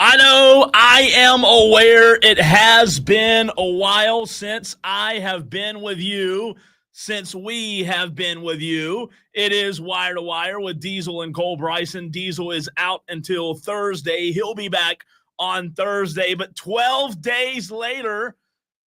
I know, I am aware it has been a while since I have been with you, since we have been with you. It is Wire to Wire with Diesel and Cole Bryson. Diesel is out until Thursday. He'll be back on Thursday, but 12 days later,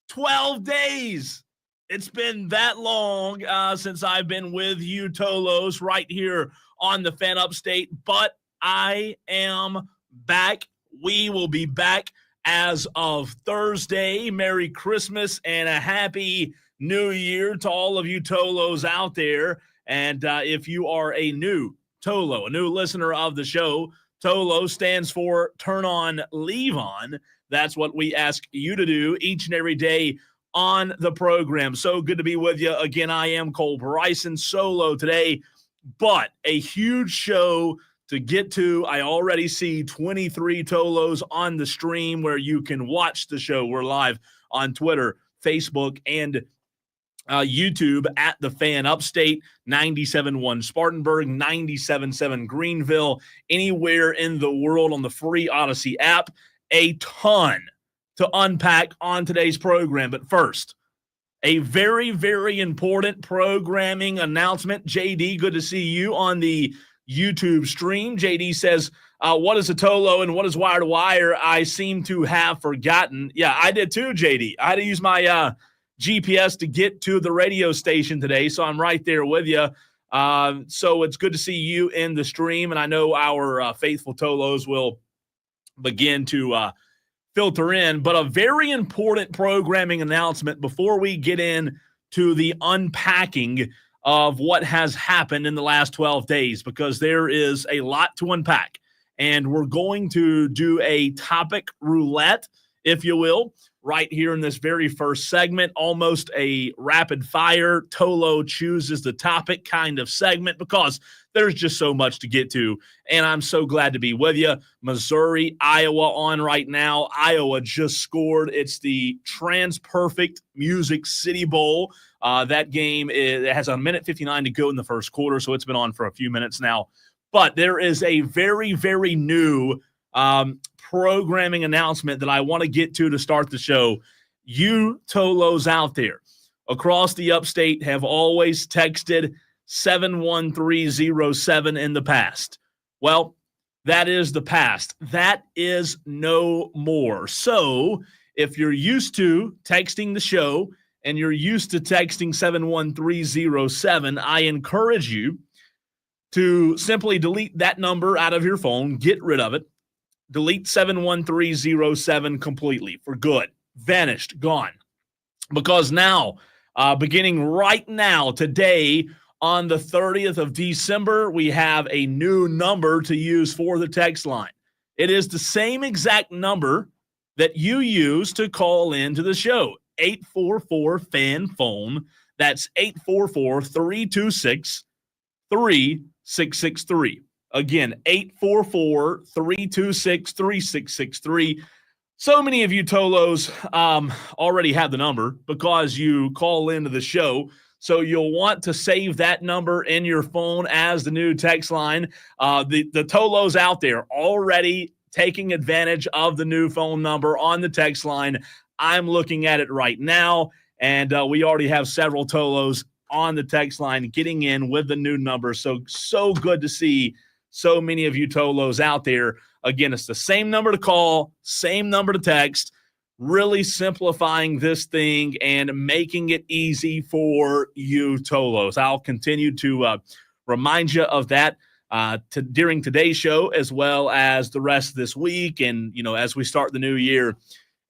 12 days. It's been that long since I've been with you, Tolos, right here on the Fan Upstate, but I am back. We will be back as of Thursday. Merry Christmas and a Happy New Year to all of you Tolos out there. And if you are a new Tolo, a new listener of the show, Tolo stands for Turn On, Leave On. That's what we ask you to do each and every day on the program. So good to be with you. Again, I am Cole Bryson, solo today, but a huge show to get to. I already see 23 Tolos on the stream where you can watch the show. We're live on Twitter, Facebook, and YouTube at the Fan Upstate, 97.1 Spartanburg, 97.7 Greenville, anywhere in the world on the free Odyssey app. A ton to unpack on today's program. But first, a very, very important programming announcement. JD, good to see you on the YouTube stream. JD says, what is a Tolo and what is Wire to Wire? I seem to have forgotten. Yeah, I did too, JD. I had to use my GPS to get to the radio station today, so I'm right there with you. So it's good to see you in the stream, and I know our faithful Tolos will begin to filter in. But a very important programming announcement before we get in to the unpacking of what has happened in the last 12 days, because there is a lot to unpack. And we're going to do a topic roulette, if you will, right here in this very first segment, almost a rapid fire Tolo chooses the topic kind of segment, because there's just so much to get to. And I'm so glad to be with you. Missouri, Iowa on right now. Iowa just scored. It's the TransPerfect Music City Bowl. That game has a minute 59 to go in the first quarter, so it's been on for a few minutes now. But there is a very, very new programming announcement that I want to get to start the show. You Tolos out there across the upstate have always texted 71307 in the past. Well, that is the past. That is no more. So if you're used to texting the show and you're used to texting 71307, I encourage you to simply delete that number out of your phone, get rid of it, delete 71307 completely for good, vanished, gone. Because now, beginning right now, today, on the 30th of December, we have a new number to use for the text line. It is the same exact number that you use to call into the show, 844-FAN-PHONE. That's 844-326-3663. Again, 844-326-3663. So many of you Tolos already have the number because you call into the show. So you'll want to save that number in your phone as the new text line. The Tolos out there already taking advantage of the new phone number on the text line. I'm looking at it right now, and we already have several Tolos on the text line getting in with the new number. So good to see so many of you Tolos out there. Again, it's the same number to call, same number to text. Really simplifying this thing and making it easy for you Tolos. I'll continue to remind you of that during today's show, as well as the rest of this week, and as we start the new year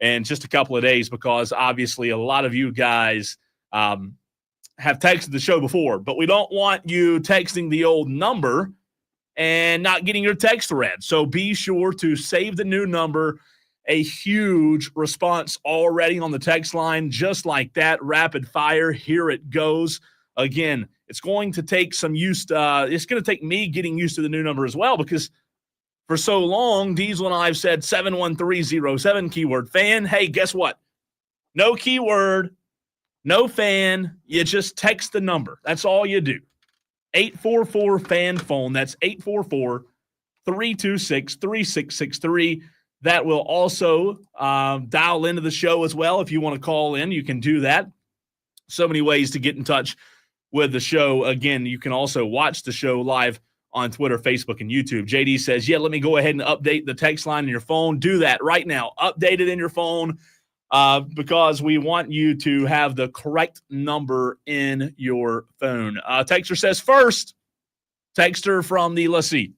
in just a couple of days, because obviously a lot of you guys have texted the show before, but we don't want you texting the old number and not getting your text read. So be sure to save the new number. A huge response already on the text line, just like that, rapid fire. Here it goes. Again, it's going to take some use. It's going to take me getting used to the new number as well, because for so long, Diesel and I have said 71307, keyword fan. Hey, guess what? No keyword, no fan. You just text the number. That's all you do. 844-FAN-PHONE. That's 844-326-3663. that will also dial into the show as well. If you want to call in, you can do that. So many ways to get in touch with the show. Again, you can also watch the show live on Twitter, Facebook, and YouTube. JD says, yeah, let me go ahead and update the text line in your phone. Do that right now. Update it in your phone because we want you to have the correct number in your phone. Texter says first, texter from the, let's see,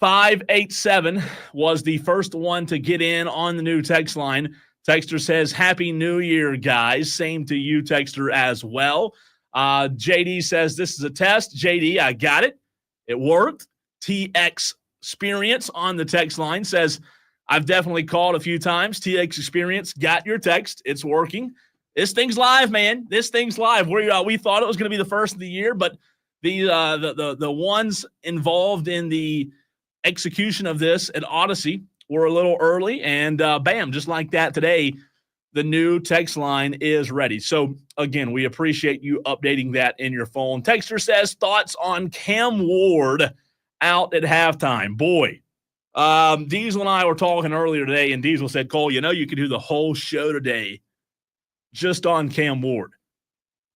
587 was the first one to get in on the new text line. Texter says, Happy New Year, guys. Same to you, Texter, as well. JD says, this is a test. JD, I got it. It worked. TX Experience on the text line says, I've definitely called a few times. TX Experience got your text. It's working. This thing's live, man. This thing's live. We thought it was going to be the first of the year, but the ones involved in the execution of this at Odyssey were a little early, and bam, just like that today, the new text line is ready. So, again, we appreciate you updating that in your phone. Texter says, thoughts on Cam Ward out at halftime. Boy, Diesel and I were talking earlier today, and Diesel said, Cole, you could do the whole show today just on Cam Ward.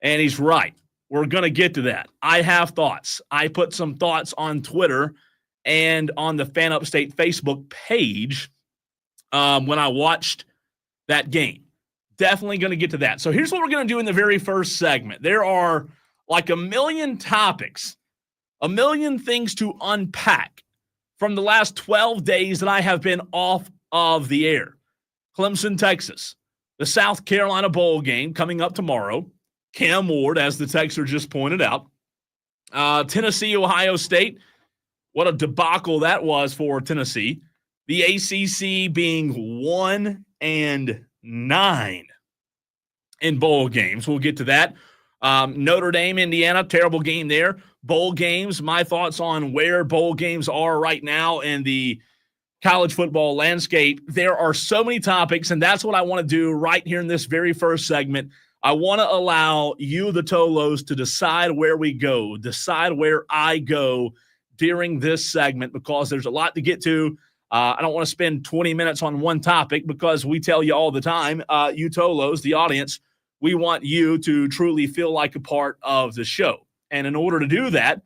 And he's right. We're going to get to that. I have thoughts. I put some thoughts on Twitter and on the Fan Upstate Facebook page when I watched that game. Definitely going to get to that. So here's what we're going to do in the very first segment. There are like a million topics, a million things to unpack from the last 12 days that I have been off of the air. Clemson, Texas, the South Carolina Bowl game coming up tomorrow. Cam Ward, as the texter just pointed out. Tennessee, Ohio State. What a debacle that was for Tennessee. The ACC being 1-9 in bowl games. We'll get to that. Notre Dame, Indiana, terrible game there. Bowl games, my thoughts on where bowl games are right now in the college football landscape. There are so many topics, and that's what I want to do right here in this very first segment. I want to allow you, the Tolos, to decide where we go, decide where I go during this segment, because there's a lot to get to. I don't want to spend 20 minutes on one topic, because we tell you all the time, you Tolos, the audience, we want you to truly feel like a part of the show. And in order to do that,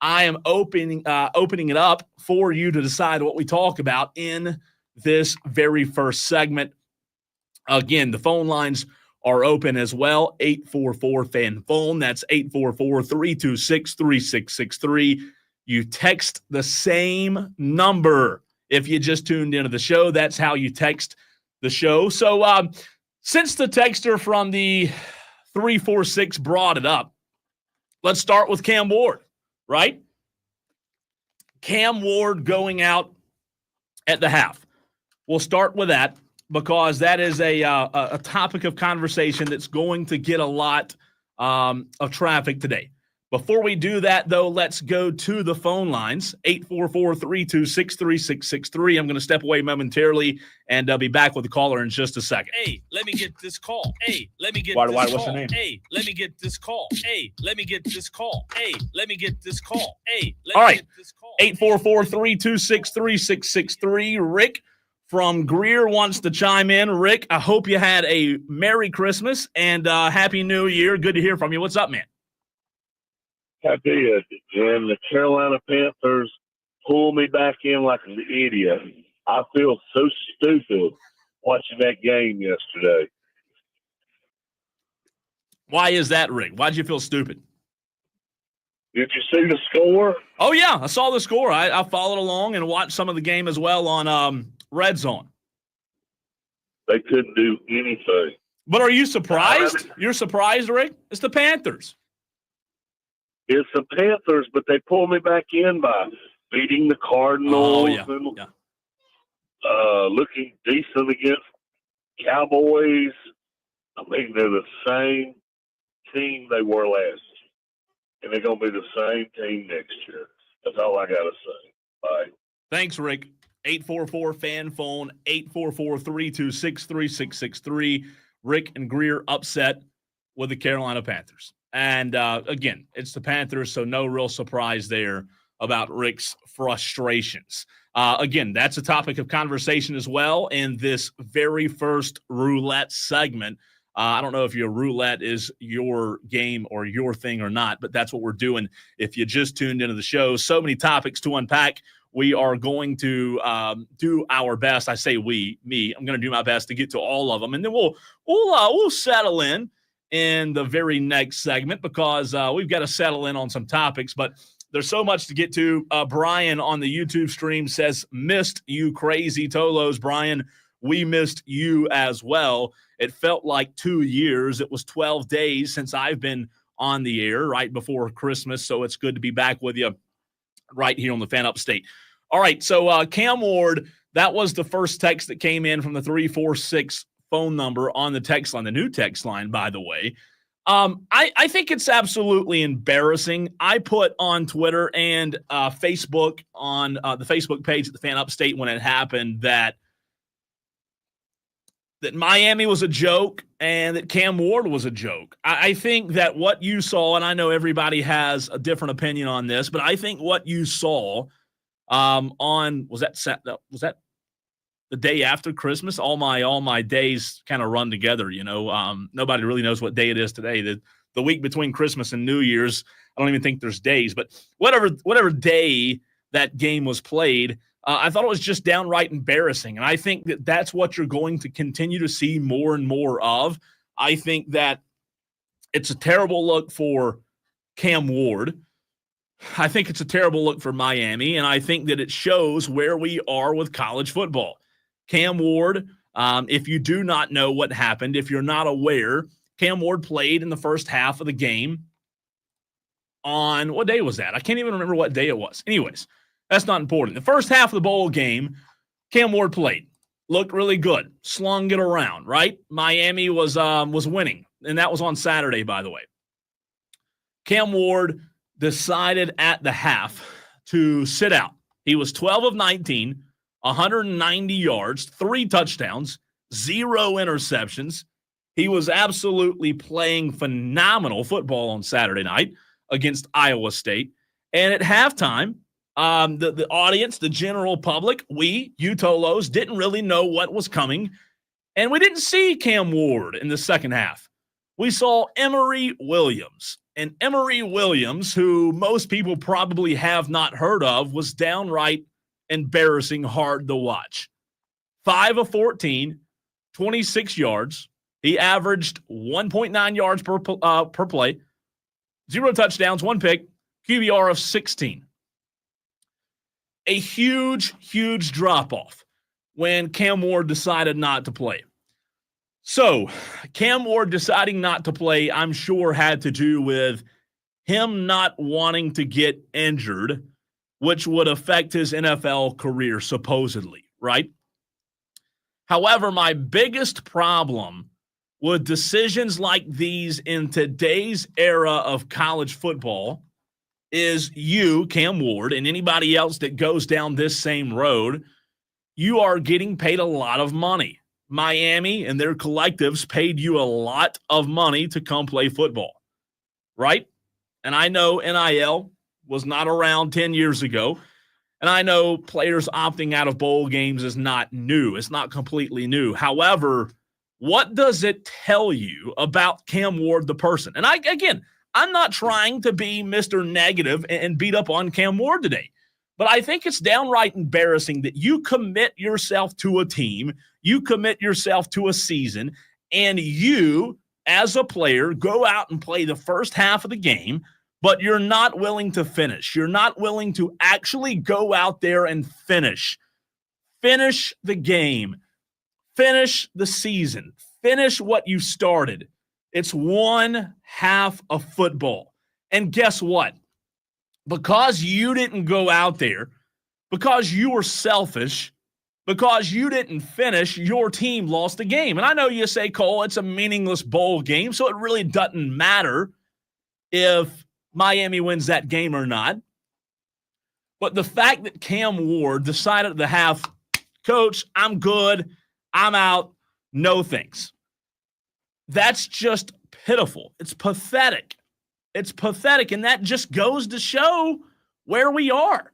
I am opening it up for you to decide what we talk about in this very first segment. Again, the phone lines are open as well. 844-FAN-PHONE. That's 844-326-3663. You text the same number. If you just tuned into the show, that's how you text the show. So since the texter from the 346 brought it up, let's start with Cam Ward, right? Cam Ward going out at the half. We'll start with that, because that is a topic of conversation that's going to get a lot of traffic today. Before we do that, though, let's go to the phone lines, 844-326-3663. I'm going to step away momentarily, and I'll be back with the caller in just a second. Hey, let me get this call. Hey, let me get this call. What's your name? Hey, let me get this call. Hey, let me get this call. Hey, let me get this call. Hey, let me get this call. 844-326-3663. Rick from Greer wants to chime in. Rick, I hope you had a Merry Christmas and Happy New Year. Good to hear from you. What's up, man? I did, and the Carolina Panthers pulled me back in like an idiot. I feel so stupid watching that game yesterday. Why is that, Rick? Why'd you feel stupid? Did you see the score? Oh, yeah, I saw the score. I followed along and watched some of the game as well on Red Zone. They couldn't do anything. But are you surprised? You're surprised, Rick? It's the Panthers. It's the Panthers, but they pulled me back in by beating the Cardinals and looking decent against Cowboys. I mean, they're the same team they were last year, and they're going to be the same team next year. That's all I got to say. Bye. Thanks, Rick. 844-FAN-PHONE, 844-326-3663. Rick and Greer upset with the Carolina Panthers. And, again, it's the Panthers, so no real surprise there. about Rick's frustrations. Again, that's a topic of conversation as well in this very first roulette segment. I don't know if your roulette is your game or your thing or not, but that's what we're doing. If you just tuned into the show, so many topics to unpack. We are going to do our best. I say me. I'm going to do my best to get to all of them, and then we'll settle in the very next segment because we've got to settle in on some topics. But there's so much to get to. Brian on the YouTube stream says, "Missed you, crazy Tolos." Brian, we missed you as well. It felt like 2 years. It was 12 days since I've been on the air right before Christmas, so it's good to be back with you right here on the Fan Upstate. All right, so Cam Ward, that was the first text that came in from the 346 phone number on the text line, the new text line, by the way. I think it's absolutely embarrassing. I put on Twitter and Facebook on the Facebook page at the Fan Upstate when it happened that Miami was a joke and that Cam Ward was a joke. I think that what you saw, and I know everybody has a different opinion on this, but I think what you saw was that the day after Christmas? All my days kind of run together, nobody really knows what day it is today. The week between Christmas and New Year's, I don't even think there's days, but whatever day that game was played, I thought it was just downright embarrassing. And I think that that's what you're going to continue to see more and more of. I think that it's a terrible look for Cam Ward. I think it's a terrible look for Miami. And I think that it shows where we are with college football. Cam Ward, if you do not know what happened, if you're not aware, Cam Ward played in the first half of the game on, what day was that? I can't even remember what day it was. Anyways, that's not important. The first half of the bowl game, Cam Ward played. Looked really good. Slung it around, right? Miami was winning, and that was on Saturday, by the way. Cam Ward decided at the half to sit out. He was 12 of 19, 190 yards, 3 touchdowns, 0 interceptions. He was absolutely playing phenomenal football on Saturday night against Iowa State. And at halftime, the audience, the general public, you Tolos, didn't really know what was coming. And we didn't see Cam Ward in the second half. We saw Emory Williams. And Emory Williams, who most people probably have not heard of, was downright embarrassing hard to watch. 5 of 14, 26 yards. He averaged 1.9 yards per play, 0 touchdowns, 1 pick, QBR of 16. A huge, huge drop-off when Cam Ward decided not to play. So, Cam Ward deciding not to play, I'm sure, had to do with him not wanting to get injured, which would affect his NFL career, supposedly, right? However, my biggest problem with decisions like these in today's era of college football is you, Cam Ward, and anybody else that goes down this same road, you are getting paid a lot of money. Miami and their collectives paid you a lot of money to come play football, right? And I know NIL was not around 10 years ago, and I know players opting out of bowl games is not new. It's not completely new. However, what does it tell you about Cam Ward, the person? And I'm not trying to be Mr. Negative and beat up on Cam Ward today, but I think it's downright embarrassing that you commit yourself to a team, you commit yourself to a season, and you, as a player, go out and play the first half of the game, but you're not willing to finish. You're not willing to actually go out there and finish. Finish the game. Finish the season. Finish what you started. It's one half of football. And guess what? Because you didn't go out there, because you were selfish, because you didn't finish, your team lost the game. And I know you say, Cole, it's a meaningless bowl game, so it really doesn't matter if Miami wins that game or not. But the fact that Cam Ward decided at the half, Coach, I'm good, I'm out, no thanks. That's just pitiful. It's pathetic. It's pathetic, and that just goes to show where we are.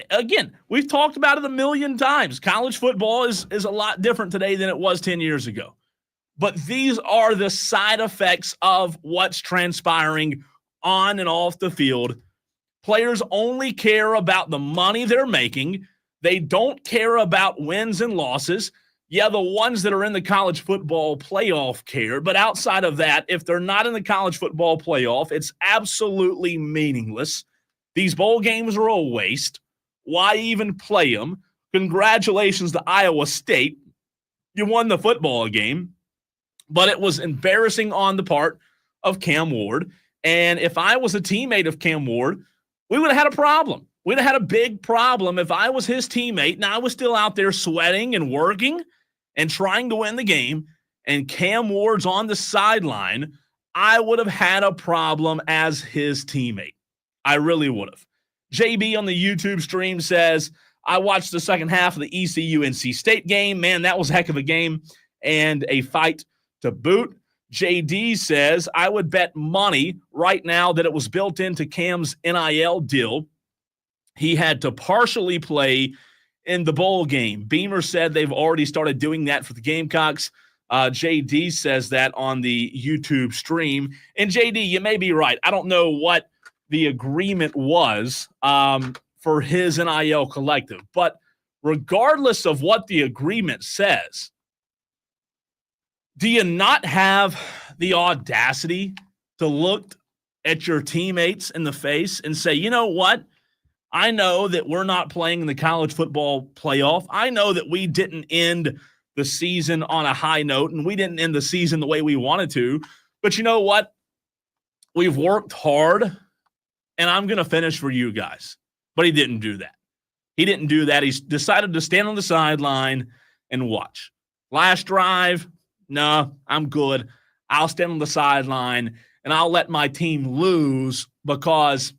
Again, we've talked about it a million times. College football is a lot different today than it was 10 years ago. But these are the side effects of what's transpiring on and off the field. Players only care about the money they're making. They don't care about wins and losses. Yeah, the ones that are in the college football playoff care. But outside of that, if they're not in the college football playoff, it's absolutely meaningless. These bowl games are a waste. Why even play them? Congratulations to Iowa State. You won the football game. But it was embarrassing on the part of Cam Ward. And if I was a teammate of Cam Ward, we would have had a problem. We'd have had a big problem if I was his teammate and I was still out there sweating and working and trying to win the game, and Cam Ward's on the sideline. I would have had a problem as his teammate. I really would have. JB on the YouTube stream says, I watched the second half of the ECU-NC State game. Man, that was a heck of a game and a fight to boot. JD says, I would bet money right now that it was built into Cam's NIL deal. He had to partially play in the bowl game. Beamer said they've already started doing that for the Gamecocks. JD says that on the YouTube stream. And JD, you may be right. I don't know what the agreement was for his NIL collective. But regardless of what the agreement says, do you not have the audacity to look at your teammates in the face and say, you know what? I know that we're not playing in the college football playoff. I know that we didn't end the season on a high note and we didn't end the season the way we wanted to. But you know what? We've worked hard and I'm going to finish for you guys. But he didn't do that. He didn't do that. He's decided to stand on the sideline and watch. Last drive, no, I'm good. I'll stand on the sideline and I'll let my team lose because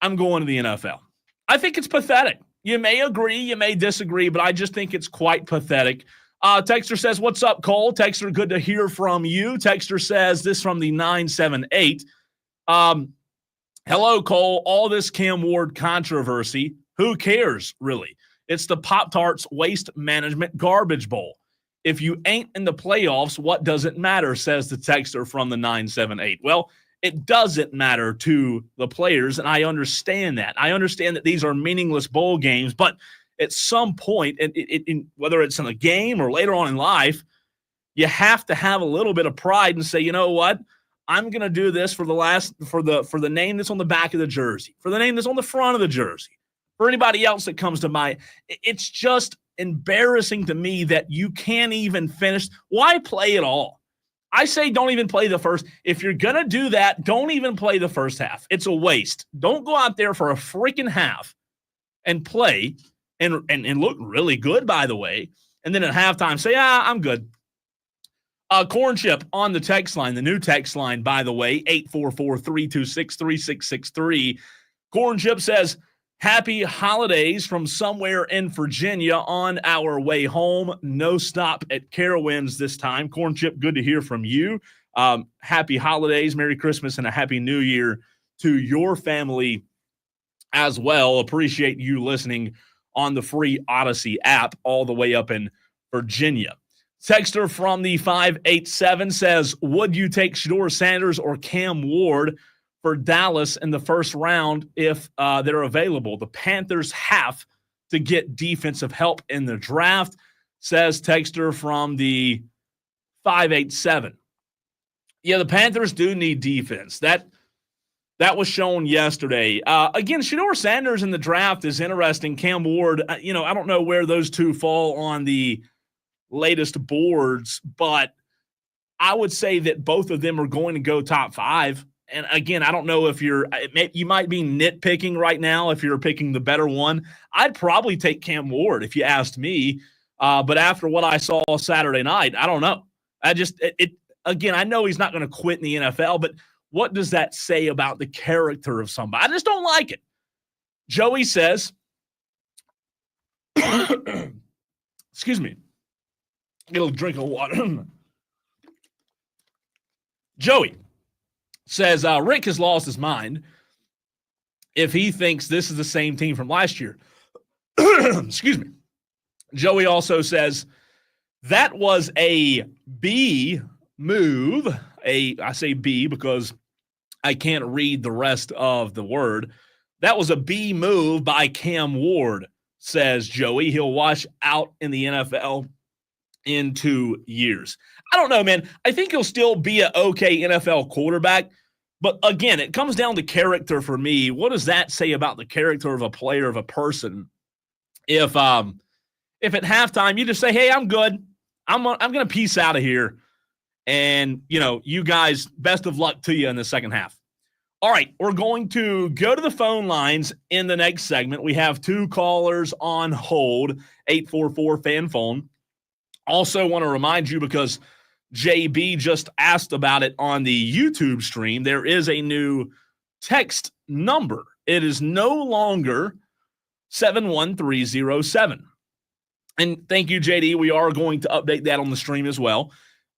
I'm going to the NFL. I think it's pathetic. You may agree, you may disagree, but I just think it's quite pathetic. Texter says, what's up, Cole? Texter, good to hear from you. Texter says, this from the 978. Hello, Cole. All this Cam Ward controversy, who cares, really? It's the Pop-Tarts Waste Management Garbage Bowl. If you ain't in the playoffs, what does it matter, says the texter from the 978. Well, it doesn't matter to the players, and I understand that. I understand that these are meaningless bowl games, but at some point, whether it's in a game or later on in life, you have to have a little bit of pride and say, you know what? I'm going to do this for the name that's on the back of the jersey, for the name that's on the front of the jersey, for anybody else that comes to mind. It's just embarrassing to me that you can't even finish. Why play at all? I say don't even play the first. If you're going to do that, don't even play the first half. It's a waste. Don't go out there for a freaking half and play and look really good, by the way, and then at halftime say, I'm good. Corn Chip on the text line, the new text line, by the way, 844-326-3663. Corn Chip says, happy holidays from somewhere in Virginia on our way home. No stop at Carowinds this time. Corn Chip, good to hear from you. Happy holidays, Merry Christmas, and a Happy New Year to your family as well. Appreciate you listening on the free Odyssey app all the way up in Virginia. Texter from the 587 says, would you take Shedeur Sanders or Cam Ward for Dallas in the first round if they're available? The Panthers have to get defensive help in the draft, says Texter from the 587. Yeah, the Panthers do need defense. That was shown yesterday. Again, Shedeur Sanders in the draft is interesting. Cam Ward, I don't know where those two fall on the latest boards, but I would say that both of them are going to go top 5. And again, I don't know if you might be nitpicking right now if you're picking the better one. I'd probably take Cam Ward if you asked me. But after what I saw Saturday night, I don't know. Again, I know he's not going to quit in the NFL, but what does that say about the character of somebody? I just don't like it. Joey says, excuse me, get a drink of water. Joey says, Rick has lost his mind. if he thinks this is the same team from last year. Excuse me. Joey also says that was a B move. I say B because I can't read the rest of the word. That was a B move by Cam Ward, says Joey. He'll wash out in the NFL in 2 years. I don't know, man. I think he'll still be an okay NFL quarterback. But again, it comes down to character for me. What does that say about the character of a player, of a person? If at halftime you just say, hey, I'm good. I'm going to peace out of here. And, you guys, best of luck to you in the second half. All right, we're going to go to the phone lines in the next segment. We have 2 callers on hold, 844-FAN-PHONE. Also want to remind you, because JB just asked about it on the YouTube stream, there is a new text number. It is no longer 71307. And thank you, JD. We are going to update that on the stream as well.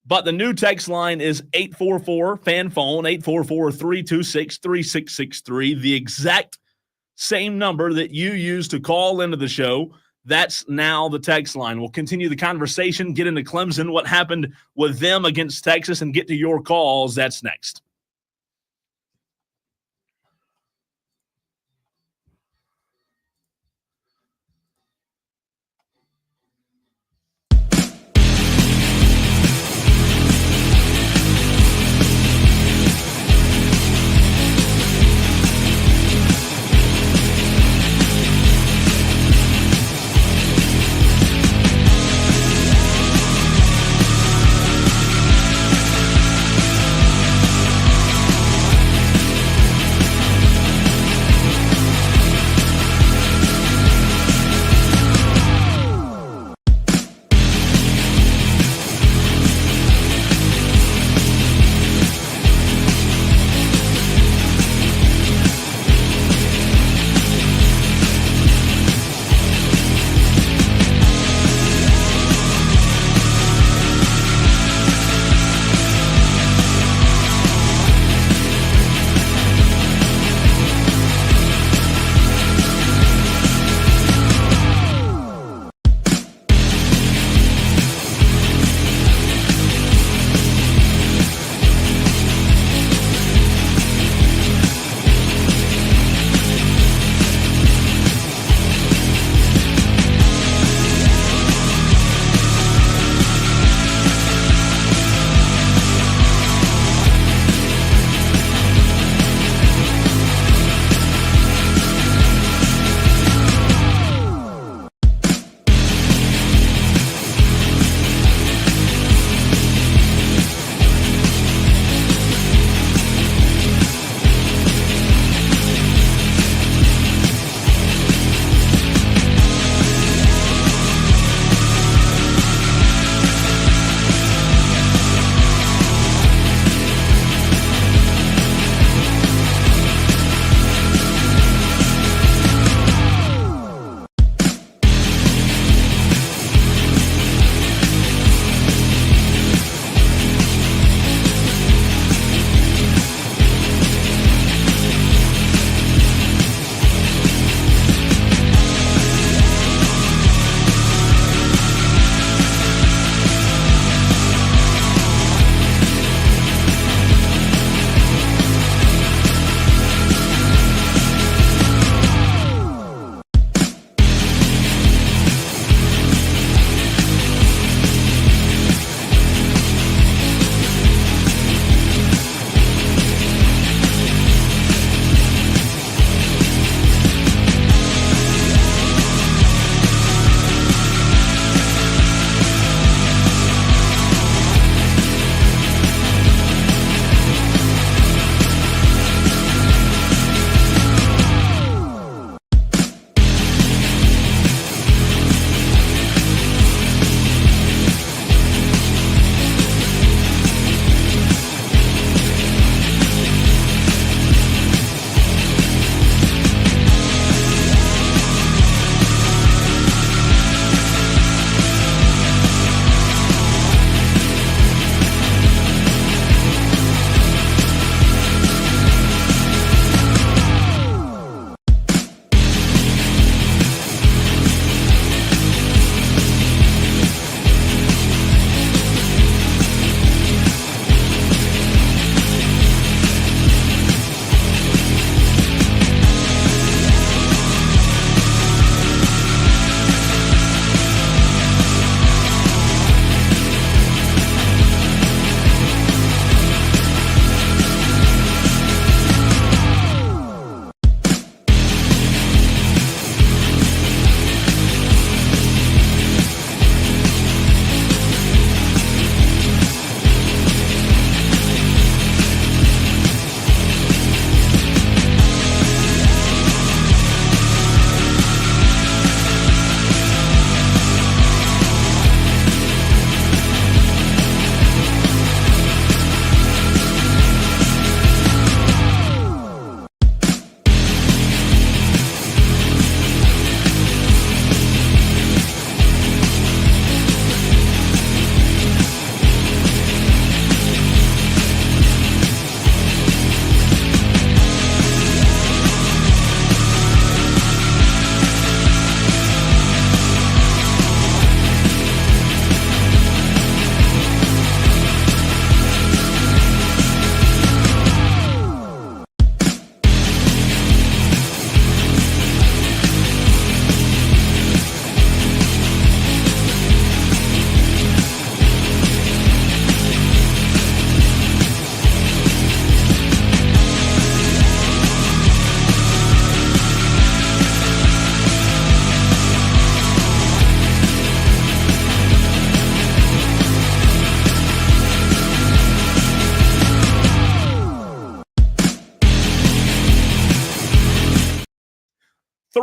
But the new text line is 844-FAN-PHONE, 844-326-3663. The exact same number that you used to call into the show. That's now the text line. We'll continue the conversation, get into Clemson, what happened with them against Texas, and get to your calls. That's next.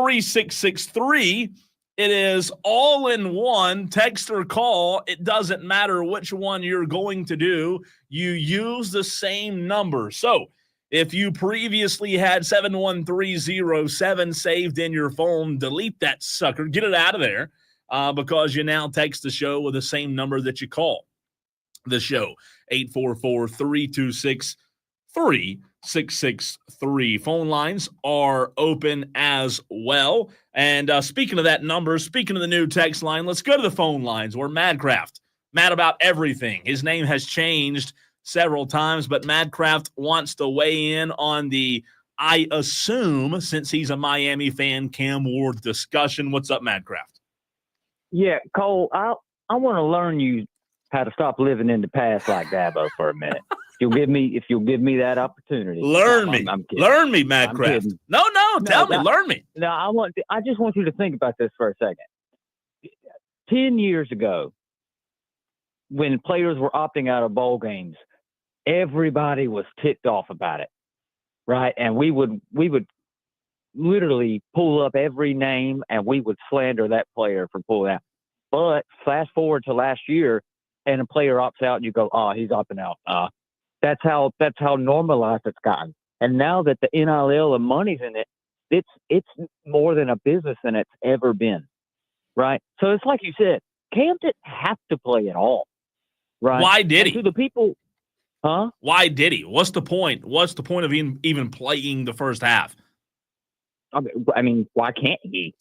3663. It is all in one. Text or call. It doesn't matter which one you're going to do. You use the same number. So if you previously had 71307 saved in your phone, delete that sucker. Get it out of there because you now text the show with the same number that you call the show, 844-326-3663. Phone lines are open as well. And speaking of that number, speaking of the new text line, let's go to the phone lines where Madcraft, mad about everything. His name has changed several times, but Madcraft wants to weigh in on the, I assume, since he's a Miami fan, Cam Ward discussion. What's up, Madcraft? Yeah, Cole, I want to learn you how to stop living in the past like Dabo for a minute. If you'll give me that opportunity. Learn me, Madcraft. No, tell me, learn me. No, I just want you to think about this for a second. 10 years ago, when players were opting out of bowl games, everybody was ticked off about it, right? And we would literally pull up every name and we would slander that player for pulling out. But fast forward to last year, and a player opts out, and you go, "Oh, he's opting out." That's how normalized it's gotten. And now that the NIL and money's in it, it's more than a business than it's ever been, right? So it's like you said, Cam didn't have to play at all, right? Why did he? To the people, huh? Why did he? What's the point? What's the point of even playing the first half? I mean, why can't he?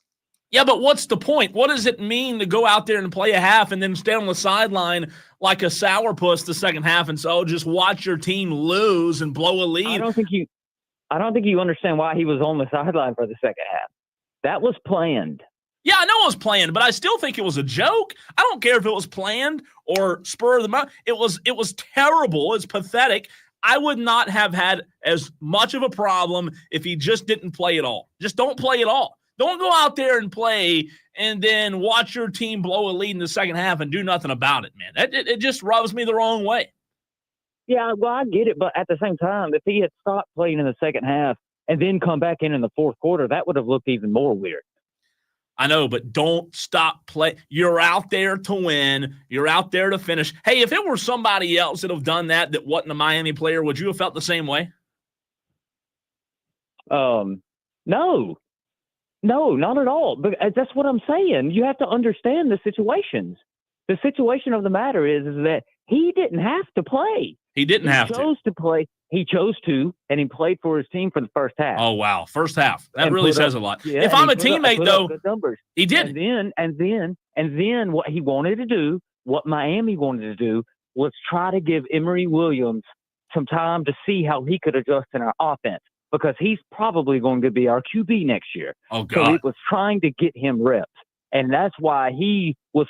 Yeah, but what's the point? What does it mean to go out there and play a half and then stand on the sideline like a sourpuss the second half and so just watch your team lose and blow a lead? I don't think you understand why he was on the sideline for the second half. That was planned. Yeah, I know it was planned, but I still think it was a joke. I don't care if it was planned or spur of the moment. It was terrible. It's pathetic. I would not have had as much of a problem if he just didn't play at all. Just don't play at all. Don't go out there and play and then watch your team blow a lead in the second half and do nothing about it, man. It just rubs me the wrong way. Yeah, well, I get it, but at the same time, if he had stopped playing in the second half and then come back in the fourth quarter, that would have looked even more weird. I know, but don't stop play. You're out there to win. You're out there to finish. Hey, if it were somebody else that have done that wasn't a Miami player, would you have felt the same way? No, not at all. But that's what I'm saying. You have to understand the situations. The situation of the matter is that he didn't have to play. He chose to play. He chose to, and he played for his team for the first half. Oh, wow. First half. That really says a lot. Yeah, if I'm a teammate, though, he did. And then what he wanted to do, what Miami wanted to do, was try to give Emory Williams some time to see how he could adjust in our offense, because he's probably going to be our QB next year. Oh, God. So he was trying to get him reps. And that's why he was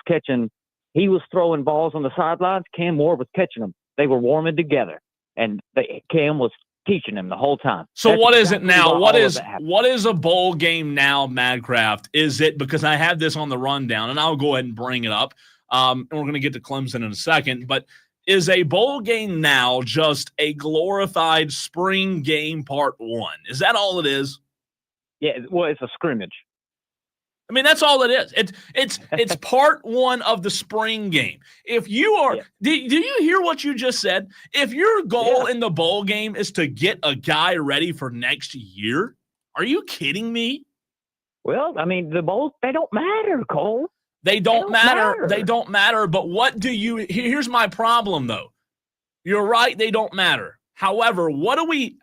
throwing balls on the sidelines. Cam Ward was catching them. They were warming together. And Cam was teaching him the whole time. So what is it now? What is a bowl game now, Madcraft? Is it, because I have this on the rundown, and I'll go ahead and bring it up, and we're going to get to Clemson in a second, but is a bowl game now just a glorified spring game part one? Is that all it is? Yeah, well, it's a scrimmage. I mean, that's all it is. It's part one of the spring game. If you are, do you hear what you just said? If your goal in the bowl game is to get a guy ready for next year, are you kidding me? Well, I mean, the bowls, they don't matter, Cole. They don't matter. They don't matter. But here's my problem, though. You're right. They don't matter. However, what do we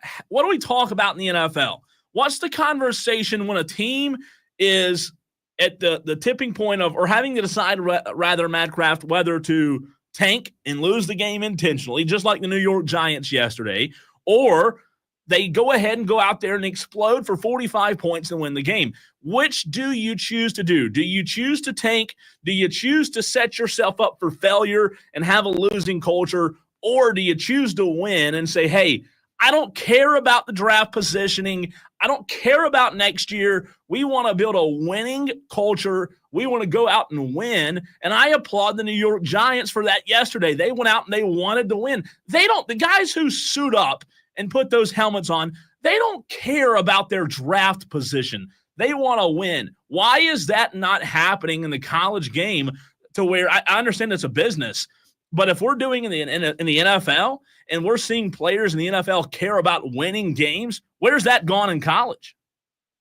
talk about in the NFL? What's the conversation when a team is at the tipping point of, or having to decide rather, Madcraft, whether to tank and lose the game intentionally, just like the New York Giants yesterday, or they go ahead and go out there and explode for 45 points and win the game? Which do you choose to do? Do you choose to tank? Do you choose to set yourself up for failure and have a losing culture? Or do you choose to win and say, hey, I don't care about the draft positioning. I don't care about next year. We want to build a winning culture. We want to go out and win. And I applaud the New York Giants for that yesterday. They went out and they wanted to win. The guys who suit up and put those helmets on, they don't care about their draft position. They want to win. Why is that not happening in the college game to where I understand it's a business, but if we're doing in the NFL and we're seeing players in the NFL care about winning games, where's that gone in college?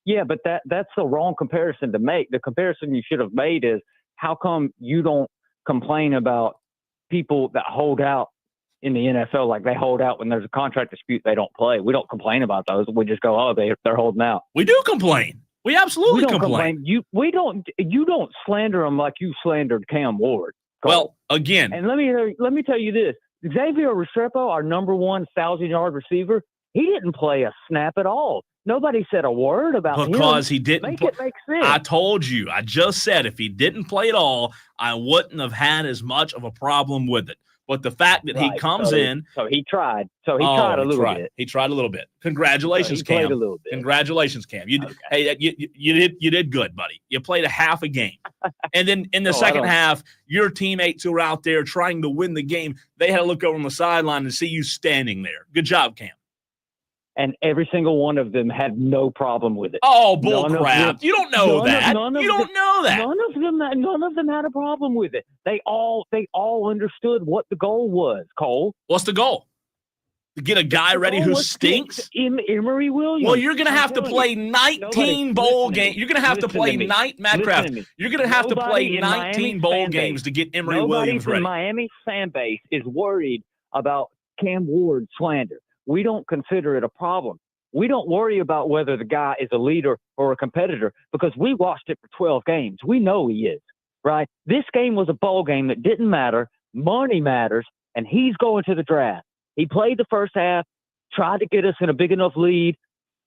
Yeah, but that's the wrong comparison to make. The comparison you should have made is how come you don't complain about people that hold out in the NFL, like they hold out when there's a contract dispute, they don't play. We don't complain about those. We just go, oh, they're holding out. We do complain. We absolutely complain. You don't slander them like you slandered Cam Ward. Well, again, and let me tell you this: Xavier Restrepo, our number 1 1,000-yard receiver, he didn't play a snap at all. Nobody said a word about him. Because he didn't. Make it make sense. I told you. I just said if he didn't play at all, I wouldn't have had as much of a problem with it. But the fact that he comes in. So he tried. So he tried a little bit. He tried a little bit. Congratulations, Cam. Played a little bit. Congratulations, Cam. You did good, buddy. You played a half a game. And then in the second half, your teammates who were out there trying to win the game, they had to look over on the sideline and see you standing there. Good job, Cam. And every single one of them had no problem with it. Oh, bull crap. You don't know that. You don't know that. None of them had a problem with it. They all understood what the goal was, Cole. What's the goal? To get a guy ready who stinks? Emory Williams. Well, you're going to have to play 19 bowl games. You're going to have to play Madcraft. You're going to have to play 19 bowl games to get Emory Williams ready. Nobody in Miami fan base is worried about Cam Ward slander. We don't consider it a problem. We don't worry about whether the guy is a leader or a competitor because we watched it for 12 games. We know he is, right? This game was a bowl game that didn't matter. Money matters, and he's going to the draft. He played the first half, tried to get us in a big enough lead,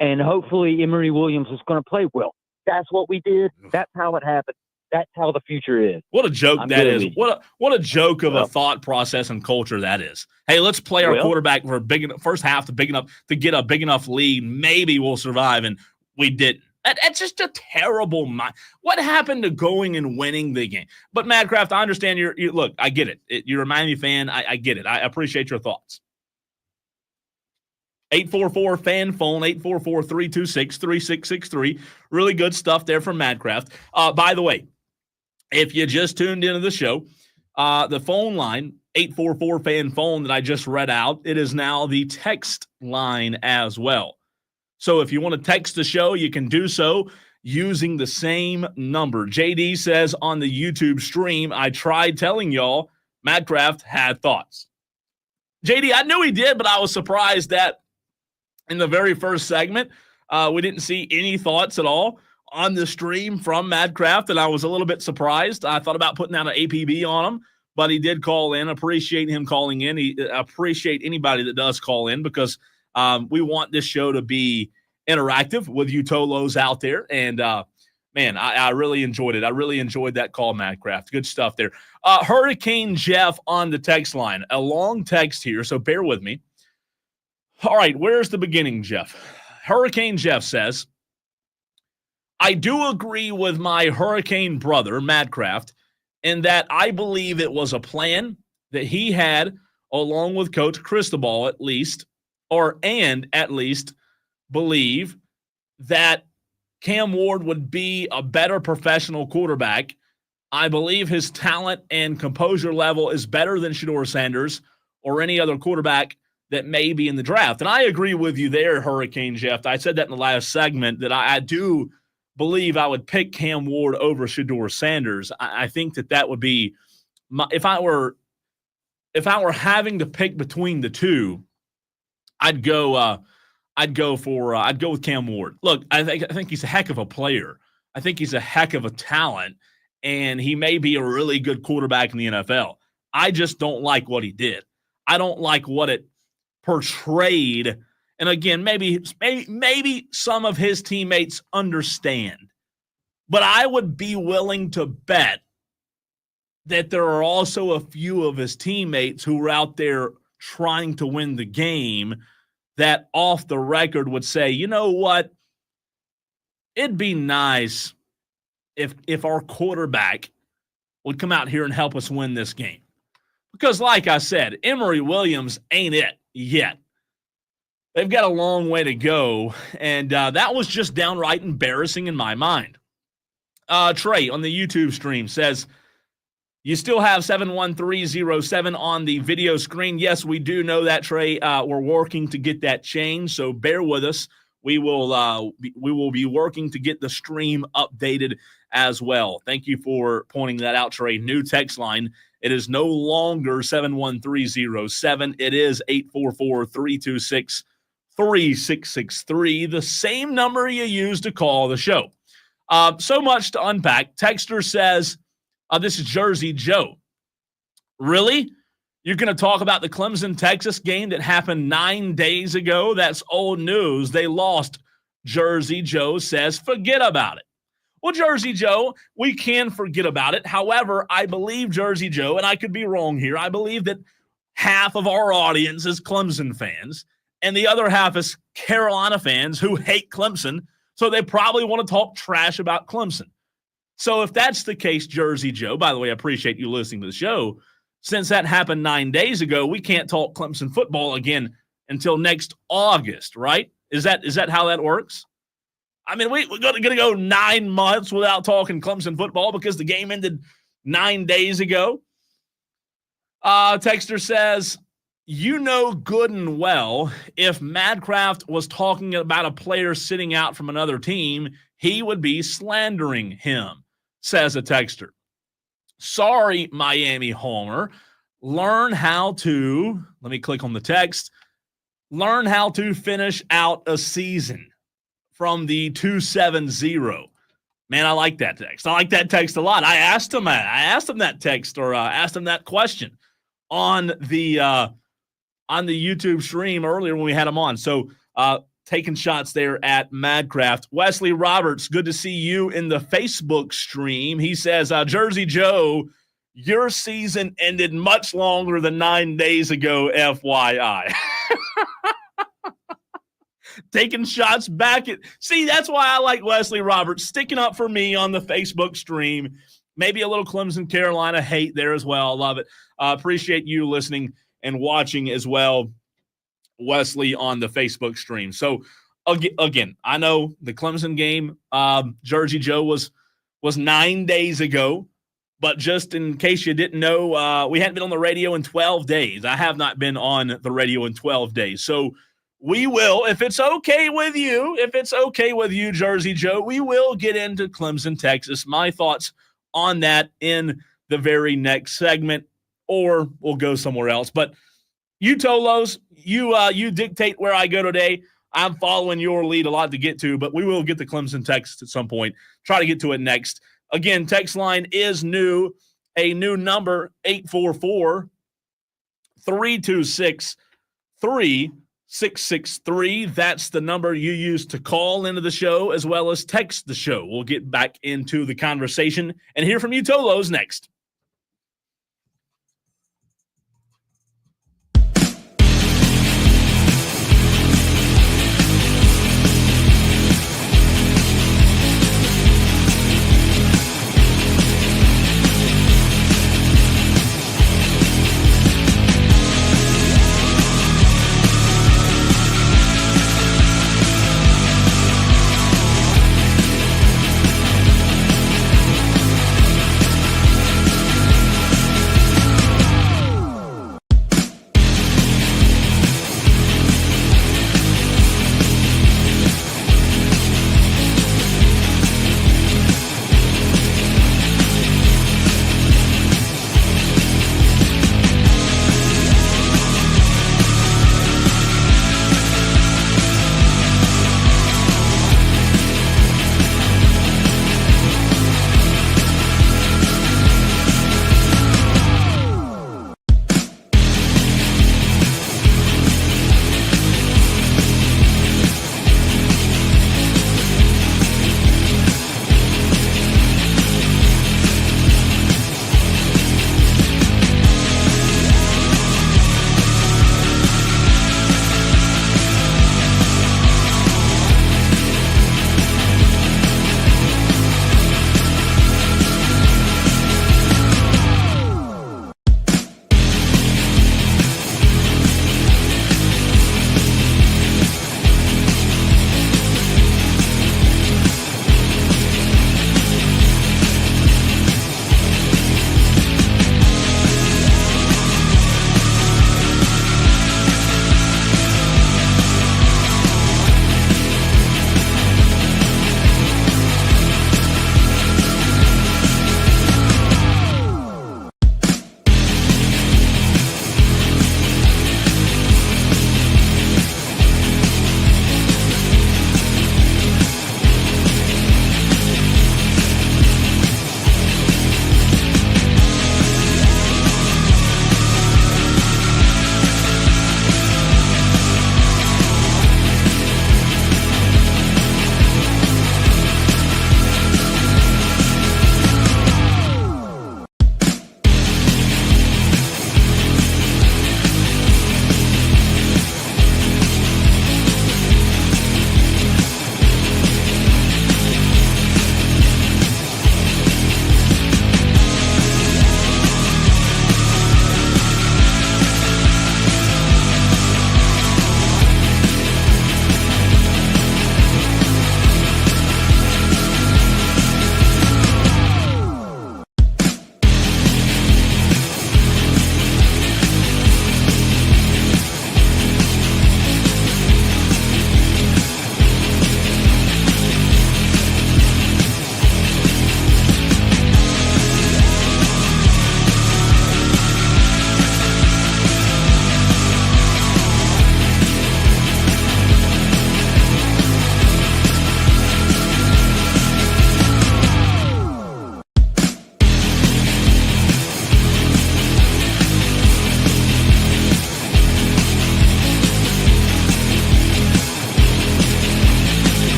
and hopefully Emory Williams was going to play well. That's what we did. That's how it happened. That's how the future is. What a joke that is. What a joke of a thought process and culture that is. Hey, let's play our quarterback for first half to get a big enough lead. Maybe we'll survive, and we didn't. That's just a terrible mind. What happened to going and winning the game? But Madcraft, I understand look, I get it. You're a Miami fan. I get it. I appreciate your thoughts. 844-FAN phone, 844-326-3663. Really good stuff there from Madcraft. By the way, if you just tuned into the show, the phone line, 844-FAN phone that I just read out, it is now the text line as well. So if you want to text the show, you can do so using the same number. JD says on the YouTube stream, I tried telling y'all Madcraft had thoughts. JD, I knew he did, but I was surprised that in the very first segment, we didn't see any thoughts at all on the stream from Madcraft, and I was a little bit surprised. I thought about putting out an APB on him, but he did call in. Appreciate him calling in. Appreciate anybody that does call in because we want this show to be interactive with you Tolos out there. And, man, I really enjoyed it. I really enjoyed that call, Madcraft. Good stuff there. Hurricane Jeff on the text line. A long text here, so bear with me. All right, where's the beginning, Jeff? Hurricane Jeff says, I do agree with my hurricane brother, Madcraft, in that I believe it was a plan that he had along with Coach Cristobal at least believe that Cam Ward would be a better professional quarterback. I believe his talent and composure level is better than Shedeur Sanders or any other quarterback that may be in the draft. And I agree with you there, Hurricane Jeff. I said that in the last segment that I do believe I would pick Cam Ward over Shedeur Sanders. I think that would be if I were having to pick between the two, I'd go with Cam Ward. Look, I think he's a heck of a player. I think he's a heck of a talent, and he may be a really good quarterback in the NFL. I just don't like what he did. I don't like what it portrayed. And again, maybe some of his teammates understand, but I would be willing to bet that there are also a few of his teammates who were out there trying to win the game that off the record would say, you know what? It'd be nice if our quarterback would come out here and help us win this game. Because like I said, Emory Williams ain't it yet. They've got a long way to go, and that was just downright embarrassing in my mind. Trey on the YouTube stream says, you still have 71307 on the video screen. Yes, we do know that, Trey. We're working to get that changed, so bear with us. We will be working to get the stream updated as well. Thank you for pointing that out, Trey. New text line. It is no longer 71307. It is 844-326-3663, the same number you used to call the show. So much to unpack. Texter says, this is Jersey Joe. Really? You're going to talk about the Clemson-Texas game that happened 9 days ago? That's old news. They lost. Jersey Joe says, forget about it. Well, Jersey Joe, we can forget about it. However, I believe Jersey Joe, and I could be wrong here, I believe that half of our audience is Clemson fans, and the other half is Carolina fans who hate Clemson, so they probably want to talk trash about Clemson. So if that's the case, Jersey Joe, by the way, I appreciate you listening to the show. Since that happened 9 days ago, we can't talk Clemson football again until next August, right? Is that how that works? I mean, we're going to go 9 months without talking Clemson football because the game ended 9 days ago. Texter says, you know good and well if Madcraft was talking about a player sitting out from another team, he would be slandering him, says a texter. Sorry, Miami Homer. Learn how to, let me click on the text, learn how to finish out a season from the 270. Man, I like that text. I like that text a lot. I asked him that text, or asked him that question on the YouTube stream earlier when we had him on. So taking shots there at Madcraft. Wesley Roberts, good to see you in the Facebook stream. He says, Jersey Joe, your season ended much longer than 9 days ago, FYI. Taking shots back at – see, that's why I like Wesley Roberts sticking up for me on the Facebook stream. Maybe a little Clemson, Carolina hate there as well. I love it. Appreciate you listening and watching as well, Wesley, on the Facebook stream. So, again, I know the Clemson game, Jersey Joe, was 9 days ago. But just in case you didn't know, we hadn't been on the radio in 12 days. I have not been on the radio in 12 days. So, we will, if it's okay with you, Jersey Joe, we will get into Clemson, Texas. My thoughts on that in the very next segment, or we'll go somewhere else. But you, Tolos, you dictate where I go today. I'm following your lead, a lot to get to, but we will get to Clemson, Texas at some point. Try to get to it next. Again, text line is new, a new number, 844-326-3663. That's the number you use to call into the show as well as text the show. We'll get back into the conversation and hear from you, Tolos, next.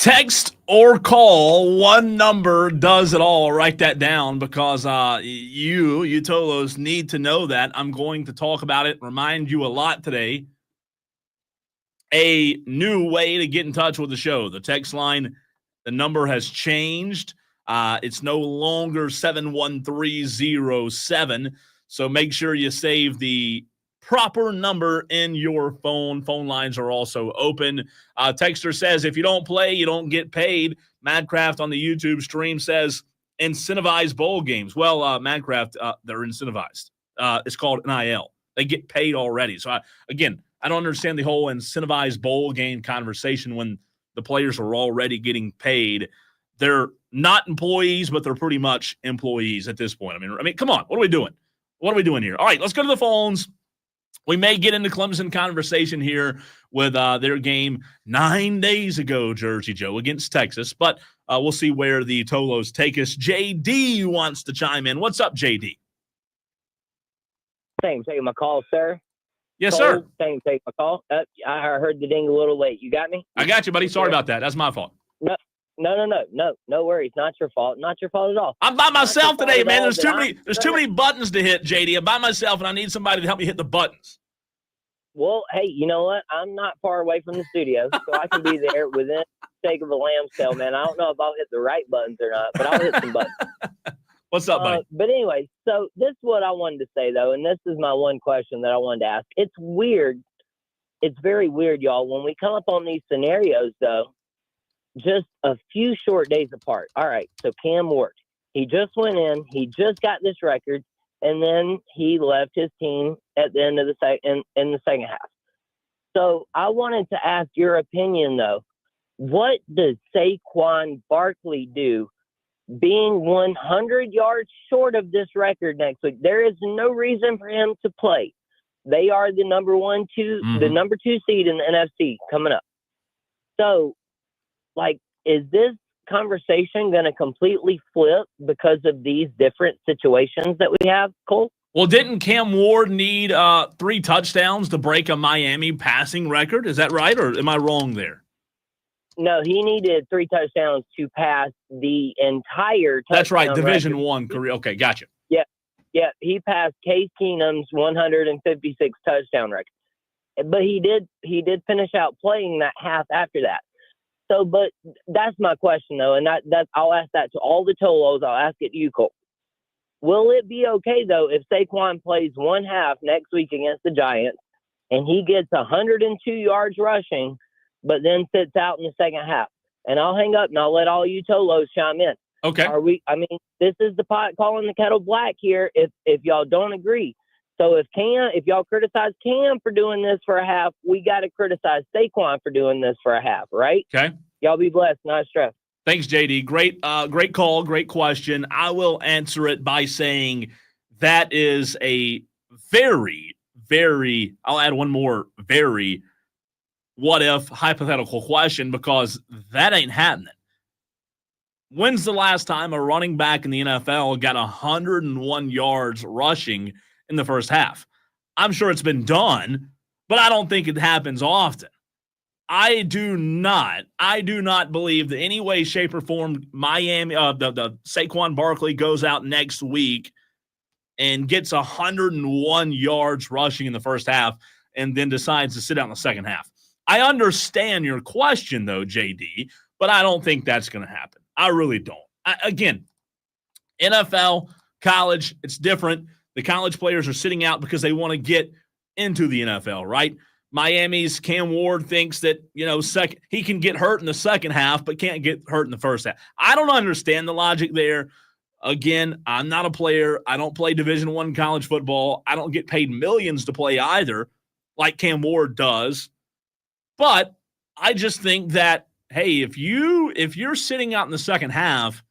Text or call, one number does it all. Write that down because you Tolos need to know that. I'm going to talk about it, remind you a lot today. A new way to get in touch with the show. The text line, the number has changed. It's no longer 71307. So make sure you save the proper number in your phone. Phone lines are also open. Texter says, if you don't play, you don't get paid. Madcraft on the YouTube stream says, incentivize bowl games. Well, Madcraft, they're incentivized. It's called NIL. They get paid already. So, I don't understand the whole incentivized bowl game conversation when the players are already getting paid. They're not employees, but they're pretty much employees at this point. I mean, come on. What are we doing? What are we doing here? All right, let's go to the phones. We may get into Clemson conversation here with their game 9 days ago, Jersey Joe, against Texas. But we'll see where the Tolos take us. JD wants to chime in. What's up, JD? Thanks for taking my call, sir. Yes, sir. Thanks for taking my call. I heard the ding a little late. You got me? I got you, buddy. Sorry about that. That's my fault. No worries. Not your fault. Not your fault at all. I'm by myself today, man. There's too many buttons to hit, JD. I'm by myself, and I need somebody to help me hit the buttons. Well, hey, you know what? I'm not far away from the studio, so I can be there within the sake of a lamb's tail, man. I don't know if I'll hit the right buttons or not, but I'll hit some buttons. What's up, buddy? But anyway, so this is what I wanted to say, though, and this is my one question that I wanted to ask. It's weird. It's very weird, y'all. When we come up on these scenarios, though, just a few short days apart. All right, so Cam Ward, he just went in. He just got this record, and then he left his team at the end of the in the second half. So I wanted to ask your opinion, though. What does Saquon Barkley do being 100 yards short of this record next week? There is no reason for him to play. They are the number two seed in the NFC coming up. So, is this conversation going to completely flip because of these different situations that we have, Cole? Well, didn't Cam Ward need 3 touchdowns to break a Miami passing record? Is that right, or am I wrong there? No, he needed 3 touchdowns to pass the entire touchdown. That's right, Division record. I career. Okay, gotcha. Yeah, he passed Case Keenum's 156 touchdown record. But he did finish out playing that half after that. So, but that's my question, though, and that I'll ask that to all the Tolos. I'll ask it to you, Cole. Will it be okay, though, if Saquon plays one half next week against the Giants and he gets 102 yards rushing, but then sits out in the second half? And I'll hang up and I'll let all you Tolos chime in. Okay. This is the pot calling the kettle black here if y'all don't agree. So if y'all criticize Cam for doing this for a half, we got to criticize Saquon for doing this for a half, right? Okay. Y'all be blessed. Not stressed. Thanks, JD. Great call, great question. I will answer it by saying that is a very, very, I'll add one more very what-if hypothetical question because that ain't happening. When's the last time a running back in the NFL got 101 yards rushing in the first half? I'm sure it's been done, but I don't think it happens often. I do not believe that any way, shape, or form Miami, the Saquon Barkley goes out next week and gets 101 yards rushing in the first half and then decides to sit out in the second half. I understand your question, though, JD, but I don't think that's going to happen. I really don't. Again, NFL, college, it's different. The college players are sitting out because they want to get into the NFL, right? Miami's Cam Ward thinks that, he can get hurt in the second half, but can't get hurt in the first half. I don't understand the logic there. Again, I'm not a player. I don't play Division I college football. I don't get paid millions to play either, like Cam Ward does. But I just think that, hey, if you're sitting out in the second half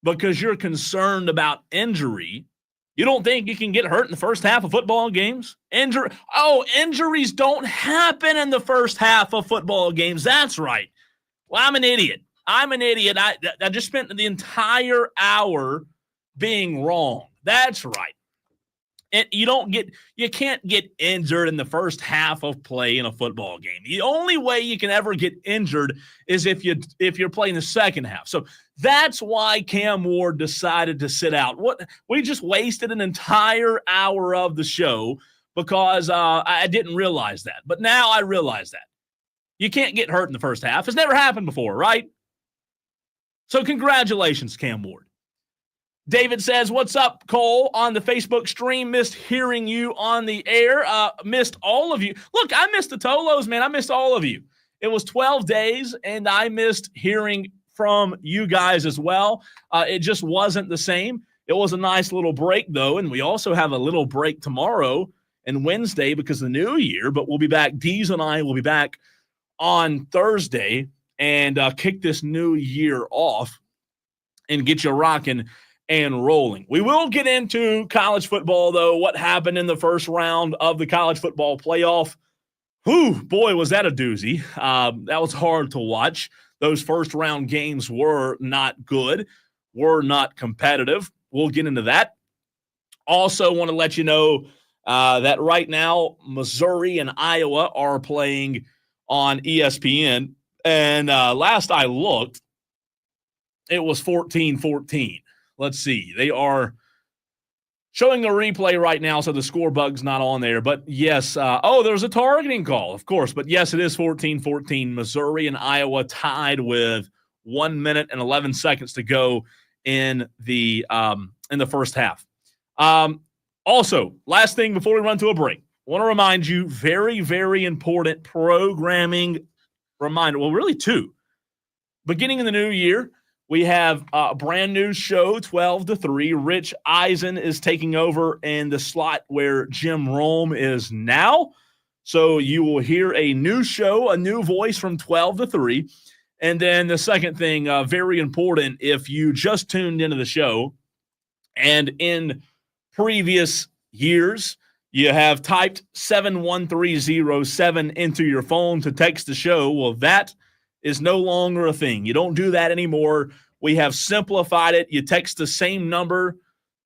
because you're concerned about injury, you don't think you can get hurt in the first half of football games? Injuries don't happen in the first half of football games. That's right. Well, I'm an idiot. I just spent the entire hour being wrong. That's right. You can't get injured in the first half of play in a football game. The only way you can ever get injured is if you're playing the second half. So that's why Cam Ward decided to sit out. We just wasted an entire hour of the show because I didn't realize that. But now I realize that. You can't get hurt in the first half. It's never happened before, right? So congratulations, Cam Ward. David says, what's up, Cole, on the Facebook stream? Missed hearing you on the air. Missed all of you. Look, I missed the Tolos, man. I missed all of you. It was 12 days, and I missed hearing from you guys as well. It just wasn't the same. It was a nice little break, though, and we also have a little break tomorrow and Wednesday because of the new year, but we'll be back. Deez and I will be back on Thursday and kick this new year off and get you rocking and rolling. We will get into college football, though. What happened in the first round of the college football playoff? Whew, boy, was that a doozy. That was hard to watch. Those first round games were not good, were not competitive. We'll get into that. Also want to let you know that right now, Missouri and Iowa are playing on ESPN. And last I looked, it was 14-14. Let's see. They are showing a replay right now, so the score bug's not on there. But, yes, there's a targeting call, of course. But, yes, it is 14-14. Missouri and Iowa tied with 1 minute and 11 seconds to go in the first half. Also, last thing before we run to a break, I want to remind you, very, very important programming reminder. Well, really two. Beginning in the new year, we have a brand new show, 12 to 3. Rich Eisen is taking over in the slot where Jim Rome is now. So you will hear a new show, a new voice from 12 to 3. And then the second thing, very important, if you just tuned into the show and in previous years, you have typed 71307 into your phone to text the show. Well, that is no longer a thing. You don't do that anymore. We have simplified it. You text the same number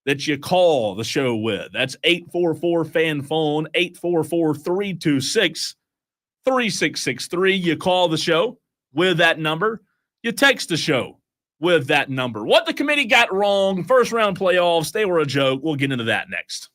that you call the show with. That's 844-FAN-PHONE, 844-326-3663. You call the show with that number. You text the show with that number. What the committee got wrong, first round playoffs, they were a joke. We'll get into that next.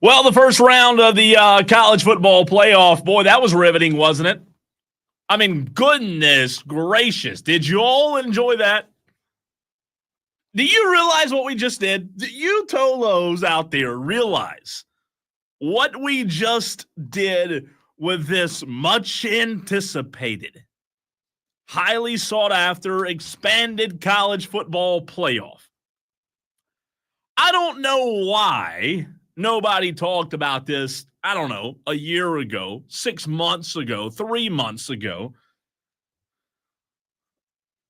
Well, the first round of the college football playoff, boy, that was riveting, wasn't it? I mean, goodness gracious. Did you all enjoy that? Do you realize what we just did? Do you Tolos out there realize what we just did with this much anticipated, highly sought after, expanded college football playoff? I don't know why nobody talked about this, I don't know, a year ago, 6 months ago, 3 months ago.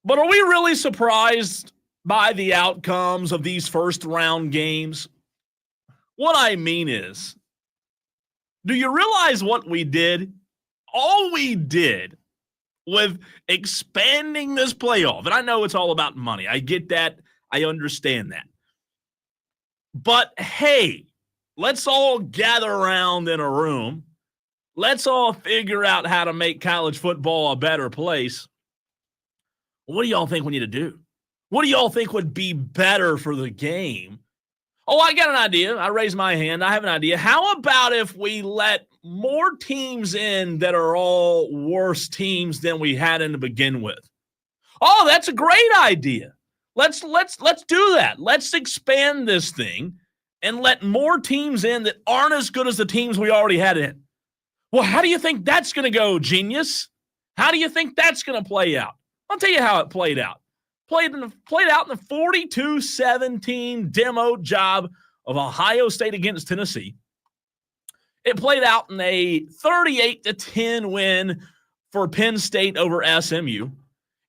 But are we really surprised by the outcomes of these first round games? What I mean is, do you realize what we did? All we did with expanding this playoff, and I know it's all about money. I get that. I understand that. But hey, let's all gather around in a room. Let's all figure out how to make college football a better place. What do y'all think we need to do? What do y'all think would be better for the game? Oh, I got an idea. I raised my hand. I have an idea. How about if we let more teams in that are all worse teams than we had in to begin with? Oh, that's a great idea. Let's do that. Let's expand this thing and let more teams in that aren't as good as the teams we already had in. Well, how do you think that's going to go, genius? How do you think that's going to play out? I'll tell you how it played out. Played out in the 42-17 demo job of Ohio State against Tennessee. It played out in a 38-10 win for Penn State over SMU.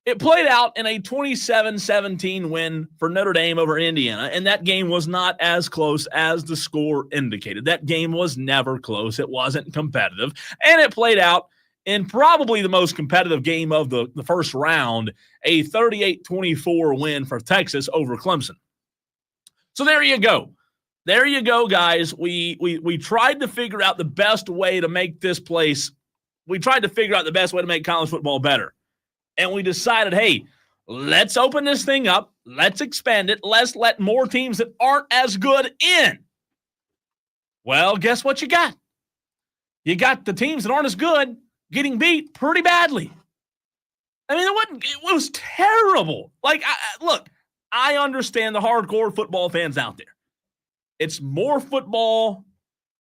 It played out in a 27-17 win for Notre Dame over Indiana, and that game was not as close as the score indicated. That game was never close. It wasn't competitive, and it played out in probably the most competitive game of the first round, a 38-24 win for Texas over Clemson. So there you go. There you go, guys. We tried to figure out the best way to make this place. We tried to figure out the best way to make college football better. And we decided, hey, let's open this thing up. Let's expand it. Let's let more teams that aren't as good in. Well, guess what you got? You got the teams that aren't as good getting beat pretty badly. I mean, it was terrible. Like, look, I understand the hardcore football fans out there. It's more football.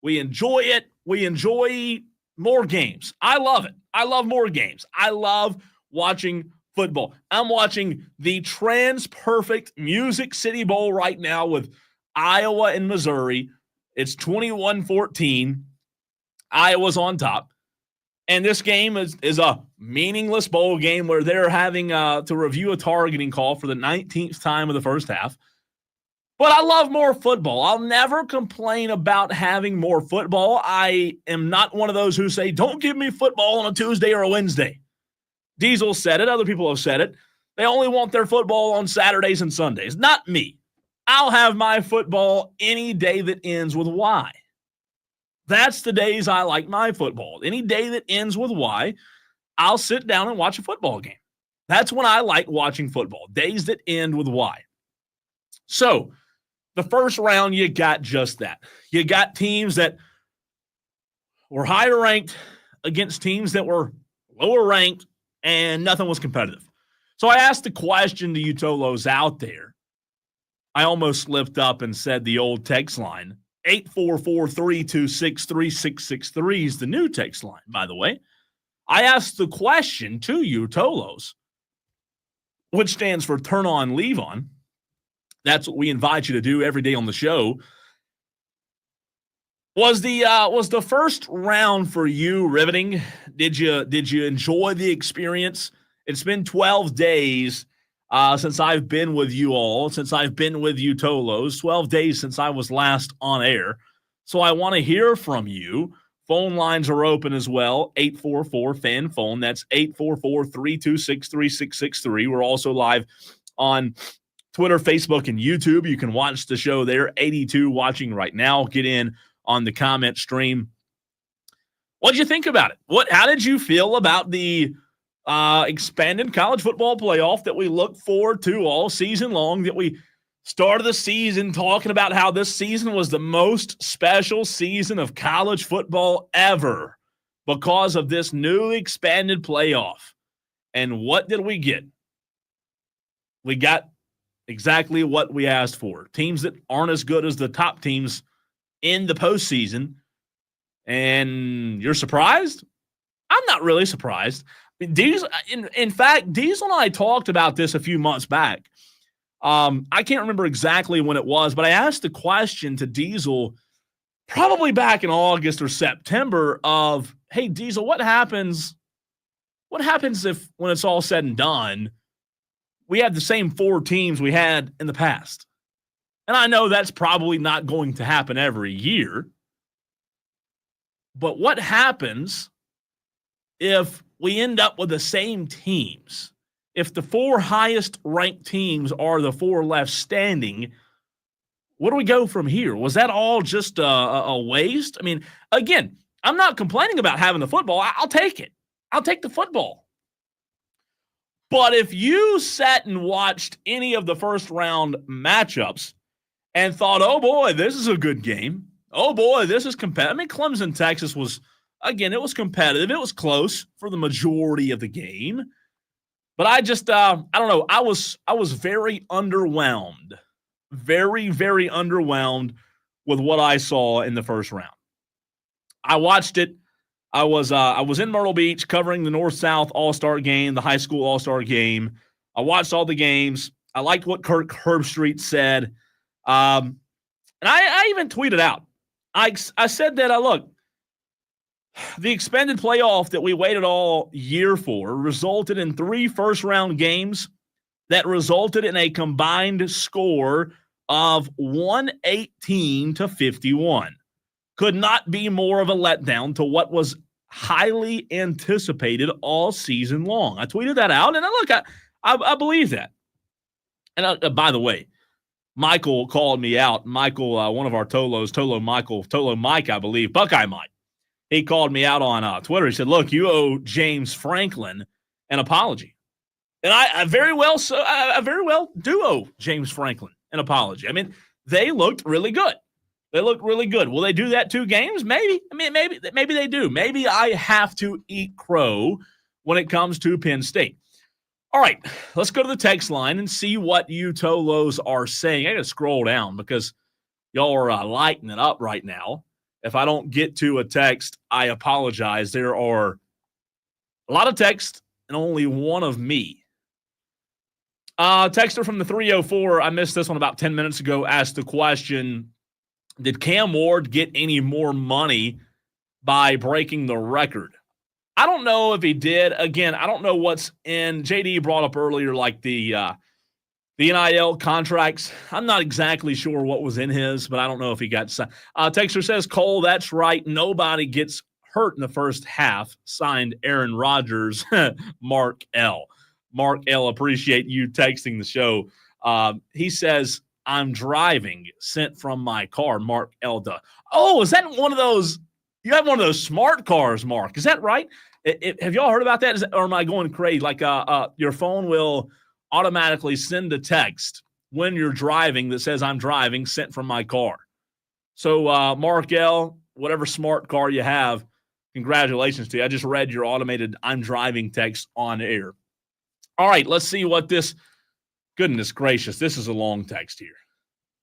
We enjoy it. We enjoy more games. I love it. I love more games. I love watching football. I'm watching the trans-perfect Music City Bowl right now with Iowa and Missouri. It's 21-14. Iowa's on top. And this game is a meaningless bowl game where they're having to review a targeting call for the 19th time of the first half. But I love more football. I'll never complain about having more football. I am not one of those who say, don't give me football on a Tuesday or a Wednesday. Diesel said it. Other people have said it. They only want their football on Saturdays and Sundays. Not me. I'll have my football any day that ends with Y. That's the days I like my football. Any day that ends with Y, I'll sit down and watch a football game. That's when I like watching football, days that end with Y. So, the first round, you got just that. You got teams that were higher ranked against teams that were lower ranked, and nothing was competitive. So I asked the question to you Tolos out there. I almost slipped up and said the old text line. 844-326-3663 is the new text line, by the way. I asked the question to you Tolos, which stands for turn on, leave on. That's what we invite you to do every day on the show. Was the first round for you riveting? Did you enjoy the experience? It's been 12 days since I've been with you all, since I've been with you Tolos, 12 days since I was last on air. So I want to hear from you. Phone lines are open as well, 844-FAN-PHONE. That's 844-326-3663. We're also live on Twitter, Facebook, and YouTube. You can watch the show there. 82 watching right now. Get in on the comment stream. What did you think about it? How did you feel about the expanded college football playoff that we look forward to all season long, that we Start of the season talking about how this season was the most special season of college football ever because of this newly expanded playoff. And what did we get? We got exactly what we asked for. Teams that aren't as good as the top teams in the postseason. And you're surprised? I'm not really surprised. I mean, in fact, Diesel and I talked about this a few months back. I can't remember exactly when it was, but I asked the question to Diesel probably back in August or September of, hey, Diesel, what happens if when it's all said and done, we have the same 4 teams we had in the past? And I know that's probably not going to happen every year, but what happens if we end up with the same teams? If the 4 highest ranked teams are the 4 left standing, where do we go from here? Was that all just a waste? I mean, again, I'm not complaining about having the football. I'll take it. I'll take the football. But if you sat and watched any of the first round matchups and thought, oh boy, this is a good game. Oh boy, this is competitive. I mean, Clemson, Texas was, again, it was competitive. It was close for the majority of the game. But I just, I don't know. I was very underwhelmed, very, very underwhelmed with what I saw in the first round. I watched it. I was in Myrtle Beach covering the North-South All-Star game, the high school All-Star game. I watched all the games. I liked what Kirk Herbstreit said. And I even tweeted out. I said that, look, the expanded playoff that we waited all year for resulted in 3 first-round games that resulted in a combined score of 118-51. Could not be more of a letdown to what was highly anticipated all season long. I tweeted that out, and look, I believe that. And by the way, Michael called me out. Michael, one of our Tolos, Tolo Mike, I believe, Buckeye Mike. He called me out on Twitter. He said, look, you owe James Franklin an apology. And I very well do owe James Franklin an apology. I mean, they looked really good. They looked really good. Will they do that 2 games? Maybe. I mean, maybe they do. Maybe I have to eat crow when it comes to Penn State. All right, let's go to the text line and see what you Tolos are saying. I got to scroll down because y'all are lighting it up right now. If I don't get to a text, I apologize. There are a lot of text and only one of me. Texter from the 304, I missed this one about 10 minutes ago, asked the question, did Cam Ward get any more money by breaking the record? I don't know if he did. Again, I don't know what's in. JD brought up earlier, like the NIL contracts. I'm not exactly sure what was in his, but I don't know if he got signed. Texter says, Cole, that's right. Nobody gets hurt in the first half. Signed Aaron Rodgers, Mark L. Mark L, appreciate you texting the show. He says, I'm driving, sent from my car, Mark L. Oh, is that one of those? You have one of those smart cars, Mark. Is that right? Have y'all heard about that? Or am I going crazy? Like your phone will automatically send a text when you're driving that says I'm driving, sent from my car. So Mark L., whatever smart car you have, congratulations to you. I just read your automated I'm driving text on air. All right, let's see what this – goodness gracious, this is a long text here.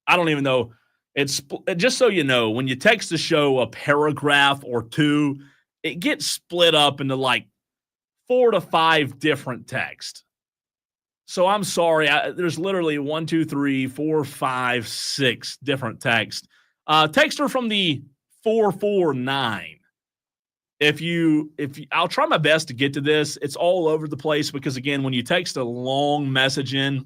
I don't even know. It's just so you know, when you text the show a paragraph or 2, it gets split up into like 4 to 5 different texts. So I'm sorry. There's literally 1, 2, 3, 4, 5, 6 different texts. Texter from the 449. I'll try my best to get to this. It's all over the place because, again, when you text a long message in,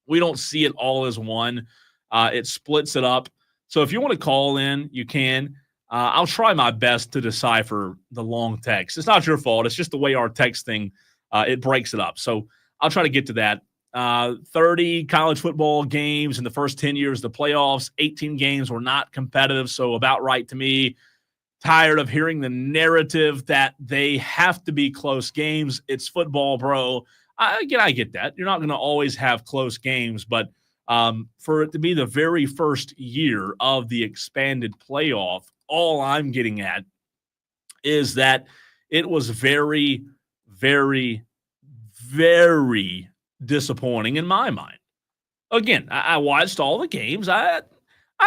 we don't see it all as one. It splits it up. So if you want to call in, you can. I'll try my best to decipher the long text. It's not your fault. It's just the way our texting, it breaks it up. So I'll try to get to that. 30 college football games in the first 10 years of the playoffs. 18 games were not competitive, so about right to me. Tired of hearing the narrative that they have to be close games. It's football, bro. Again, I get that. You're not going to always have close games, but For it to be the very first year of the expanded playoff, all I'm getting at is that it was very, very, very disappointing in my mind. Again, I watched all the games. I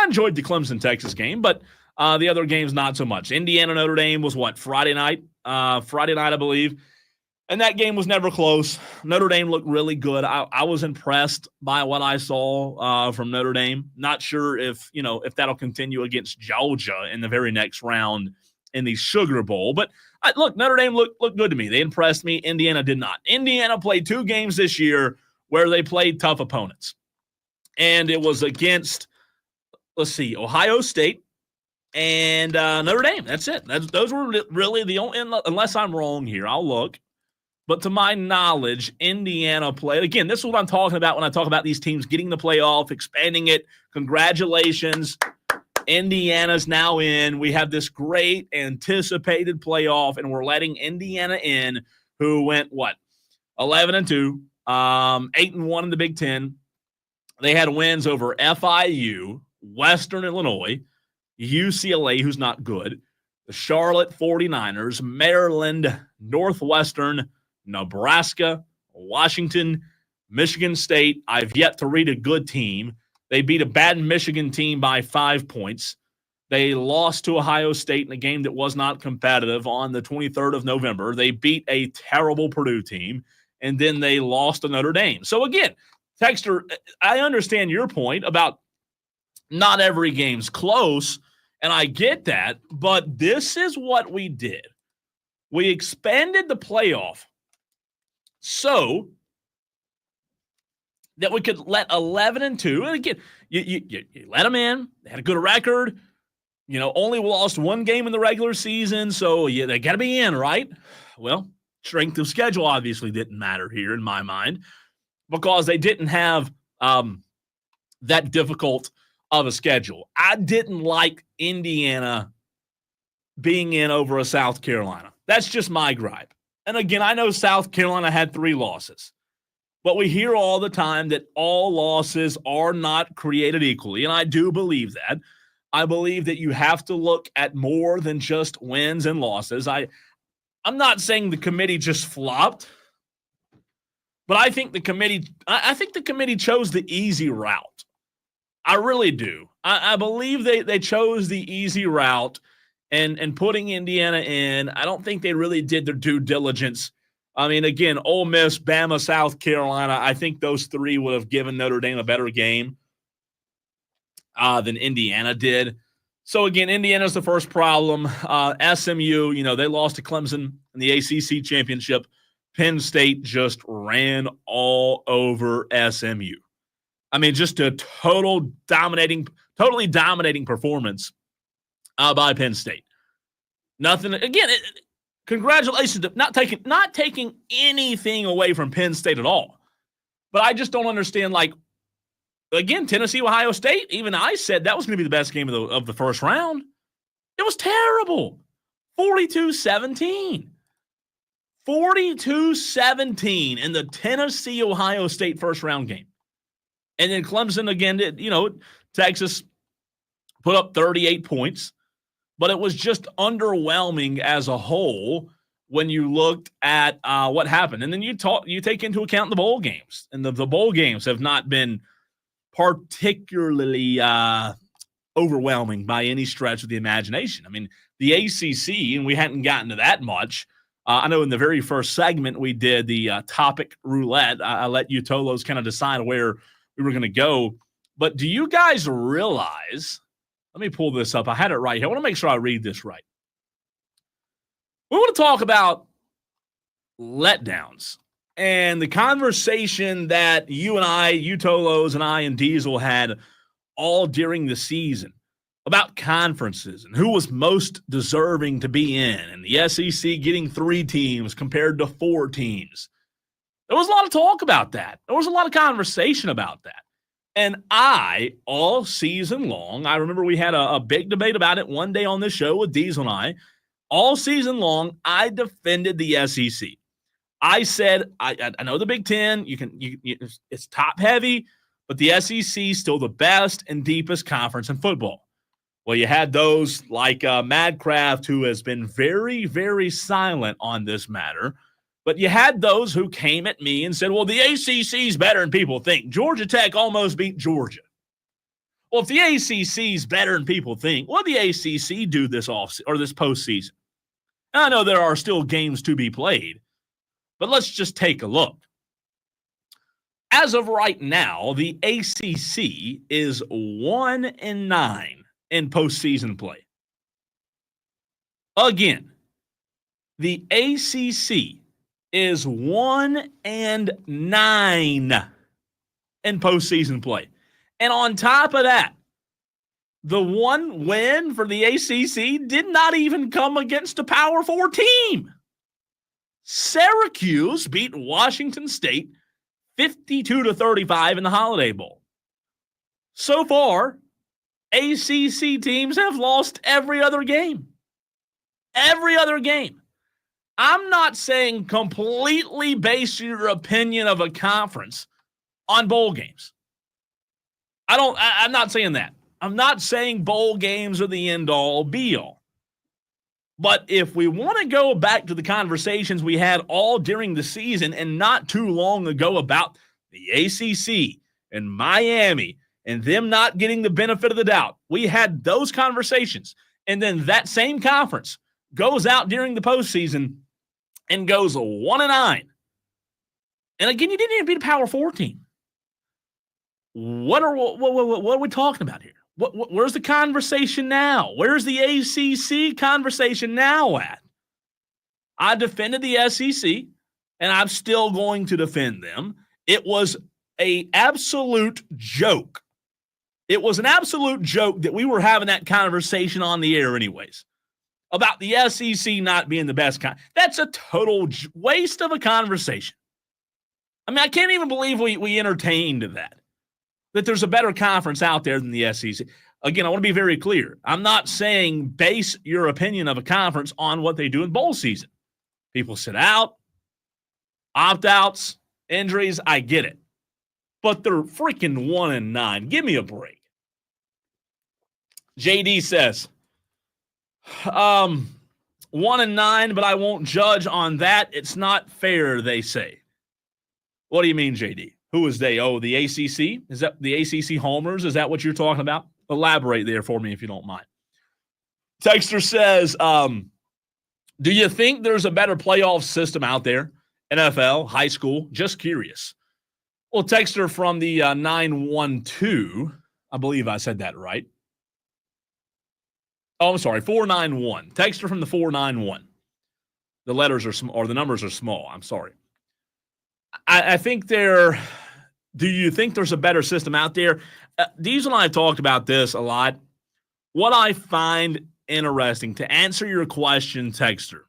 enjoyed the Clemson-Texas game, but the other games not so much. Indiana-Notre Dame was what, Friday night? Friday night, I believe. And that game was never close. Notre Dame looked really good. I was impressed by what I saw from Notre Dame. Not sure if that'll continue against Georgia in the very next round in the Sugar Bowl. But look, Notre Dame looked good to me. They impressed me. Indiana did not. Indiana played 2 games this year where they played tough opponents. And it was against, Ohio State and Notre Dame. That's it. Those were really the only, unless I'm wrong here, I'll look. But to my knowledge, Indiana played. Again, this is what I'm talking about when I talk about these teams getting the playoff, expanding it. Congratulations. Indiana's now in. We have this great anticipated playoff, and we're letting Indiana in, who went, 11-2, 8-1 in the Big Ten. They had wins over FIU, Western Illinois, UCLA, who's not good, the Charlotte 49ers, Maryland, Northwestern, Nebraska, Washington, Michigan State. I've yet to read a good team. They beat a bad Michigan team by 5 points. They lost to Ohio State in a game that was not competitive on the 23rd of November. They beat a terrible Purdue team, and then they lost to Notre Dame. So again, Texter, I understand your point about not every game's close, and I get that, but this is what we did. We expanded the playoff so that we could let 11-2, and again, you let them in. They had a good record. Only lost 1 game in the regular season, so they got to be in, right? Well, strength of schedule obviously didn't matter here in my mind because they didn't have that difficult of a schedule. I didn't like Indiana being in over a South Carolina. That's just my gripe. And again, I know South Carolina had 3 losses, but we hear all the time that all losses are not created equally, and I do believe that. I believe that you have to look at more than just wins and losses. I'm not saying the committee just flopped, but I think the committee chose the easy route. I really do. I believe they chose the easy route. And putting Indiana in, I don't think they really did their due diligence. I mean, again, Ole Miss, Bama, South Carolina, I think those 3 would have given Notre Dame a better game than Indiana did. So, again, Indiana's the first problem. SMU, they lost to Clemson in the ACC championship. Penn State just ran all over SMU. I mean, just a totally dominating performance by Penn State. Nothing. Again, congratulations. Not taking anything away from Penn State at all. But I just don't understand, again, Tennessee, Ohio State, even I said that was going to be the best game of the first round. It was terrible. 42-17. 42-17 in the Tennessee-Ohio State first-round game. And then Clemson, again, Texas put up 38 points. But it was just underwhelming as a whole when you looked at what happened. And then you take into account the bowl games. And the bowl games have not been particularly overwhelming by any stretch of the imagination. I mean, the ACC, and we hadn't gotten to that much. I know in the very first segment we did the topic roulette. I let you Tolos kind of decide where we were going to go. But do you guys realize – let me pull this up. I had it right here. I want to make sure I read this right. We want to talk about letdowns and the conversation that you Tolos and I and Diesel had all during the season about conferences and who was most deserving to be in, and the SEC getting 3 teams compared to 4 teams. There was a lot of talk about that. There was a lot of conversation about that. And all season long, I remember we had a big debate about it one day on this show with Diesel and I. All season long, I defended the SEC. I said, I know the Big Ten, it's top heavy, but the SEC is still the best and deepest conference in football. Well, you had those like Madcraft, who has been very, very silent on this matter. But you had those who came at me and said, well, the ACC is better than people think. Georgia Tech almost beat Georgia. Well, if the ACC is better than people think, what did the ACC do this postseason? I know there are still games to be played, but let's just take a look. As of right now, the ACC is 1-9 in postseason play. Again, the ACC is 1-9 in postseason play. And on top of that, the one win for the ACC did not even come against a Power 4 team. Syracuse beat Washington State 52-35 in the Holiday Bowl. So far, ACC teams have lost every other game. Every other game. I'm not saying completely base your opinion of a conference on bowl games. I'm not saying that. I'm not saying bowl games are the end-all, be-all. But if we want to go back to the conversations we had all during the season and not too long ago about the ACC and Miami and them not getting the benefit of the doubt, we had those conversations. And then that same conference goes out during the postseason and goes 1-9. And again, you didn't even beat a Power 4 team. What are we talking about here? Where's the conversation now? Where's the ACC conversation now at? I defended the SEC, and I'm still going to defend them. It was an absolute joke. It was an absolute joke that we were having that conversation on the air anyways, about the SEC not being the best. That's a total waste of a conversation. I mean, I can't even believe we entertained that there's a better conference out there than the SEC. Again, I want to be very clear. I'm not saying base your opinion of a conference on what they do in bowl season. People sit out, opt-outs, injuries, I get it. But they're freaking 1-9. Give me a break. JD says, 1-9, but I won't judge on that. It's not fair, they say. What do you mean, JD? Who is they? Oh, the ACC? Is that the ACC homers? Is that what you're talking about? Elaborate there for me if you don't mind. Texter says, do you think there's a better playoff system out there? NFL, high school? Just curious. Well, Texter from the 912, I believe I said that right. Oh, I'm sorry, 491. Texter from the 491. The letters are small, or the numbers are small. I'm sorry. I think do you think there's a better system out there? Diesel and I have talked about this a lot. What I find interesting, to answer your question, Texter,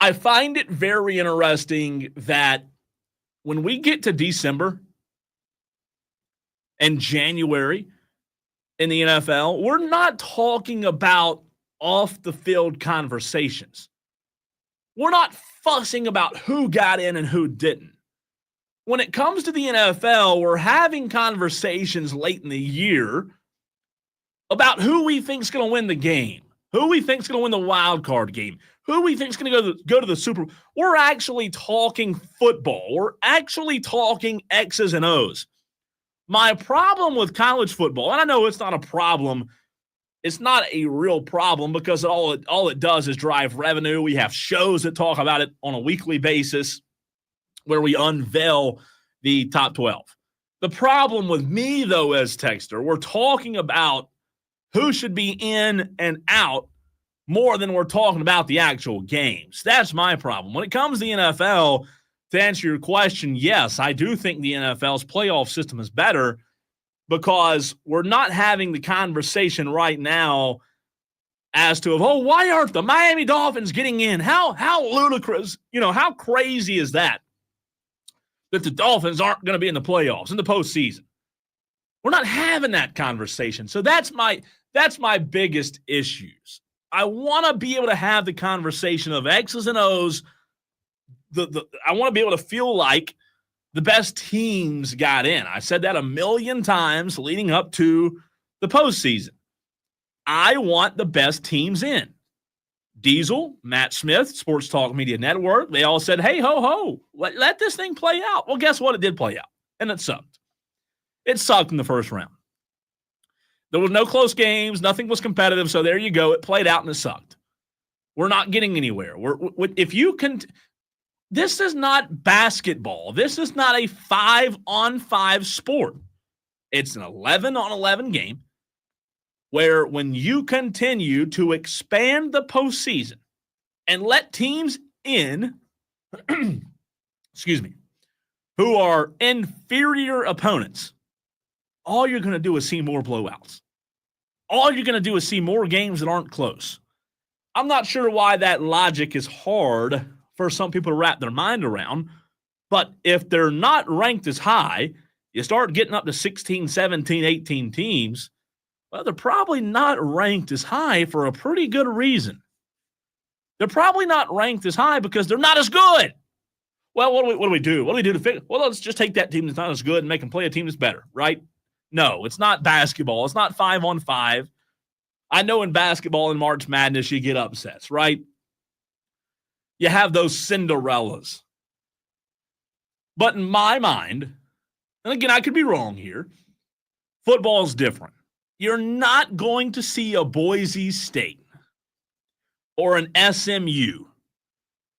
I find it very interesting that when we get to December and January in the NFL, we're not talking about off-the-field conversations. We're not fussing about who got in and who didn't. When it comes to the NFL, we're having conversations late in the year about who we think is going to win the game, who we think is going to win the wild card game, who we think is going to go to the Super Bowl. We're actually talking football. We're actually talking X's and O's. My problem with college football, and I know it's not a problem, it's not a real problem because all it does is drive revenue. We have shows that talk about it on a weekly basis where we unveil the top 12. The problem with me, though, as Texter, we're talking about who should be in and out more than we're talking about the actual games. That's my problem. When it comes to the NFL, to answer your question, yes, I do think the NFL's playoff system is better because we're not having the conversation right now as to, why aren't the Miami Dolphins getting in? How ludicrous, how crazy is that the Dolphins aren't going to be in the playoffs, in the postseason? We're not having that conversation. So that's my biggest issues. I want to be able to have the conversation of X's and O's. I want to be able to feel like the best teams got in. I said that a million times leading up to the postseason. I want the best teams in. Diesel, Matt Smith, Sports Talk Media Network, they all said, hey, ho, let this thing play out. Well, guess what? It did play out, and it sucked. It sucked in the first round. There was no close games. Nothing was competitive, so there you go. It played out, and it sucked. We're not getting anywhere. This is not basketball. This is not a 5-on-5 sport. It's an 11-on-11 game where when you continue to expand the postseason and let teams in, who are inferior opponents, all you're going to do is see more blowouts. All you're going to do is see more games that aren't close. I'm not sure why that logic is hard for some people to wrap their mind around, but if they're not ranked as high, you start getting up to 16, 17, 18 teams, well, they're probably not ranked as high for a pretty good reason. They're probably not ranked as high because they're not as good. Well, what do we do? What do we do to fix? Well, let's just take that team that's not as good and make them play a team that's better, right? No, it's not basketball. It's not 5-on-5. I know in basketball in March Madness you get upsets, right? You have those Cinderellas. But in my mind, and again, I could be wrong here, football is different. You're not going to see a Boise State or an SMU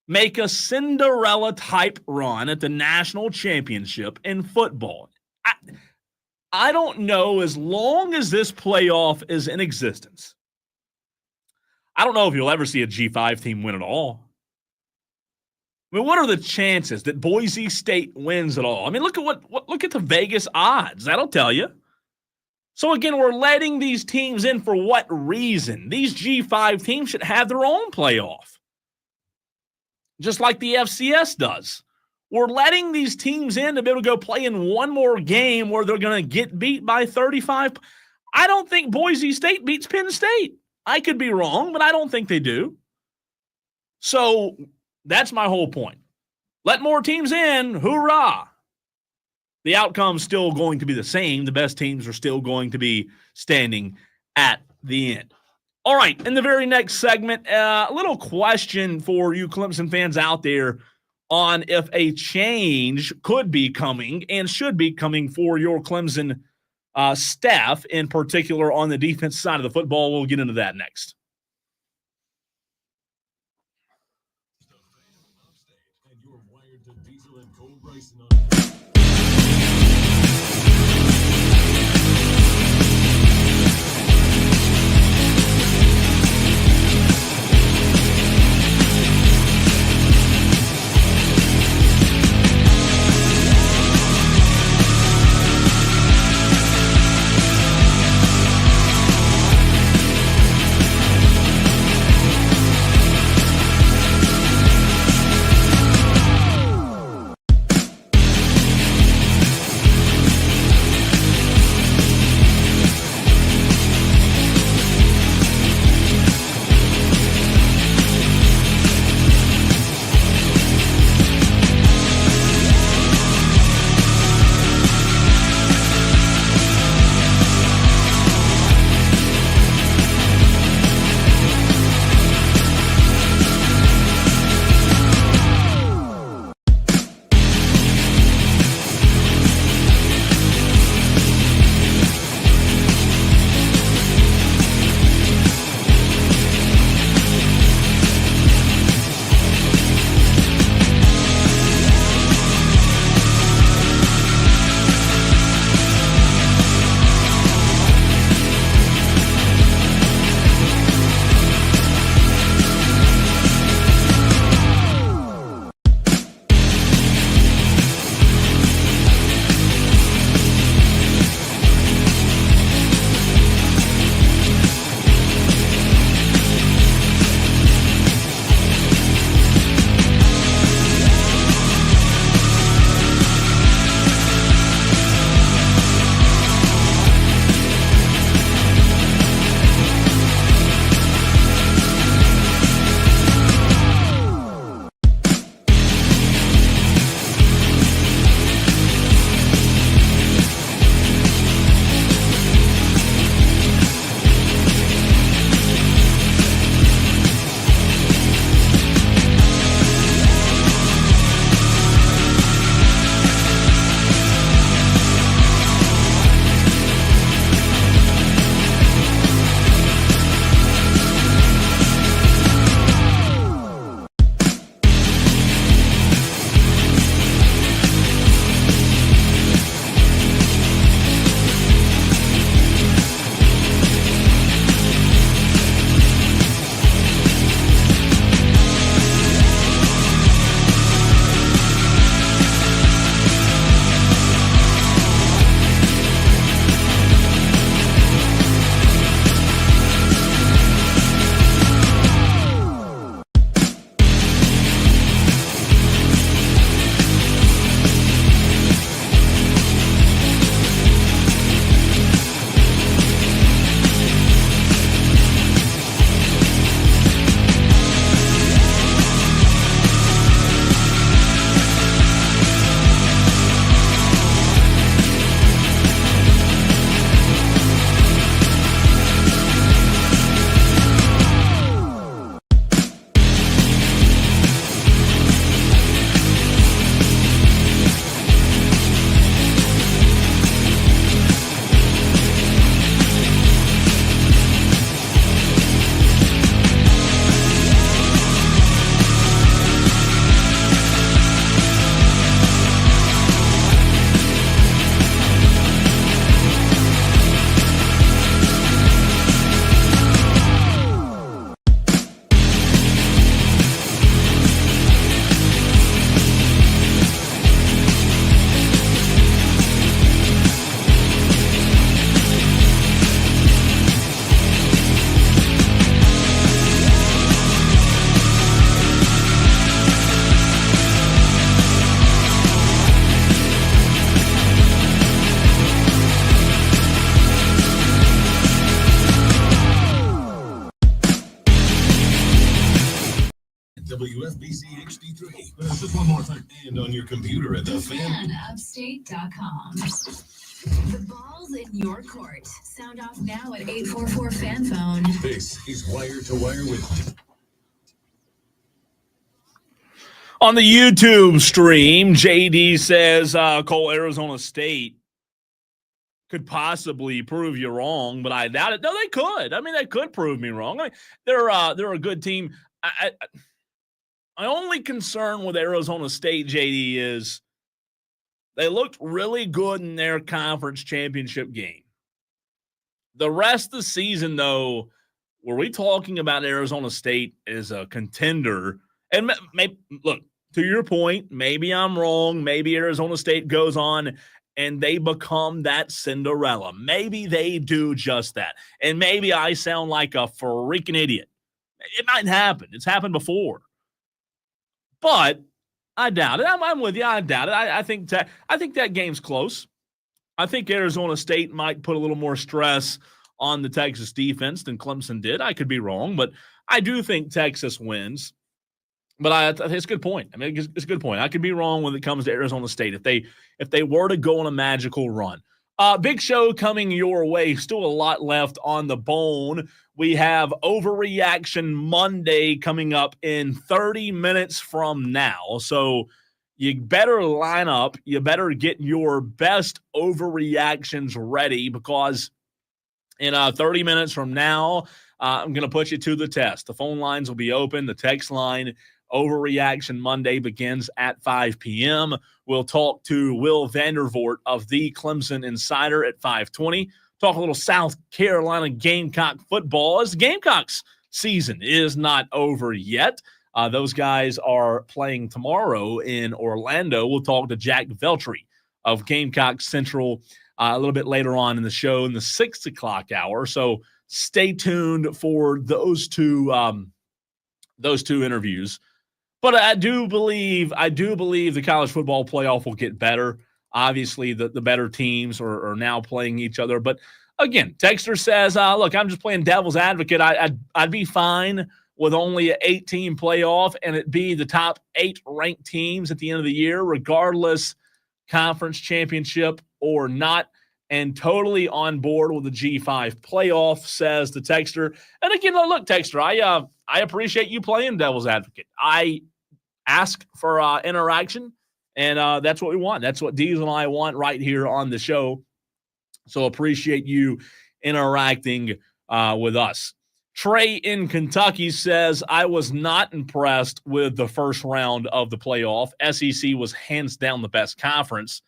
make a Cinderella-type run at the national championship in football. I don't know, as long as this playoff is in existence, I don't know if you'll ever see a G5 team win at all. I mean, what are the chances that Boise State wins at all? I mean, look at the Vegas odds. That'll tell you. So again, we're letting these teams in for what reason? These G5 teams should have their own playoff, just like the FCS does. We're letting these teams in to be able to go play in one more game where they're going to get beat by 35. I don't think Boise State beats Penn State. I could be wrong, but I don't think they do. So that's my whole point. Let more teams in. Hoorah. The outcome's still going to be the same. The best teams are still going to be standing at the end. All right, in the very next segment, a little question for you Clemson fans out there on if a change could be coming and should be coming for your Clemson staff, in particular on the defense side of the football. We'll get into that next. WFBC HD3. Just one more thing. And on your computer at FanUpstate.com. The ball's in your court. Sound off now at 844 fan phone. This is Wire to Wire with On the YouTube stream, JD says Cole, Arizona State could possibly prove you wrong, but I doubt it. No, they could. I mean, they could prove me wrong. I mean, they're a good team. My only concern with Arizona State, JD, is they looked really good in their conference championship game. The rest of the season, though, were we talking about Arizona State as a contender? And look, to your point, maybe I'm wrong. Maybe Arizona State goes on and they become that Cinderella. Maybe they do just that. And maybe I sound like a freaking idiot. It might happen. It's happened before. But I doubt it. I'm with you. I doubt it. I think that game's close. I think Arizona State might put a little more stress on the Texas defense than Clemson did. I could be wrong, but I do think Texas wins. But it's a good point. I mean, it's a good point. I could be wrong when it comes to Arizona State if they were to go on a magical run. Big show coming your way. Still a lot left on the bone. We have Overreaction Monday coming up in 30 minutes from now. So you better line up. You better get your best overreactions ready because in 30 minutes from now, I'm going to put you to the test. The phone lines will be open. The text line, Overreaction Monday, begins at 5 p.m. We'll talk to Will Vandervoort of the Clemson Insider at 5:20. Talk a little South Carolina Gamecock football as the Gamecocks season is not over yet. Those guys are playing tomorrow in Orlando. We'll talk to Jack Veltri of Gamecock Central a little bit later on in the show in the 6 o'clock hour. So stay tuned for those two interviews. But I do believe the college football playoff will get better. Obviously, the better teams are now playing each other. But again, Texter says, look, I'm just playing devil's advocate. I'd be fine with only an 8-team playoff and it be the top 8 ranked teams at the end of the year, regardless conference championship or not, and totally on board with the G5 playoff, says the Texter. And again, look, Texter, I appreciate you playing devil's advocate. I ask for interaction, and that's what we want. That's what Diesel and I want right here on the show. So appreciate you interacting with us. Trey in Kentucky says, I was not impressed with the first round of the playoff. SEC was hands down the best conference.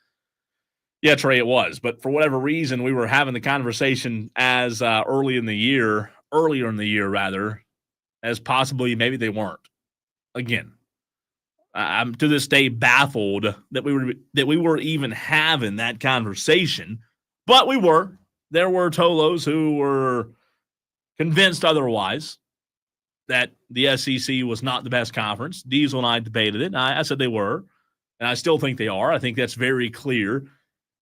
Yeah, Trey, it was. But for whatever reason, we were having the conversation as earlier in the year, as possibly maybe they weren't. Again, I'm to this day baffled that we were even having that conversation, but we were. There were Tolos who were convinced otherwise that the SEC was not the best conference. Diesel and I debated it. And I said they were, and I still think they are. I think that's very clear.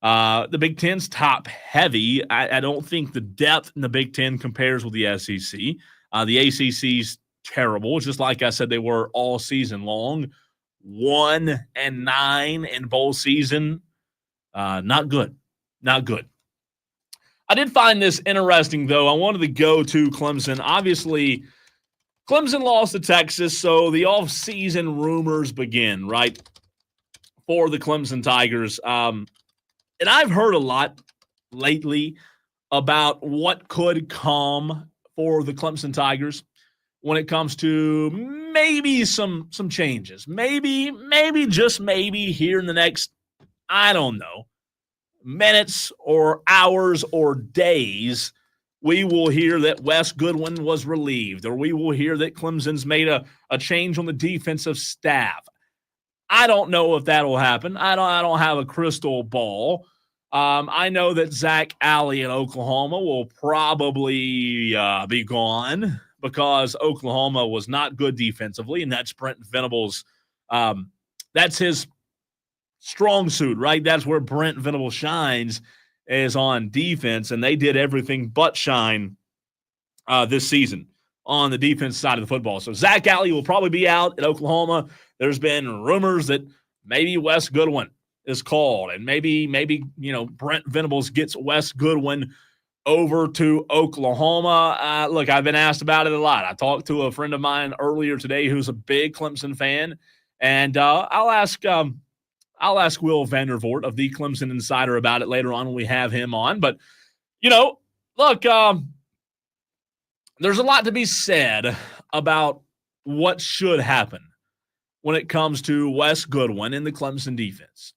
The Big Ten's top heavy. I don't think the depth in the Big Ten compares with the SEC. The ACC's terrible, just like I said they were all season long. 1-9 in bowl season. Not good. Not good. I did find this interesting, though. I wanted to go to Clemson. Obviously, Clemson lost to Texas, so the off-season rumors begin, right, for the Clemson Tigers. And I've heard a lot lately about what could come for the Clemson Tigers when it comes to maybe some changes. Maybe, just maybe here in the next, I don't know, minutes or hours or days, we will hear that Wes Goodwin was relieved, or we will hear that Clemson's made a change on the defensive staff. I don't know if that'll happen. I don't have a crystal ball. I know that Zach Alley in Oklahoma will probably be gone because Oklahoma was not good defensively, and that's Brent Venables. That's his strong suit, right? That's where Brent Venables shines, is on defense, and they did everything but shine this season. on the defense side of the football. So Zach Alley will probably be out at Oklahoma. There's been rumors that maybe Wes Goodwin is called, and maybe Brent Venables gets Wes Goodwin over to Oklahoma. Look, I've been asked about it a lot. I talked to a friend of mine earlier today who's a big Clemson fan, and I'll ask Will Vandervoort of the Clemson Insider about it later on when we have him on. But look, there's a lot to be said about what should happen when it comes to Wes Goodwin in the Clemson defense.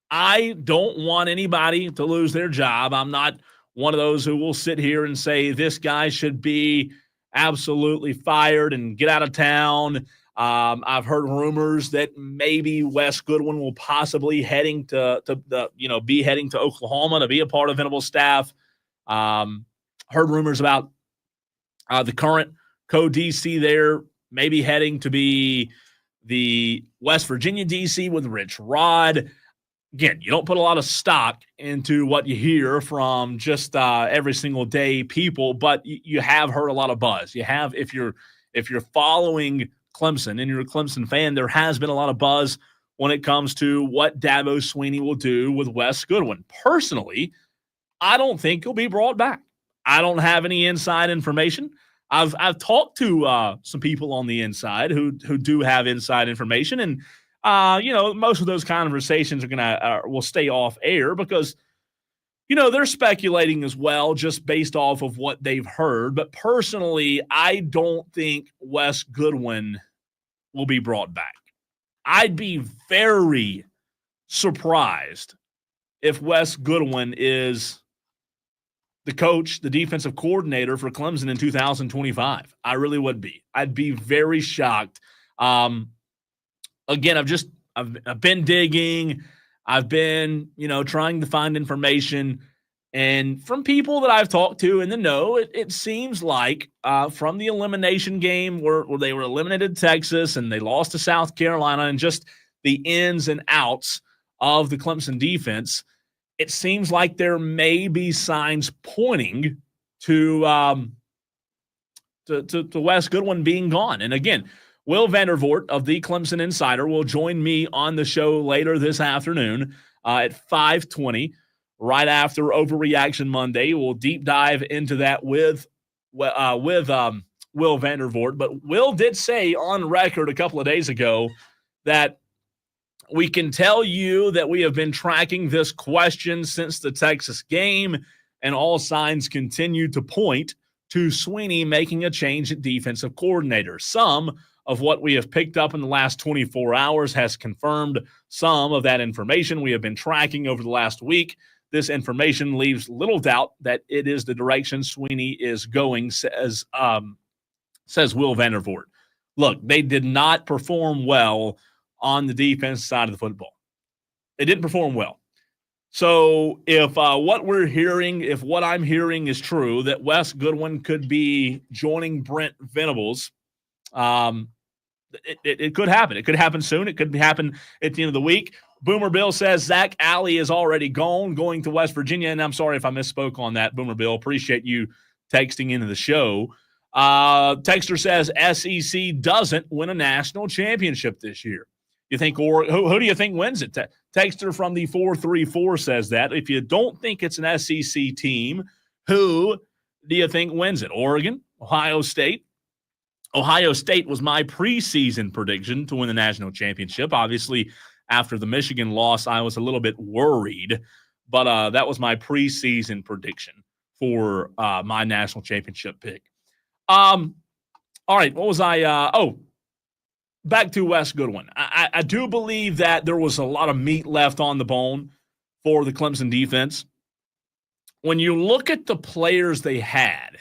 I don't want anybody to lose their job. I'm not one of those who will sit here and say this guy should be absolutely fired and get out of town. I've heard rumors that maybe Wes Goodwin will possibly be heading to Oklahoma to be a part of Venables' staff. Heard rumors about the current co-DC there maybe heading to be the West Virginia DC with Rich Rod. Again, you don't put a lot of stock into what you hear from just every single day people, but you have heard a lot of buzz. You have, if you're following Clemson and you're a Clemson fan, there has been a lot of buzz when it comes to what Dabo Swinney will do with Wes Goodwin. Personally, I don't think he'll be brought back. I don't have any inside information. I've talked to some people on the inside who do have inside information, and most of those conversations will stay off air because they're speculating as well, just based off of what they've heard. But personally, I don't think Wes Goodwin will be brought back. I'd be very surprised if Wes Goodwin is the coach, the defensive coordinator for Clemson in 2025. I really would be. I'd be very shocked. Again, I've been digging. I've been, trying to find information. And from people that I've talked to in the know, it seems like from the elimination game where they were eliminated Texas and they lost to South Carolina and just the ins and outs of the Clemson defense, it seems like there may be signs pointing to Wes Goodwin being gone. And again, Will Vandervoort of the Clemson Insider will join me on the show later this afternoon at 5:20, right after Overreaction Monday. We'll deep dive into that with Will Vandervoort. But Will did say on record a couple of days ago that we can tell you that we have been tracking this question since the Texas game, and all signs continue to point to Swinney making a change at defensive coordinator. Some of what we have picked up in the last 24 hours has confirmed some of that information we have been tracking over the last week. This information leaves little doubt that it is the direction Swinney is going, says Will Vandervoort. Look, they did not perform well on the defense side of the football. They didn't perform well. So if what I'm hearing is true, that Wes Goodwin could be joining Brent Venables, it could happen. It could happen soon. It could happen at the end of the week. Boomer Bill says Zach Alley is already going to West Virginia. And I'm sorry if I misspoke on that, Boomer Bill. Appreciate you texting into the show. Texter says SEC doesn't win a national championship this year. You think, or who do you think wins it? Texter from the 434 says that. If you don't think it's an SEC team, who do you think wins it? Oregon, Ohio State? Ohio State was my preseason prediction to win the national championship. Obviously, after the Michigan loss, I was a little bit worried, but that was my preseason prediction for my national championship pick. All right, what was I? Back to Wes Goodwin. I do believe that there was a lot of meat left on the bone for the Clemson defense. When you look at the players they had,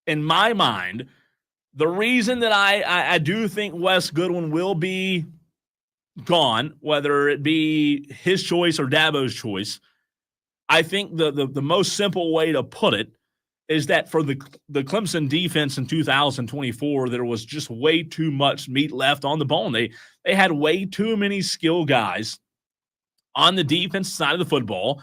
in my mind, the reason that I do think Wes Goodwin will be gone, whether it be his choice or Dabo's choice, I think the most simple way to put it is that for the Clemson defense in 2024, there was just way too much meat left on the bone. They had way too many skill guys on the defense side of the football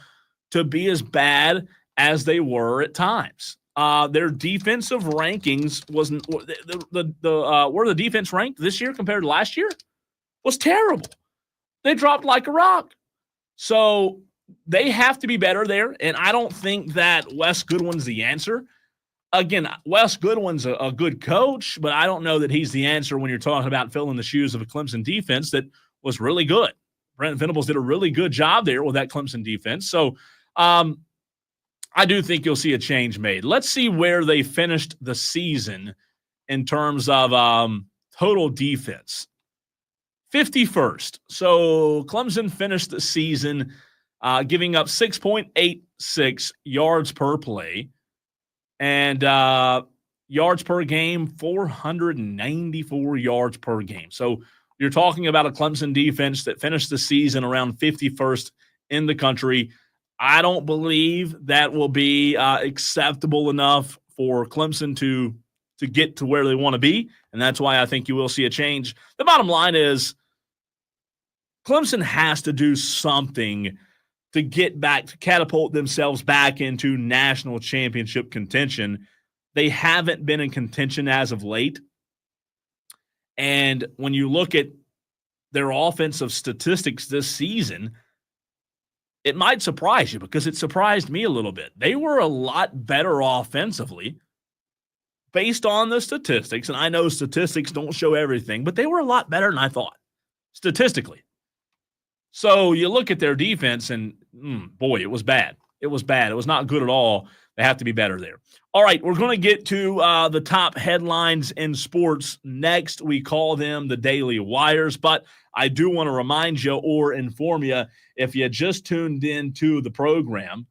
to be as bad as they were at times. Their defensive rankings wasn't where the defense ranked this year compared to last year was terrible. They dropped like a rock. So they have to be better there, and I don't think that Wes Goodwin's the answer. Again, Wes Goodwin's a good coach, but I don't know that he's the answer when you're talking about filling the shoes of a Clemson defense that was really good. Brent Venables did a really good job there with that Clemson defense. So I do think you'll see a change made. Let's see where they finished the season in terms of total defense. 51st. So Clemson finished the season giving up 6.86 yards per play and yards per game, 494 yards per game. So you're talking about a Clemson defense that finished the season around 51st in the country. I don't believe that will be acceptable enough for Clemson to get to where they want to be, and that's why I think you will see a change. The bottom line is Clemson has to do something to get back, to catapult themselves back into national championship contention. They haven't been in contention as of late. And when you look at their offensive statistics this season, it might surprise you because it surprised me a little bit. They were a lot better offensively based on the statistics. And I know statistics don't show everything, but they were a lot better than I thought statistically. So you look at their defense and, boy, it was bad. It was bad. It was not good at all. They have to be better there. All right, we're going to get to the top headlines in sports next. We call them the Daily Wires, but I do want to remind you or inform you, if you just tuned into the program,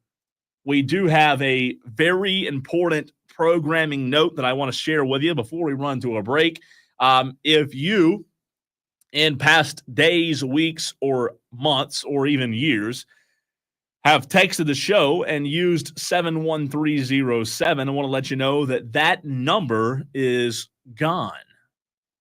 we do have a very important programming note that I want to share with you before we run to a break. If you, in past days, weeks, or months, or even years, have texted the show and used 71307, I want to let you know that that number is gone.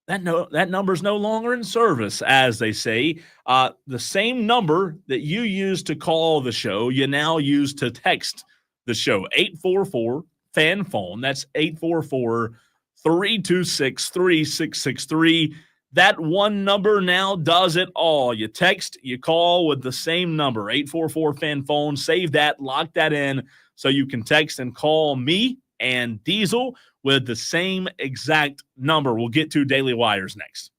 That number is no longer in service, as they say. The same number that you used to call the show, you now use to text the show, 844-FAN-PHONE. That's 844-326-3663. That one number now does it all. You text, you call with the same number, 844-FAN-PHONE. Save that, lock that in so you can text and call me and Diesel with the same exact number. We'll get to Daily Wires next.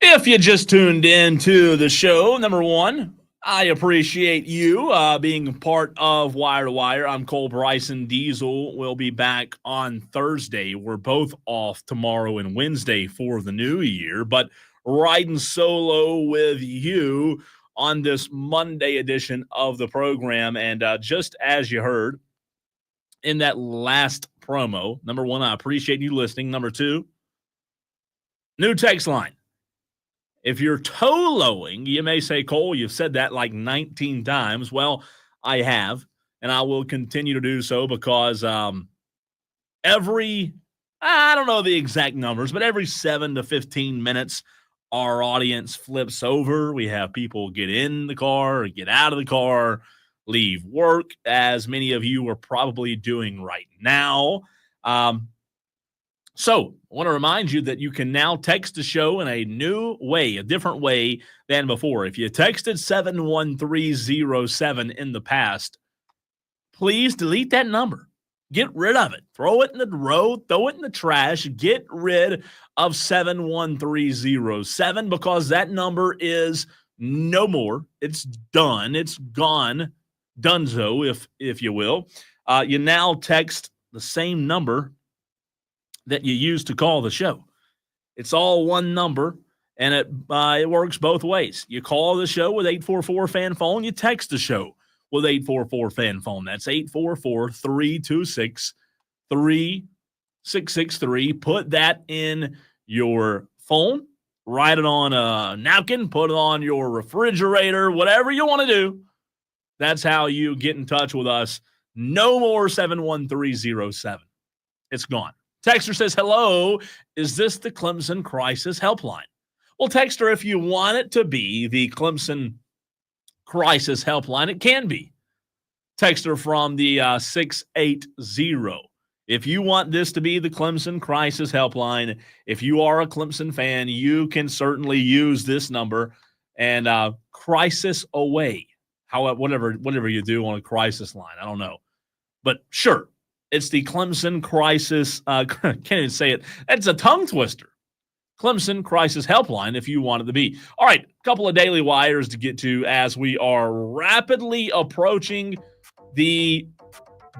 If you just tuned in to the show, number one, I appreciate you being part of Wire to Wire. I'm Cole Bryson. Diesel will be back on Thursday. We're both off tomorrow and Wednesday for the new year, but riding solo with you on this Monday edition of the program. And just as you heard in that last promo, number one, I appreciate you listening. Number two, new text line. If you're toe-lowing, you may say, Cole, you've said that like 19 times. Well, I have, and I will continue to do so because I don't know the exact numbers, but every 7 to 15 minutes, our audience flips over. We have people get in the car or get out of the car, leave work, as many of you are probably doing right now. So I want to remind you that you can now text the show in a new way, a different way than before. If you texted 71307 in the past, please delete that number. Get rid of it. Throw it in the road. Throw it in the trash. Get rid of 71307 because that number is no more. It's done. It's gone. Dunzo, if you will. You now text the same number that you use to call the show. It's all one number, and it works both ways. You call the show with 844-FAN-PHONE. You text the show with 844-FAN-PHONE. That's 844-326-3663. Put that in your phone. Write it on a napkin. Put it on your refrigerator. Whatever you want to do. That's how you get in touch with us. No more 71307. It's gone. Texter says, hello, is this the Clemson Crisis Helpline? Well, Texter, if you want it to be the Clemson Crisis Helpline, it can be. Texter from the 680. If you want this to be the Clemson Crisis Helpline, if you are a Clemson fan, you can certainly use this number and crisis away. However, whatever you do on a crisis line, I don't know. But sure. It's the Clemson Crisis, can't even say it. It's a tongue twister. Clemson Crisis Helpline, if you want it to be. All right, a couple of daily wires to get to as we are rapidly approaching the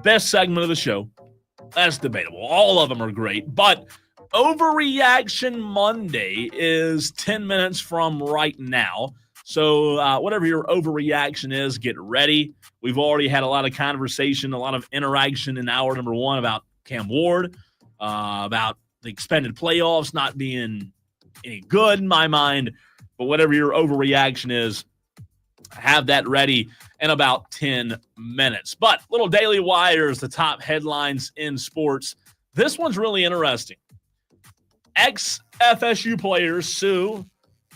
best segment of the show. That's debatable. All of them are great, but Overreaction Monday is 10 minutes from right now. So whatever your overreaction is, get ready. We've already had a lot of conversation, a lot of interaction in hour number one about Cam Ward, about the expanded playoffs not being any good in my mind. But whatever your overreaction is, have that ready in about 10 minutes. But little daily wires, the top headlines in sports. This one's really interesting. Ex-FSU players sue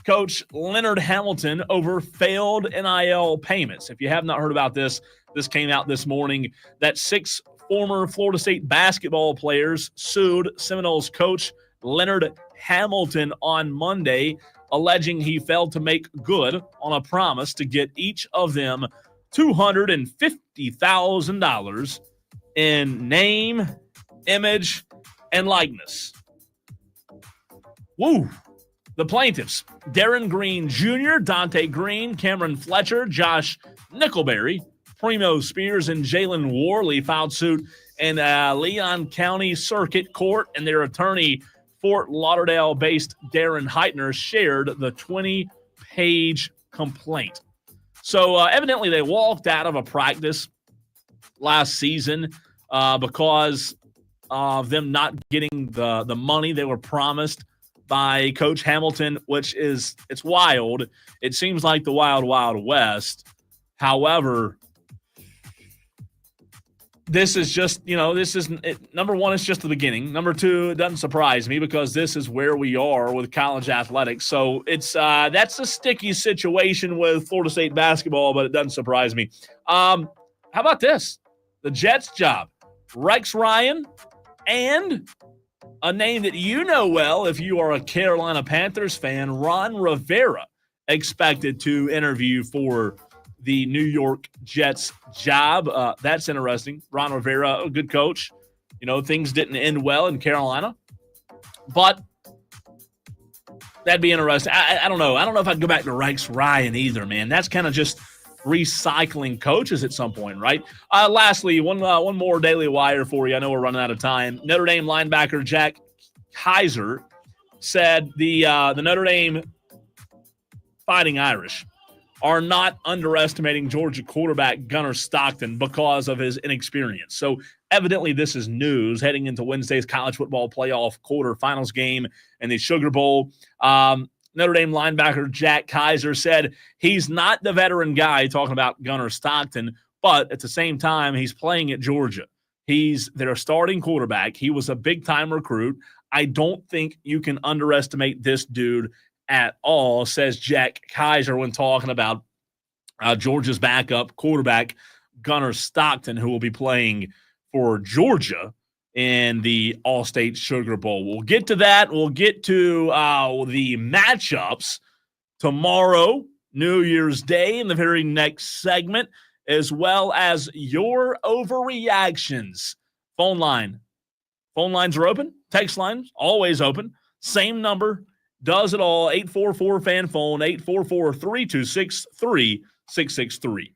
Coach Leonard Hamilton over failed NIL payments. If you have not heard about this, this came out this morning that 6 former Florida State basketball players sued Seminoles coach Leonard Hamilton on Monday, alleging he failed to make good on a promise to get each of them $250,000 in name, image, and likeness. Woo! The plaintiffs, Darren Green Jr., Dante Green, Cameron Fletcher, Josh Nickelberry, Primo Spears, and Jalen Worley filed suit in Leon County Circuit Court, and their attorney, Fort Lauderdale-based Darren Heitner, shared the 20-page complaint. So evidently they walked out of a practice last season because of them not getting the money they were promised by Coach Hamilton, which is, it's wild. It seems like the wild, wild west. However, this is just, this isn't, number one, it's just the beginning. Number two, it doesn't surprise me because this is where we are with college athletics. So it's, that's a sticky situation with Florida State basketball, but it doesn't surprise me. How about this? The Jets job, Rex Ryan and a name that you know well if you are a Carolina Panthers fan, Ron Rivera, expected to interview for the New York Jets job. That's interesting. Ron Rivera, a good coach. Things didn't end well in Carolina. But That'd be interesting. I don't know. I don't know if I'd go back to Rex Ryan either, man. That's kind of just recycling coaches at some point, right? Lastly, one more Daily Wire for you. I know we're running out of time. Notre Dame linebacker Jack Kaiser said the Notre Dame Fighting Irish are not underestimating Georgia quarterback Gunnar Stockton because of his inexperience. So evidently this is news heading into Wednesday's college football playoff quarterfinals game in the Sugar Bowl. Notre Dame linebacker Jack Kaiser said he's not the veteran guy talking about Gunnar Stockton, but at the same time, he's playing at Georgia. He's their starting quarterback. He was a big-time recruit. I don't think you can underestimate this dude at all, says Jack Kaiser when talking about Georgia's backup quarterback, Gunnar Stockton, who will be playing for Georgia in the All-State Sugar Bowl. We'll get to that. We'll get to the matchups tomorrow, New Year's Day, in the very next segment, as well as your overreactions. Phone lines are open. Text lines always open. Same number. Does it all. 844-FAN-PHONE, 844-326-3663.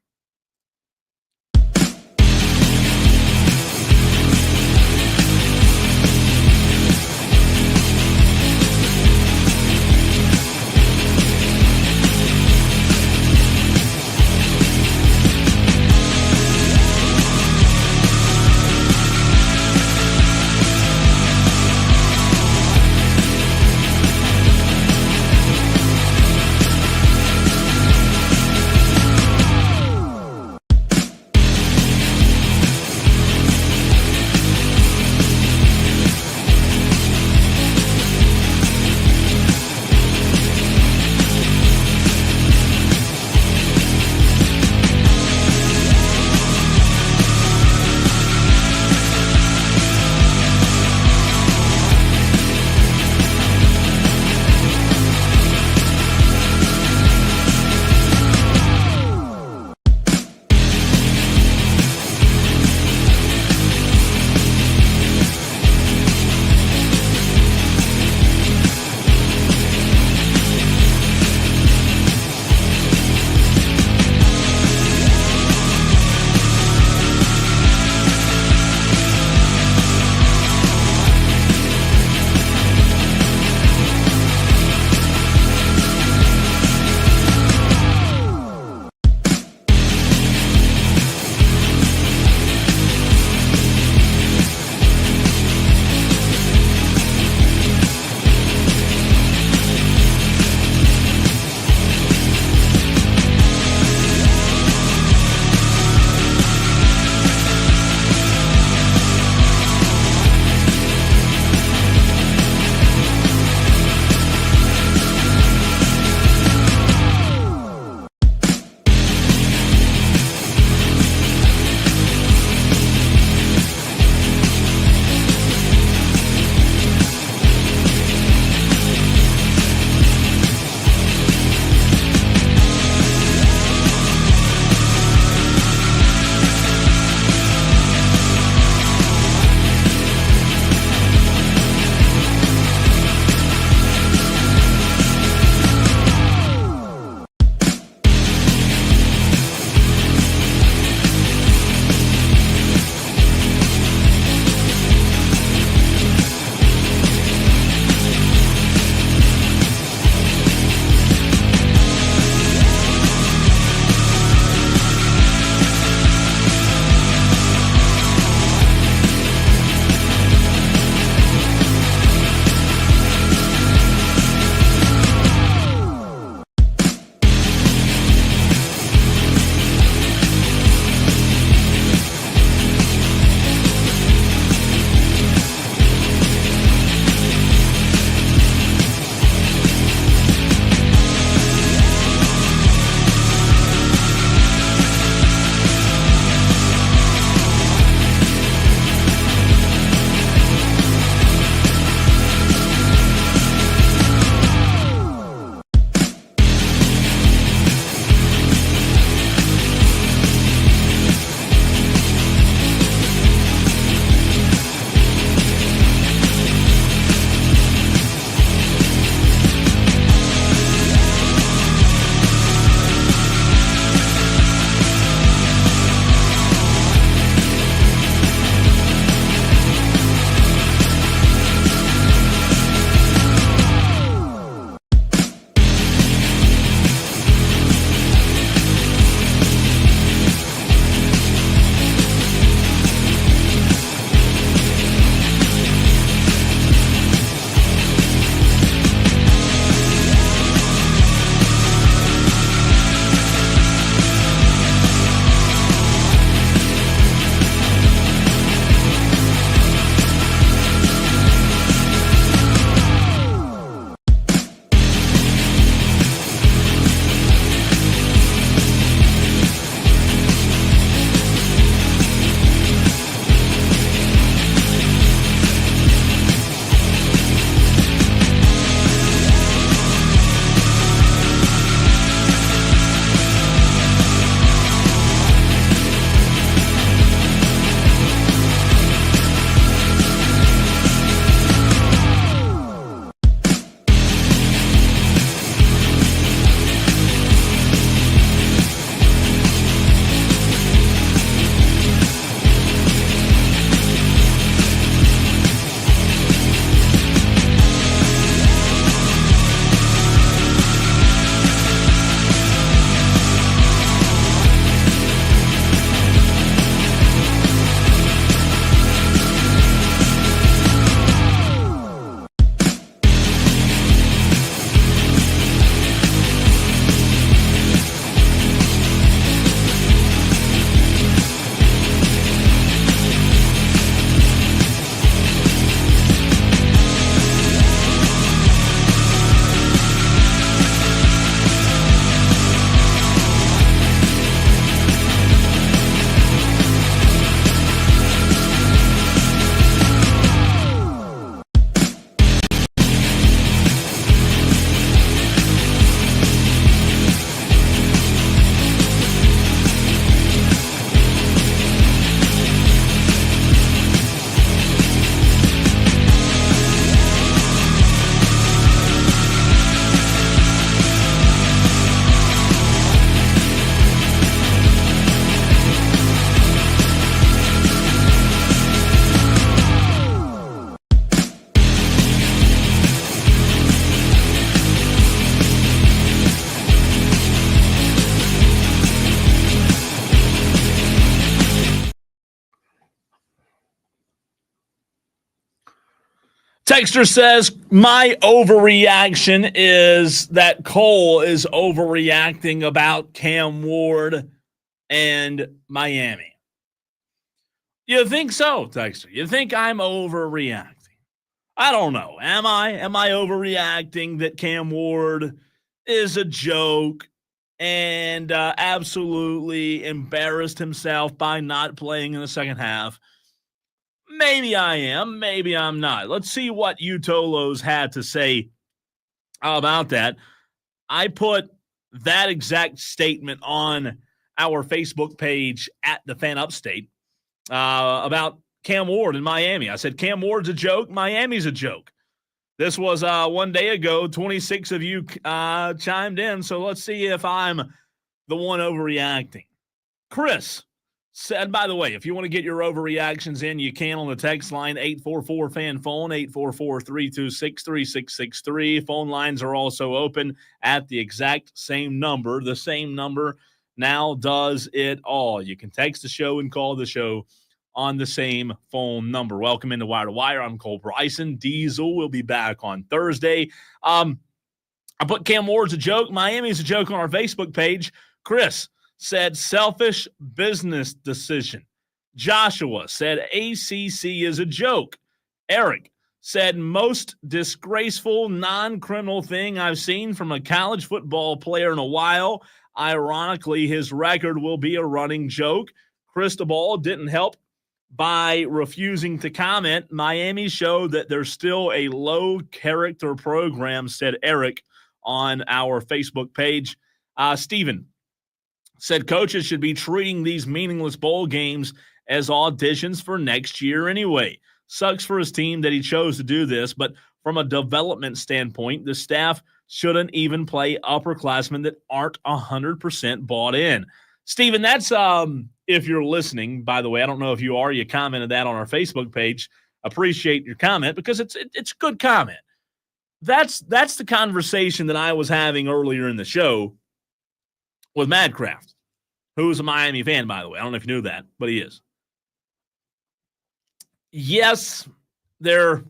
Texter says, my overreaction is that Cole is overreacting about Cam Ward and Miami. You think so, Texter? You think I'm overreacting? I don't know. Am I? Am I overreacting that Cam Ward is a joke and absolutely embarrassed himself by not playing in the second half? Maybe I am. Maybe I'm not. Let's see what Utolos had to say about that. I put that exact statement on our Facebook page at the Fan Upstate about Cam Ward in Miami. I said, Cam Ward's a joke. Miami's a joke. This was 1 day ago. 26 of you chimed in. So let's see if I'm the one overreacting. Chris said, by the way, if you want to get your overreactions in, you can on the text line 844-FAN-PHONE, 844-326-3663. Phone lines are also open at the exact same number. The same number now does it all. You can text the show and call the show on the same phone number. Welcome into Wire to Wire. I'm Cole Bryson. Diesel will be back on Thursday. I put Cam Ward's a joke. Miami's a joke on our Facebook page. Chris said selfish business decision. Joshua said ACC is a joke. Eric said most disgraceful non-criminal thing I've seen from a college football player in a while. Ironically, his record will be a running joke. Cristobal didn't help by refusing to comment. Miami showed that there's still a low-character program, said Eric on our Facebook page. Steven said coaches should be treating these meaningless bowl games as auditions for next year anyway. Sucks for his team that he chose to do this, but from a development standpoint, the staff shouldn't even play upperclassmen that aren't 100% bought in. Steven, that's if you're listening, by the way, I don't know if you are. You commented that on our Facebook page. Appreciate your comment because it's a good comment. That's the conversation that I was having earlier in the show with Madcraft, who's a Miami fan, by the way. I don't know if you knew that, but he is. Yes, they're,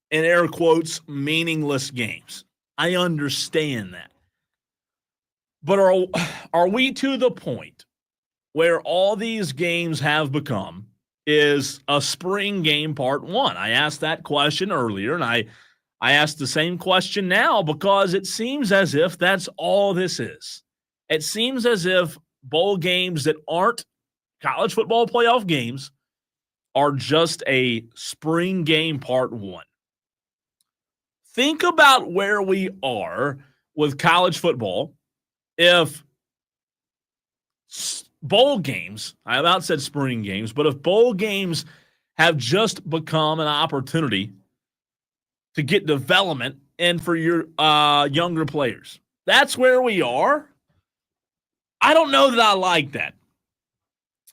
in air quotes, meaningless games. I understand that. But are we to the point where all these games have become is a spring game part one? I asked that question earlier, and I asked the same question now because it seems as if that's all this is. It seems as if bowl games that aren't college football playoff games are just a spring game part one. Think about where we are with college football if bowl games, I about said spring games, but if bowl games have just become an opportunity to get development and for your younger players. That's where we are. I don't know that I like that.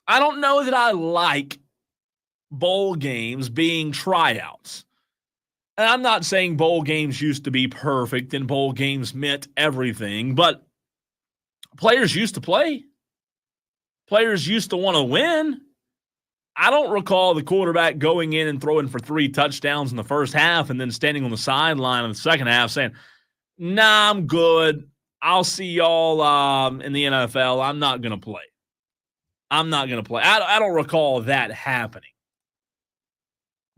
I don't know that I like bowl games being tryouts. And I'm not saying bowl games used to be perfect and bowl games meant everything, but players used to play. Players used to want to win. I don't recall the quarterback going in and throwing for 3 touchdowns in the first half and then standing on the sideline in the second half saying, nah, I'm good. I'll see y'all in the NFL. I'm not going to play. I'm not going to play. I don't recall that happening.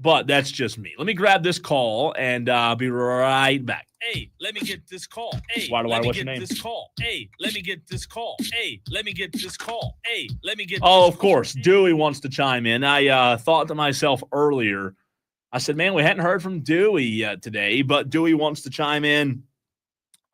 But that's just me. Let me grab this call and I'll be right back. Hey, let me get this call. Hey, let me get this call. Hey, let me get this call. Hey, let me get this call. Hey, let me get this call. Oh, of course. Dewey wants to chime in. I thought to myself earlier, I said, man, we hadn't heard from Dewey today, but Dewey wants to chime in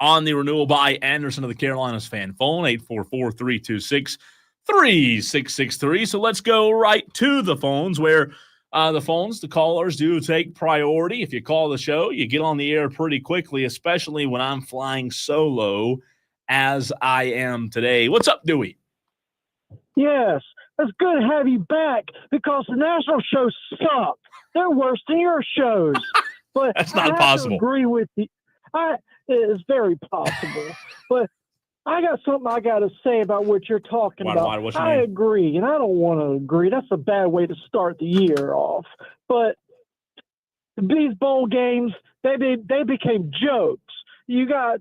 on the renewal by Anderson of the Carolinas fan phone, 844-326-3663. So let's go right to the phones where the callers do take priority. If you call the show, you get on the air pretty quickly, especially when I'm flying solo as I am today. What's up, Dewey? Yes, it's good to have you back because the national shows suck. They're worse than your shows. But that's not I possible. Have to agree with you. It's very possible. But I got something I got to say about what you're talking about. I agree, and I don't want to agree. That's a bad way to start the year off. But these bowl games, they became jokes. You got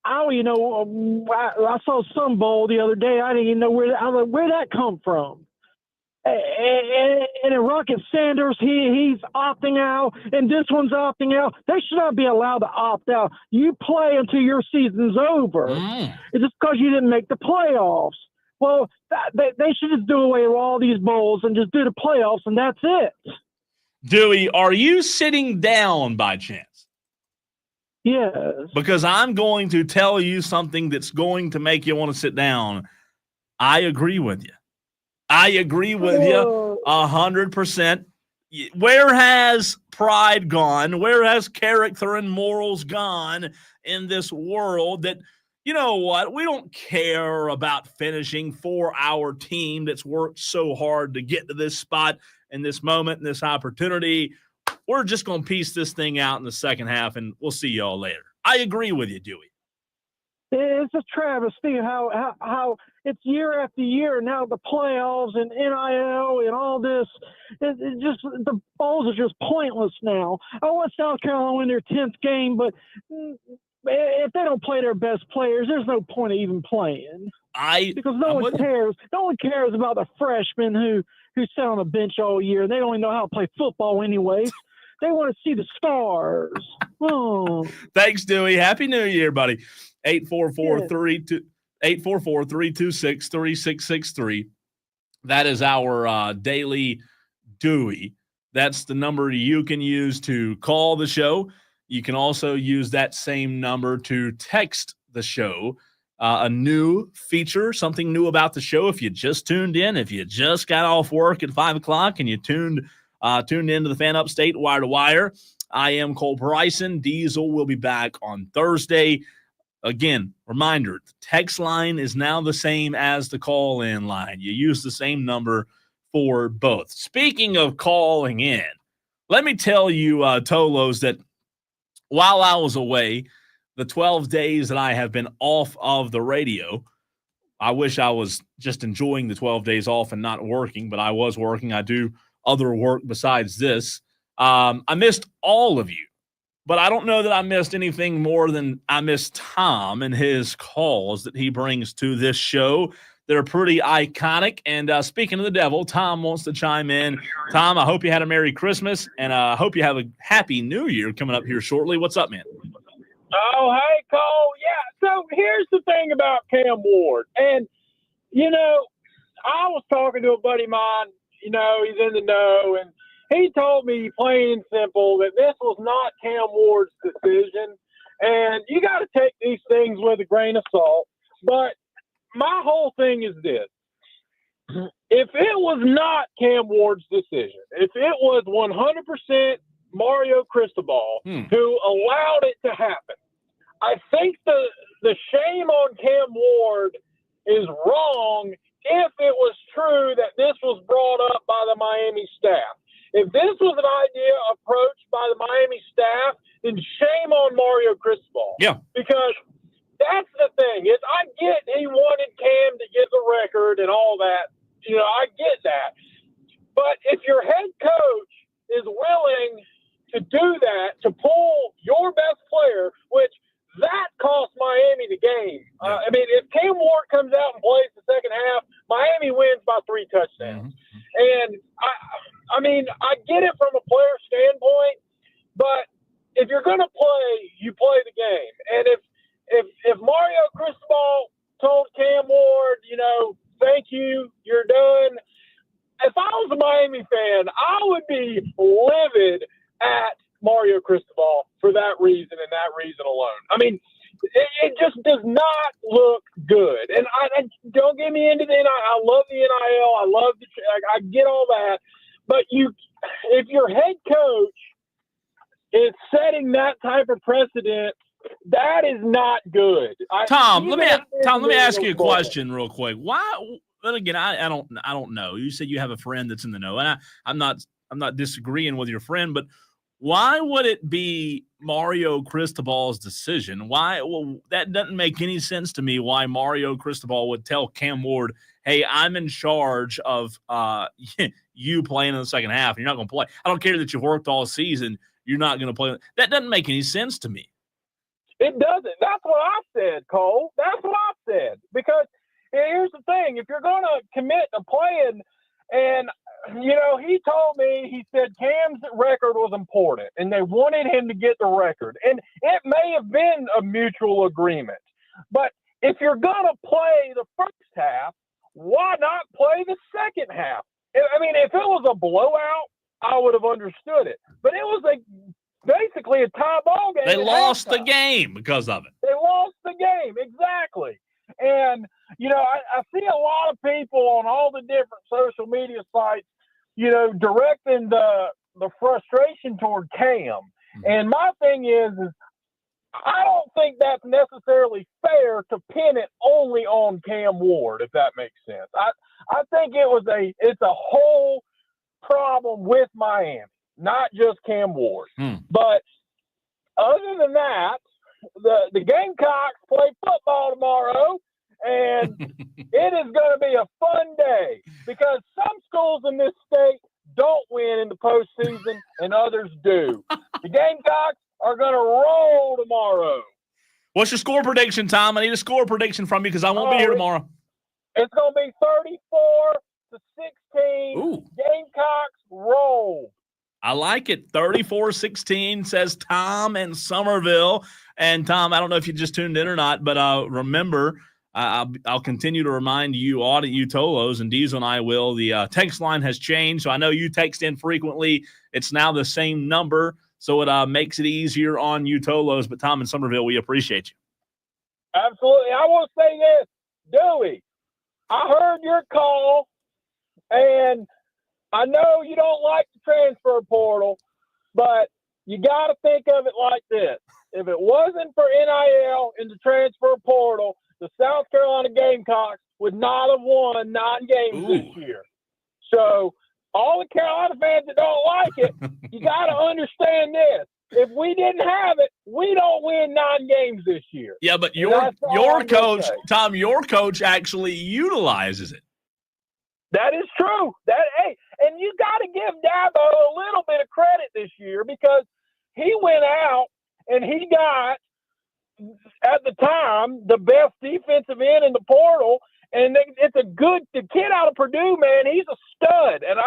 I don't even know. I saw some bowl the other day. I didn't even know where that come from. And in Rocket Sanders, he's opting out, and this one's opting out. They should not be allowed to opt out. You play until your season's over. It's just because you didn't make the playoffs. Well, they should just do away with all these bowls and just do the playoffs, and that's it. Dewey, are you sitting down by chance? Yes. Because I'm going to tell you something that's going to make you want to sit down. I agree with you. I agree with you 100%. Where has pride gone? Where has character and morals gone in this world that, you know what, we don't care about finishing for our team that's worked so hard to get to this spot in this moment and this opportunity. We're just going to piece this thing out in the second half, and we'll see y'all later. I agree with you, Dewey. It's a travesty how it's year after year now, the playoffs and NIL and all this. It just, the bowls are just pointless now. I want South Carolina to win their 10th game, but if they don't play their best players, there's no point of even playing. Because no one cares. No one cares about the freshmen who sat on the bench all year, and they don't even know how to play football anyways. They want to see the stars. Oh. Thanks, Dewey. Happy New Year, buddy. 844-326-3663. That is our daily Dewey. That's the number you can use to call the show. You can also use that same number to text the show. A new feature, something new about the show. If you just tuned in, if you just got off work at 5 o'clock and you tuned into the Fan Upstate Wire to Wire, I am Cole Bryson. Diesel will be back on Thursday. Again, reminder, the text line is now the same as the call-in line. You use the same number for both. Speaking of calling in, let me tell you, Tolos, that while I was away, the 12 days that I have been off of the radio, I wish I was just enjoying the 12 days off and not working, but I was working. I do other work besides this. I missed all of you. But I don't know that I missed anything more than I missed Tom and his calls that he brings to this show. They're pretty iconic. And speaking of the devil, Tom wants to chime in. Tom, I hope you had a Merry Christmas, and I hope you have a Happy New Year coming up here shortly. What's up, man? Oh, hey, Cole. Yeah, so here's the thing about Cam Ward. And, you know, I was talking to a buddy of mine, you know, he's in the know, and he told me plain and simple that this was not Cam Ward's decision. And you got to take these things with a grain of salt. But my whole thing is this. If it was not Cam Ward's decision, if it was 100% Mario Cristobal who allowed it to happen, I think the shame on Cam Ward is wrong if it was true that this was brought up by the Miami staff. If this was an idea approached by the Miami staff, then shame on Mario Cristobal. Yeah. Because that's the thing. Is I get he wanted Cam to get the record and all that. You know, I get that. But if your head coach is willing to do that, to pull your best player, which that cost Miami the game. I mean, if Cam Ward comes out and plays the second half, Miami wins by 3 touchdowns. And I mean, I get it from a player standpoint, but if you're going to play, you play the game. And if Mario Cristobal told Cam Ward, you know, thank you, you're done. If I was a Miami fan, I would be livid at Mario Cristobal for that reason and that reason alone. I mean, it just does not look good. And I don't get me into the NIL. I love the NIL. I love I get all that. But if your head coach is setting that type of precedent, that is not good. Tom, let me ask you a question real quick. Why? But again, I don't know. You said you have a friend that's in the know, and I'm not disagreeing with your friend, but why would it be Mario Cristobal's decision? Why? Well, that doesn't make any sense to me. Why Mario Cristobal would tell Cam Ward, "Hey, I'm in charge of you playing in the second half. You're not going to play. I don't care that you worked all season. You're not going to play. That doesn't make any sense to me. It doesn't. That's what I said, Cole. That's what I said. Because here's the thing. If you're going to commit to playing, and, he told me, he said Cam's record was important, and they wanted him to get the record. And it may have been a mutual agreement. But if you're going to play the first half, why not play the second half? I mean, if it was a blowout, I would have understood it. But it was basically a tie ball game. They lost the game because of it. They lost the game, exactly. And, I see a lot of people on all the different social media sites, directing the frustration toward Cam. And my thing is I don't think that's necessarily fair to pin it only on Cam Ward, if that makes sense. I think it's a whole problem with Miami, not just Cam Ward. But other than that, the Gamecocks play football tomorrow, and it is going to be a fun day because some schools in this state don't win in the postseason and others do. The Gamecocks are going to roll tomorrow. What's your score prediction, Tom? I need a score prediction from you because I won't be here tomorrow. It's going to be 34-16. Ooh. Gamecocks roll. I like it. 34-16 says Tom in Somerville. And, Tom, I don't know if you just tuned in or not, but remember, I'll continue to remind you, all you Tolos, and Diesel and I will. The text line has changed, so I know you text in frequently. It's now the same number, so it makes it easier on you Tolos. But, Tom in Somerville, we appreciate you. Absolutely. I want to say this, Dewey. I heard your call, and I know you don't like the transfer portal, but you got to think of it like this. If it wasn't for NIL and the transfer portal, the South Carolina Gamecocks would not have won 9 games this year. So all the Carolina fans that don't like it, you got to understand this. If we didn't have it, we don't win 9 games this year. Yeah, but your coach, Tom, your coach actually utilizes it. That is true. And you got to give Dabo a little bit of credit this year because he went out and he got, at the time, the best defensive end in the portal. And it's the kid out of Purdue, man, he's a stud. And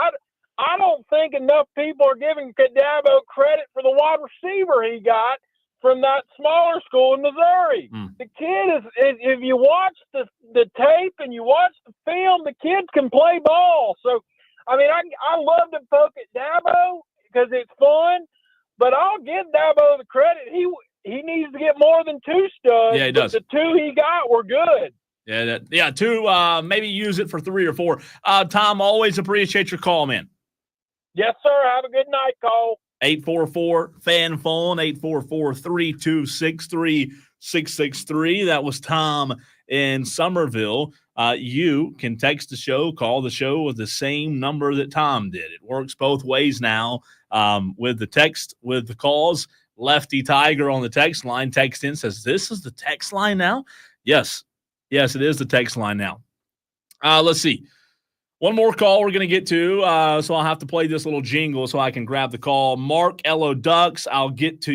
I don't think enough people are giving Dabo credit for the wide receiver he got from that smaller school in Missouri. The kid is, if you watch the tape and you watch the film, the kids can play ball. So, I mean, I love to poke at Dabo because it's fun, but I'll give Dabo the credit. He needs to get more than 2 studs. Yeah, he does. The 2 he got were good. Yeah, 2, maybe use it for 3 or 4. Tom, always appreciate your call, man. Yes, sir. Have a good night, Cole. 844-FAN-PHONE, 844-326-3663. That was Tom in Somerville. You can text the show, call the show with the same number that Tom did. It works both ways now with the text, with the calls. Lefty Tiger on the text line text in, says, this is the text line now? Yes, it is the text line now. Let's see. One more call we're going to get to, so I'll have to play this little jingle so I can grab the call. Mark Ello Ducks, I'll get to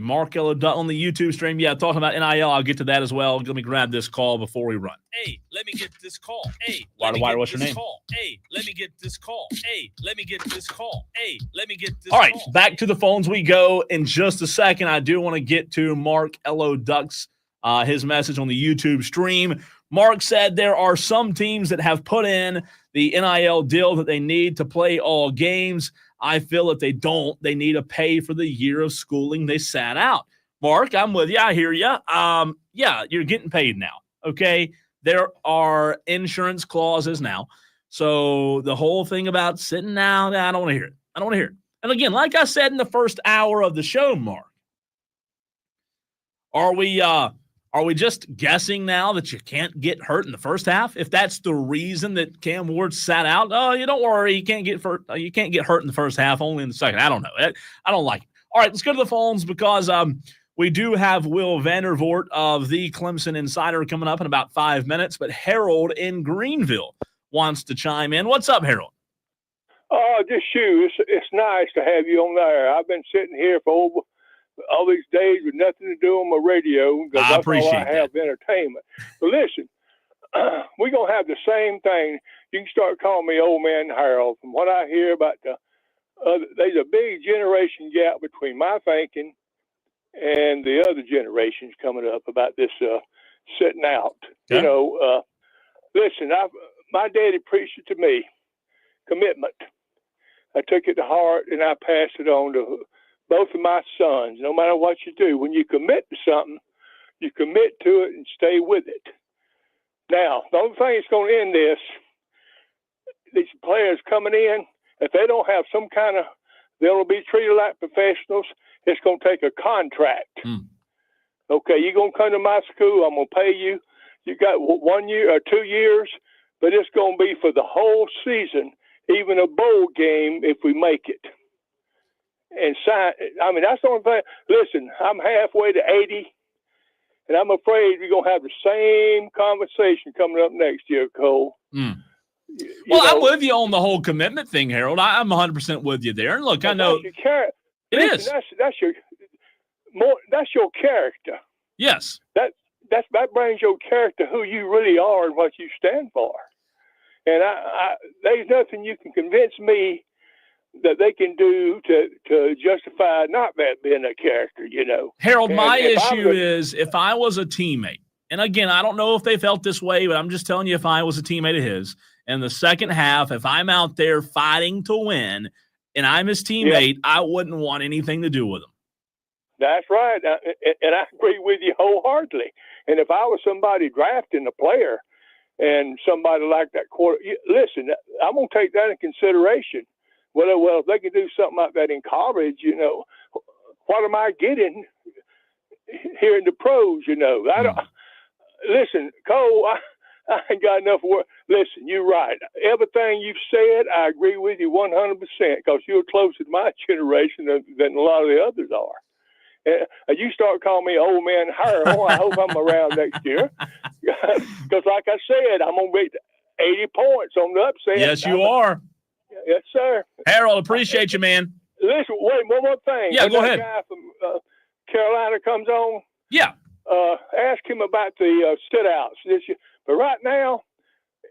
Mark Ello Duck on the YouTube stream. Yeah, talking about NIL, I'll get to that as well. Let me grab this call before we run. Hey, let me get this call. Hey, WIRE2WIRE, what's your name? Hey, let me get this call. Hey, let me get this call. Hey, let me get this call. All right, back to the phones we go in just a second. I do want to get to Mark Ello Ducks, his message on the YouTube stream. Mark said there are some teams that have put in the NIL deal that they need to play all games. I feel that they don't. They need to pay for the year of schooling they sat out. Mark, I'm with you. I hear you. Yeah, you're getting paid now, okay? There are insurance clauses now. So the whole thing about sitting out, I don't want to hear it. I don't want to hear it. And again, like I said in the first hour of the show, Mark, are we just guessing now that you can't get hurt in the first half? If that's the reason that Cam Ward sat out, you don't worry, you can't get hurt. You can't get hurt in the first half, only in the second. I don't know. I don't like it. All right, let's go to the phones because we do have Will Vandervoort of the Clemson Insider coming up in about 5 minutes. But Harold in Greenville, wants to chime in. What's up, Harold? Just you. It's nice to have you on there. I've been sitting here for all these days with nothing to do on my radio because I that's appreciate all I have, entertainment. But listen, we're going to have the same thing. You can start calling me Old Man Harold. From what I hear about there's a big generation gap between my thinking and the other generations coming up about this sitting out. Okay. Listen, my daddy preached it to me, commitment. I took it to heart and I passed it on to both of my sons. No matter what you do, when you commit to something, you commit to it and stay with it. Now, the only thing that's going to end this, these players coming in, if they don't have some kind of, they'll be treated like professionals, it's going to take a contract. Okay, you're going to come to my school, I'm going to pay you. You got 1 year or 2 years, but it's going to be for the whole season, even a bowl game if we make it. And that's the only thing. Listen, I'm halfway to 80, and I'm afraid we're going to have the same conversation coming up next year, Cole. I'm with you on the whole commitment thing, Harold. I'm 100% with you there. And look, I know that's your character. Yes. That brings your character, who you really are and what you stand for. And there's nothing you can convince me that they can do to justify not that being a character, Harold, my issue is if I was a teammate, and again, I don't know if they felt this way, but I'm just telling you if I was a teammate of his, in the second half, if I'm out there fighting to win and I'm his teammate, I wouldn't want anything to do with him. That's right. And I agree with you wholeheartedly. And if I was somebody drafting a player and somebody like that listen, I'm going to take that in consideration. Well, if they can do something like that in college, what am I getting here in the pros, I don't, listen, Cole, I ain't got enough work. Listen, you're right. Everything you've said, I agree with you 100% because you're closer to my generation than a lot of the others are. And you start calling me Old Man Harold, I hope I'm around next year. Because like I said, I'm going to be 80 points on the upset. Yes, you are. Yes, sir. Harold, appreciate you, man. Listen, wait, one more thing. Yeah, go ahead. Guy from Carolina comes on. Yeah. Ask him about the sit-outs this year. But right now,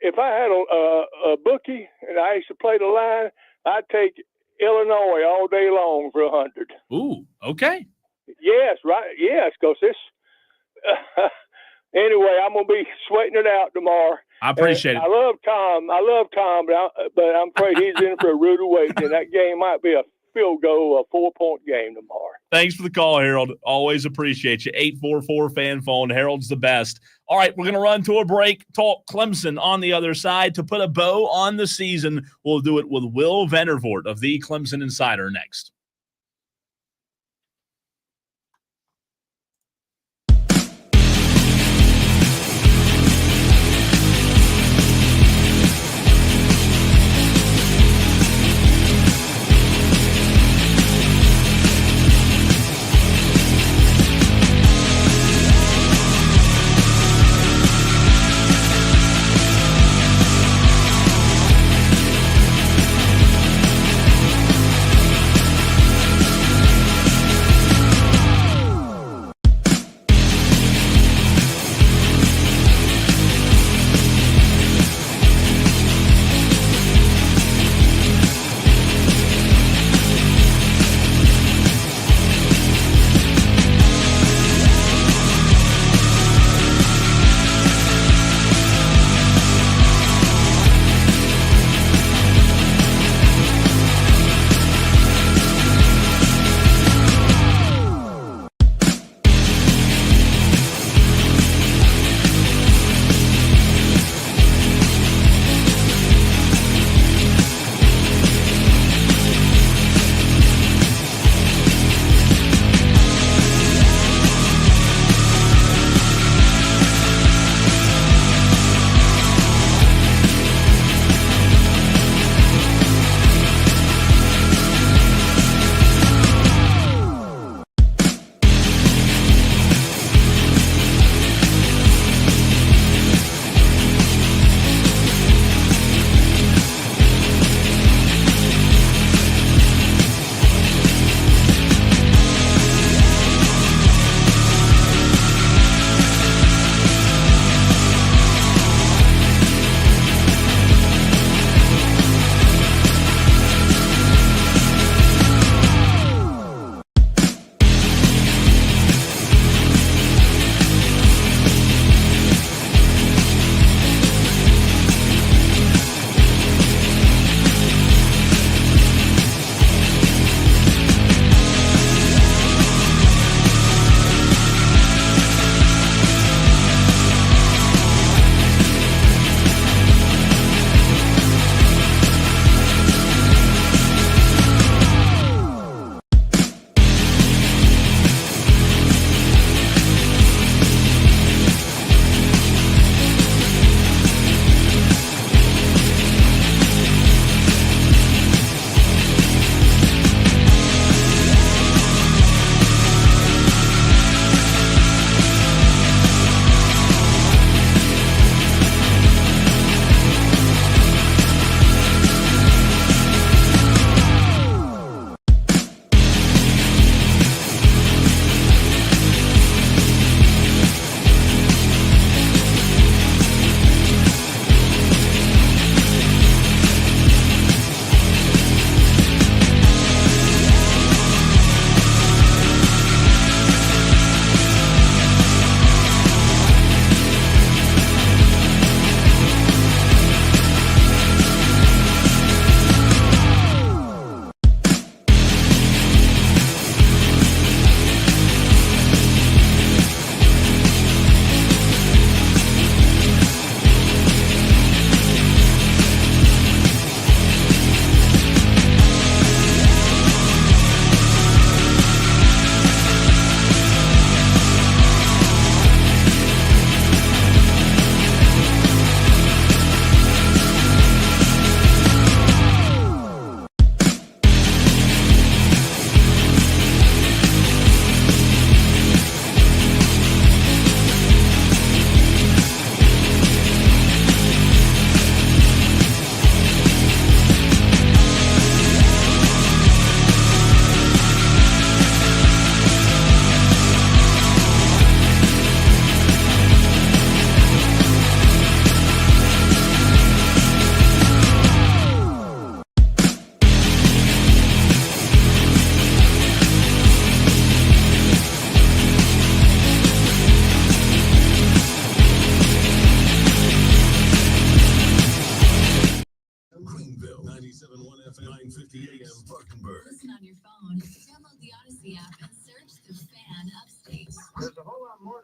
if I had a bookie and I used to play the line, I'd take Illinois all day long for 100. Ooh, okay. Yes, right. Yes, because this. Anyway, I'm going to be sweating it out tomorrow. I appreciate it. I love Tom, but I'm afraid he's in for a rude awakening. That game might be a field goal, a 4-point game tomorrow. Thanks for the call, Harold. Always appreciate you. 844 fan phone. Harold's the best. All right, we're going to run to a break. Talk Clemson on the other side. To put a bow on the season, we'll do it with Will Vandervoort of the Clemson Insider next.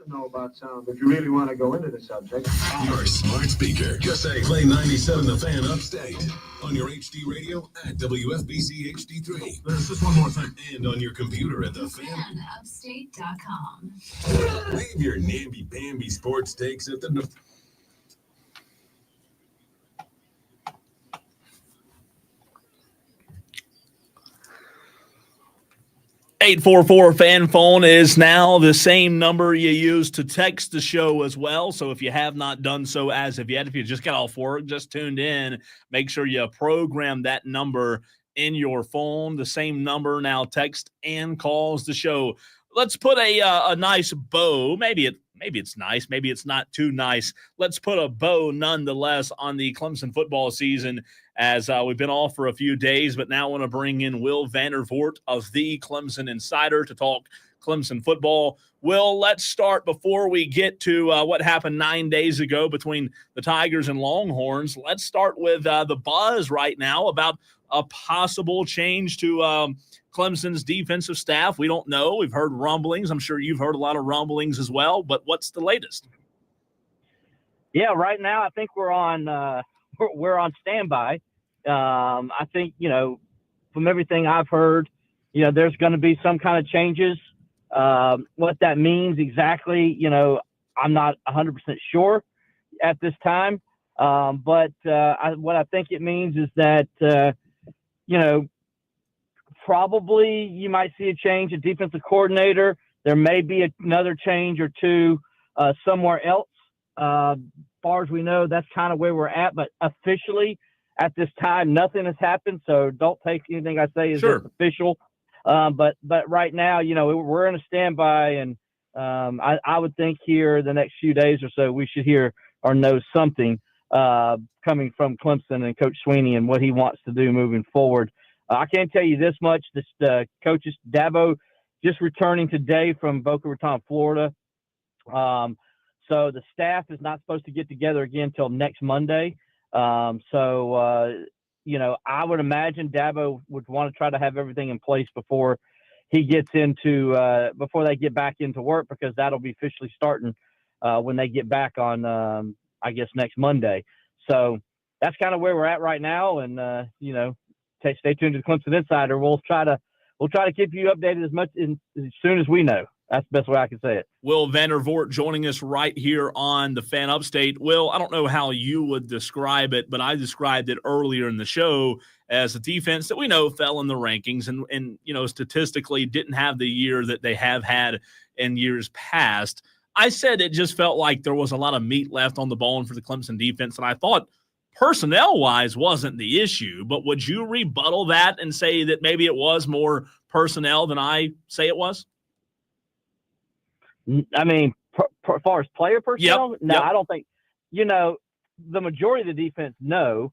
to know about sound if you really want to go into the subject. Your smart speaker. Just say play 97 The Fan Upstate on your HD radio at WFBC HD3. There's just one more thing. And on your computer at FanUpstate.com. Leave your namby-pamby sports takes at the... 844 fan phone is now the same number you use to text the show as well. So if you have not done so as of yet, if you just got off work, just tuned in, make sure you program that number in your phone. The same number now text and calls the show. Let's put a nice bow. Maybe it's nice. Maybe it's not too nice. Let's put a bow nonetheless on the Clemson football season as we've been off for a few days, but now want to bring in Will Vandervoort of the Clemson Insider to talk Clemson football. Will, let's start before we get to what happened 9 days ago between the Tigers and Longhorns. Let's start with the buzz right now about a possible change to Clemson's defensive staff. We don't know. We've heard rumblings. I'm sure you've heard a lot of rumblings as well, but what's the latest? Yeah, right now I think we're on standby. I think, from everything I've heard, there's going to be some kind of changes. What that means exactly, I'm not 100% sure at this time. But what I think it means is that, probably you might see a change at defensive coordinator. There may be another change or two somewhere else. As far as we know, that's kind of where we're at. But officially, at this time, nothing has happened. So don't take anything I say as official. But right now, we're in a standby, and I would think here the next few days or so we should hear or know something coming from Clemson and Coach Sweeney and what he wants to do moving forward. I can't tell you this much. This coaches Dabo just returning today from Boca Raton, Florida. So the staff is not supposed to get together again until next Monday. I would imagine Dabo would want to try to have everything in place before he gets before they get back into work, because that'll be officially starting when they get back on, next Monday. So that's kind of where we're at right now. And, stay tuned to the Clemson Insider. We'll try to keep you updated as soon as we know. That's the best way I can say it. Will Vandervoort joining us right here on the Fan Upstate. Will, I don't know how you would describe it, but I described it earlier in the show as a defense that we know fell in the rankings and statistically didn't have the year that they have had in years past. I said it just felt like there was a lot of meat left on the bone for the Clemson defense, and I thought personnel-wise wasn't the issue, but would you rebuttal that and say that maybe it was more personnel than I say it was? I mean, as far as player personnel, no, I don't think, the majority of the defense, no.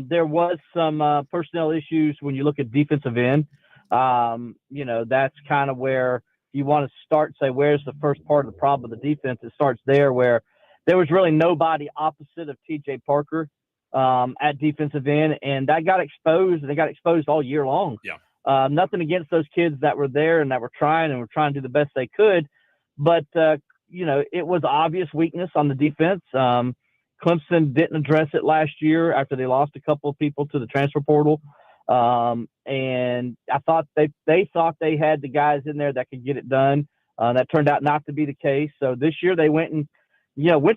There was some personnel issues when you look at defensive end. That's kind of where you want to start, say, where's the first part of the problem of the defense? It starts there, where there was really nobody opposite of TJ Parker at defensive end, and that got exposed, and they got exposed all year long. Yeah. Nothing against those kids that were there and that were trying to do the best they could. But, it was obvious weakness on the defense. Clemson didn't address it last year after they lost a couple of people to the transfer portal. And I thought they thought they had the guys in there that could get it done. That turned out not to be the case. So this year they went to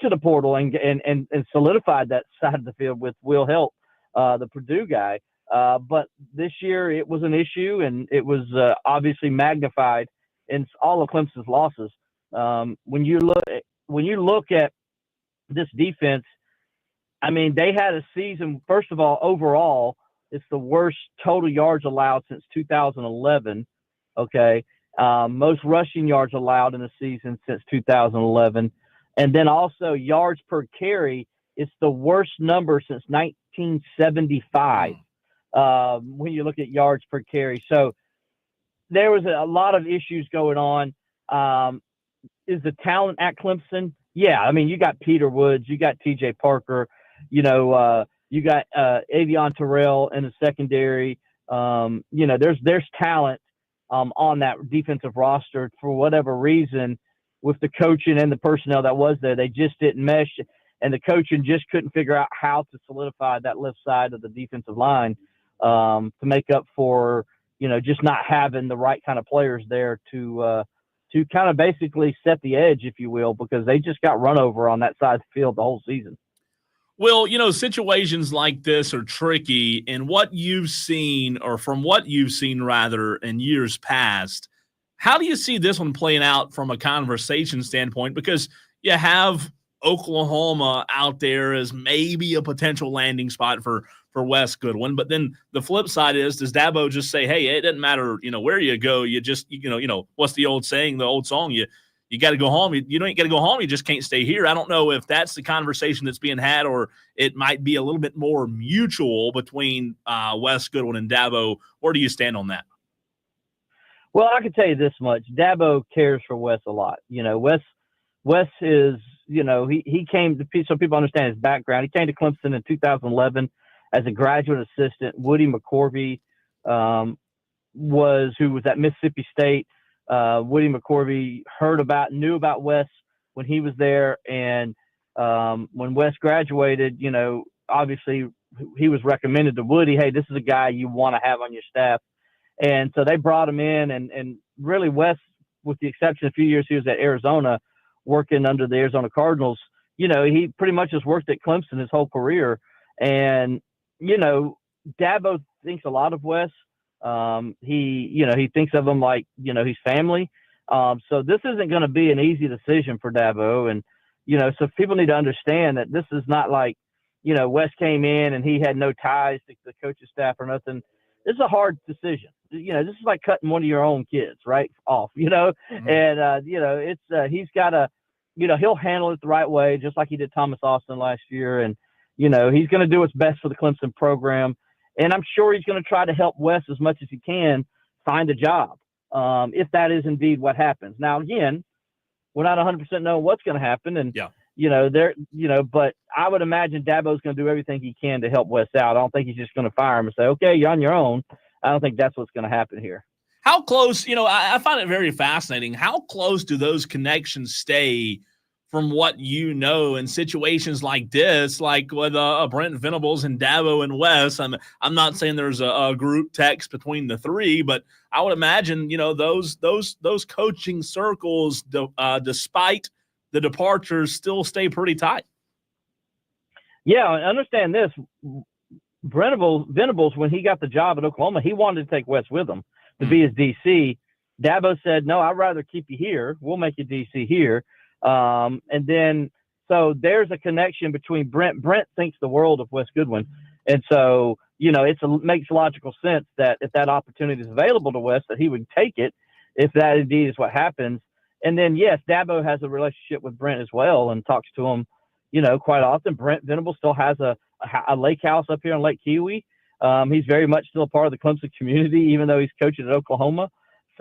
the portal and solidified that side of the field with Will Helt, the Purdue guy. But this year it was an issue, and it was obviously magnified in all of Clemson's losses. When you look at this defense, I mean, they had a season. First of all, overall, it's the worst total yards allowed since 2011. Okay, most rushing yards allowed in a season since 2011, and then also yards per carry. It's the worst number since 1975. When you look at yards per carry, so there was a lot of issues going on. Is the talent at Clemson? Yeah, I mean, you got Peter Woods, you got TJ Parker, you got Avion Terrell in the secondary. There's talent on that defensive roster. For whatever reason, with the coaching and the personnel that was there. They just didn't mesh, and the coaching just couldn't figure out how to solidify that left side of the defensive line to make up for, just not having the right kind of players there to kind of basically set the edge, if you will, because they just got run over on that side of the field the whole season. Well, situations like this are tricky, and what you've seen, or from what you've seen rather, in years past, how do you see this one playing out from a conversation standpoint? Because you have Oklahoma out there as maybe a potential landing spot for Wes Goodwin, but then the flip side is, does Dabo just say, hey, it doesn't matter, where you go, you just, what's the old saying, the old song, you got to go home. You don't got to go home. You just can't stay here. I don't know if that's the conversation that's being had, or it might be a little bit more mutual between Wes Goodwin and Dabo. Where do you stand on that? Well, I can tell you this much. Dabo cares for Wes a lot. Wes is, he came to, so people understand his background. He came to Clemson in 2011 as a graduate assistant. Woody McCorvey who was at Mississippi State. Woody McCorvey knew about Wes when he was there. And when Wes graduated, obviously he was recommended to Woody, hey, this is a guy you want to have on your staff. And so they brought him in, and really Wes, with the exception of a few years he was at Arizona working under the Arizona Cardinals, he pretty much has worked at Clemson his whole career. And, Dabo thinks a lot of Wes. He thinks of him like, he's family. So this isn't going to be an easy decision for Dabo. And, so people need to understand that this is not like, Wes came in and he had no ties to the coaching staff or nothing. This is a hard decision. This is like cutting one of your own kids off, mm-hmm. And, he's got to, he'll handle it the right way, just like he did Thomas Austin last year. And, he's going to do what's best for the Clemson program. And I'm sure he's going to try to help Wes as much as he can find a job, if that is indeed what happens. Now, again, we're not 100% knowing what's going to happen. And, but I would imagine Dabo's going to do everything he can to help Wes out. I don't think he's just going to fire him and say, okay, you're on your own. I don't think that's what's going to happen here. How close, I find it very fascinating. How close do those connections stay from what in situations like this, like with Brent Venables and Dabo and Wes? I'm not saying there's a group text between the three, but I would imagine, those coaching circles, despite the departures, still stay pretty tight. Yeah, understand this. Venables, when he got the job at Oklahoma, he wanted to take Wes with him to be his DC. Dabo said, no, I'd rather keep you here. We'll make you DC here. And then, so there's a connection between Brent. Brent thinks the world of Wes Goodwin. And so, makes logical sense that if that opportunity is available to Wes, that he would take it if that indeed is what happens. And then, yes, Dabo has a relationship with Brent as well and talks to him, quite often. Brent Venables still has a lake house up here on Lake Kiwi. He's very much still a part of the Clemson community, even though he's coaching at Oklahoma.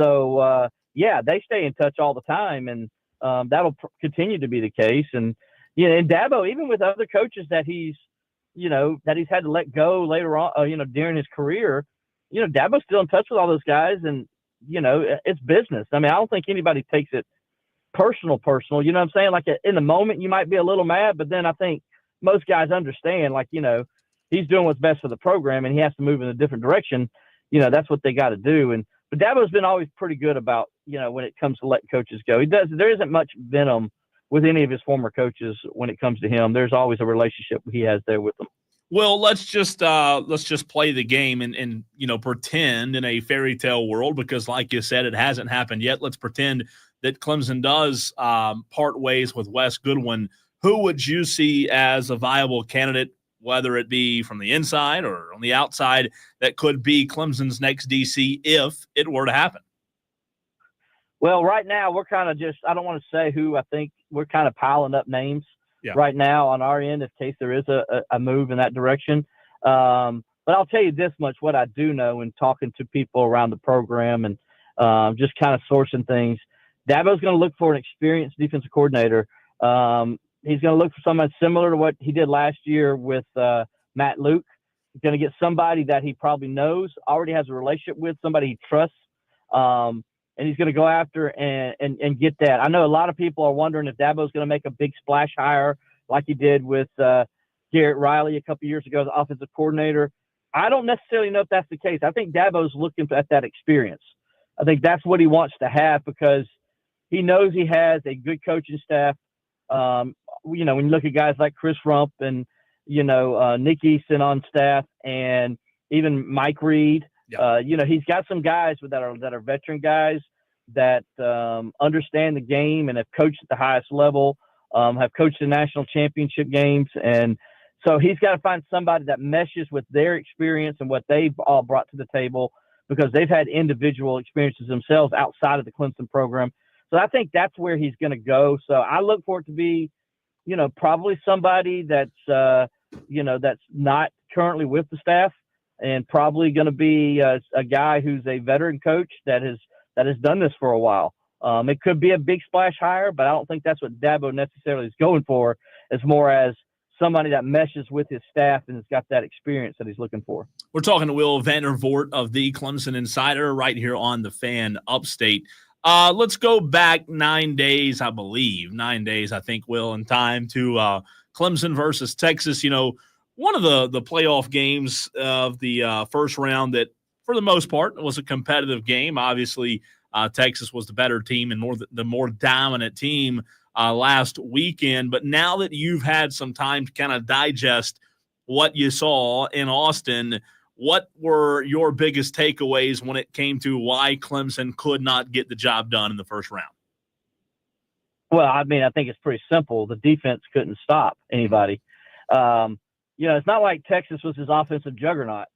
So, they stay in touch all the time, and that'll continue to be the case. And, and Dabo, even with other coaches that he's had to let go later on, during his career, Dabo's still in touch with all those guys, and, it's business. I mean, I don't think anybody takes it personal, you know what I'm saying? Like in the moment, you might be a little mad, but then I think most guys understand, he's doing what's best for the program and he has to move in a different direction. That's what they got to do. But Dabo's been always pretty good about, when it comes to letting coaches go. There isn't much venom with any of his former coaches when it comes to him. There's always a relationship he has there with them. Well, let's just play the game and pretend in a fairy tale world, because like you said, it hasn't happened yet. Let's pretend that Clemson does part ways with Wes Goodwin. Who would you see as a viable candidate, whether it be from the inside or on the outside, that could be Clemson's next DC if it were to happen? Well, right now we're kind of I don't want to say who. I think we're kind of piling up names right now on our end in case there is a move in that direction. But I'll tell you this much, what I do know in talking to people around the program and just kind of sourcing things, Dabo's going to look for an experienced defensive coordinator. He's going to look for someone similar to what he did last year with Matt Luke. He's going to get somebody that he probably knows, already has a relationship with, somebody he trusts. and he's going to go after and get that. I know a lot of people are wondering if Dabo's going to make a big splash hire like he did with Garrett Riley a couple years ago as offensive coordinator. I don't necessarily know if that's the case. I think Dabo's looking at that experience. I think that's what he wants to have because he knows he has a good coaching staff. When you look at guys like Chris Rump and, Nick Easton on staff and even Mike Reed, he's got some guys that are veteran guys that understand the game and have coached at the highest level, have coached in national championship games. And so he's got to find somebody that meshes with their experience and what they've all brought to the table because they've had individual experiences themselves outside of the Clemson program. So I think that's where he's going to go. So I look for it to be, probably somebody that's, that's not currently with the staff and probably going to be a guy who's a veteran coach that has done this for a while. It could be a big splash hire, but I don't think that's what Dabo necessarily is going for. It's more as somebody that meshes with his staff and has got that experience that he's looking for. We're talking to Will Vandervoort of the Clemson Insider right here on the Fan Upstate. Let's go back 9 days, I believe. 9 days, I think, Will, in time to Clemson versus Texas. One of the playoff games of the first round that, for the most part, was a competitive game. Obviously, Texas was the better team and the more dominant team last weekend. But now that you've had some time to kind of digest what you saw in Austin, what were your biggest takeaways when it came to why Clemson could not get the job done in the first round? Well, I think it's pretty simple. The defense couldn't stop anybody. It's not like Texas was his offensive juggernaut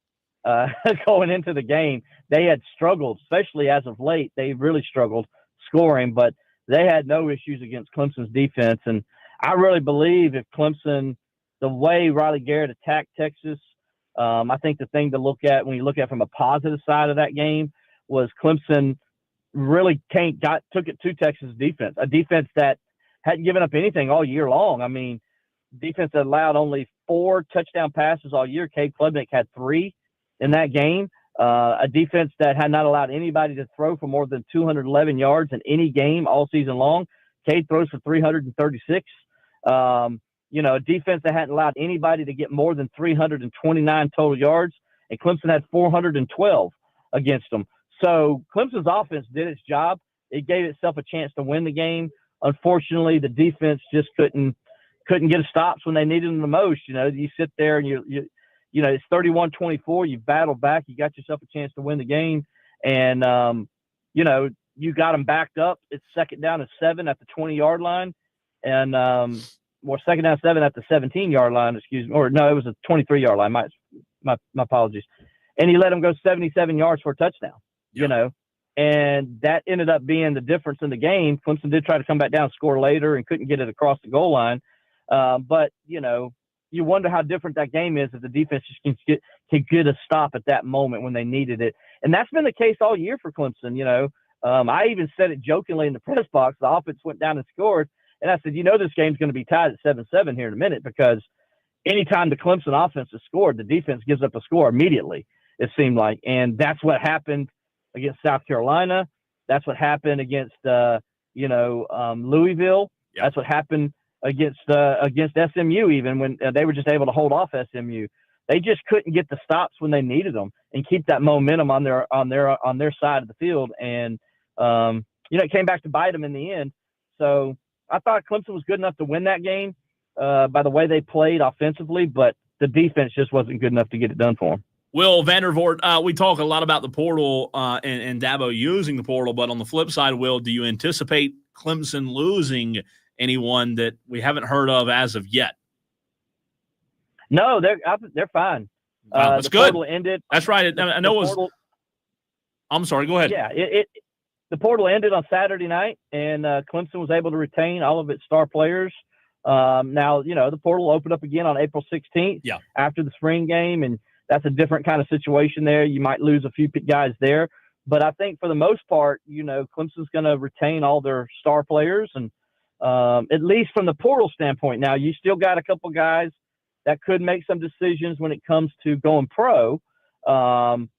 going into the game. They had struggled, especially as of late. They really struggled scoring, but they had no issues against Clemson's defense. And I really believe if Clemson, the way Riley Garrett attacked Texas, I think the thing to look at when you look at from a positive side of that game was Clemson really took it to Texas defense, a defense that hadn't given up anything all year long. Defense that allowed only 4 touchdown passes all year. Cade Klubnik had 3 in that game. A defense that had not allowed anybody to throw for more than 211 yards in any game all season long. Cade throws for 336. A defense that hadn't allowed anybody to get more than 329 total yards, and Clemson had 412 against them. So Clemson's offense did its job. It gave itself a chance to win the game. Unfortunately, the defense just couldn't get stops when they needed them the most. You sit there and it's 31-24. You battle back. You got yourself a chance to win the game, and you got them backed up. It's 2nd down and 7 at the 20-yard line, and 2nd down 7 at the 17-yard line. Excuse me, or no, it was a 23-yard line. My apologies. And he let them go 77 yards for a touchdown. And that ended up being the difference in the game. Clemson did try to come back down, score later, and couldn't get it across the goal line. But you wonder how different that game is if the defense just can get a stop at that moment when they needed it. And that's been the case all year for Clemson. I even said it jokingly in the press box. The offense went down and scored. And I said, this game's going to be tied at 7-7 here in a minute because anytime the Clemson offense has scored, the defense gives up a score immediately, it seemed like. And that's what happened against South Carolina. That's what happened against, Louisville. Yeah. That's what happened against SMU, even when they were just able to hold off SMU. They just couldn't get the stops when they needed them and keep that momentum on their side of the field. And, it came back to bite them in the end. So I thought Clemson was good enough to win that game by the way they played offensively, but the defense just wasn't good enough to get it done for them. Will Vandervoort, we talk a lot about the portal and Dabo using the portal, but on the flip side, Will, do you anticipate Clemson losing anyone that we haven't heard of as of yet? No, they're fine. Wow, that's the good. Portal ended. That's right. I know it was. I'm sorry. Go ahead. Yeah, the portal ended on Saturday night, and Clemson was able to retain all of its star players. Now, the portal opened up again on April 16th after the spring game, and that's a different kind of situation there. You might lose a few guys there. But I think for the most part, Clemson's going to retain all their star players, and at least from the portal standpoint. Now, you still got a couple guys that could make some decisions when it comes to going pro.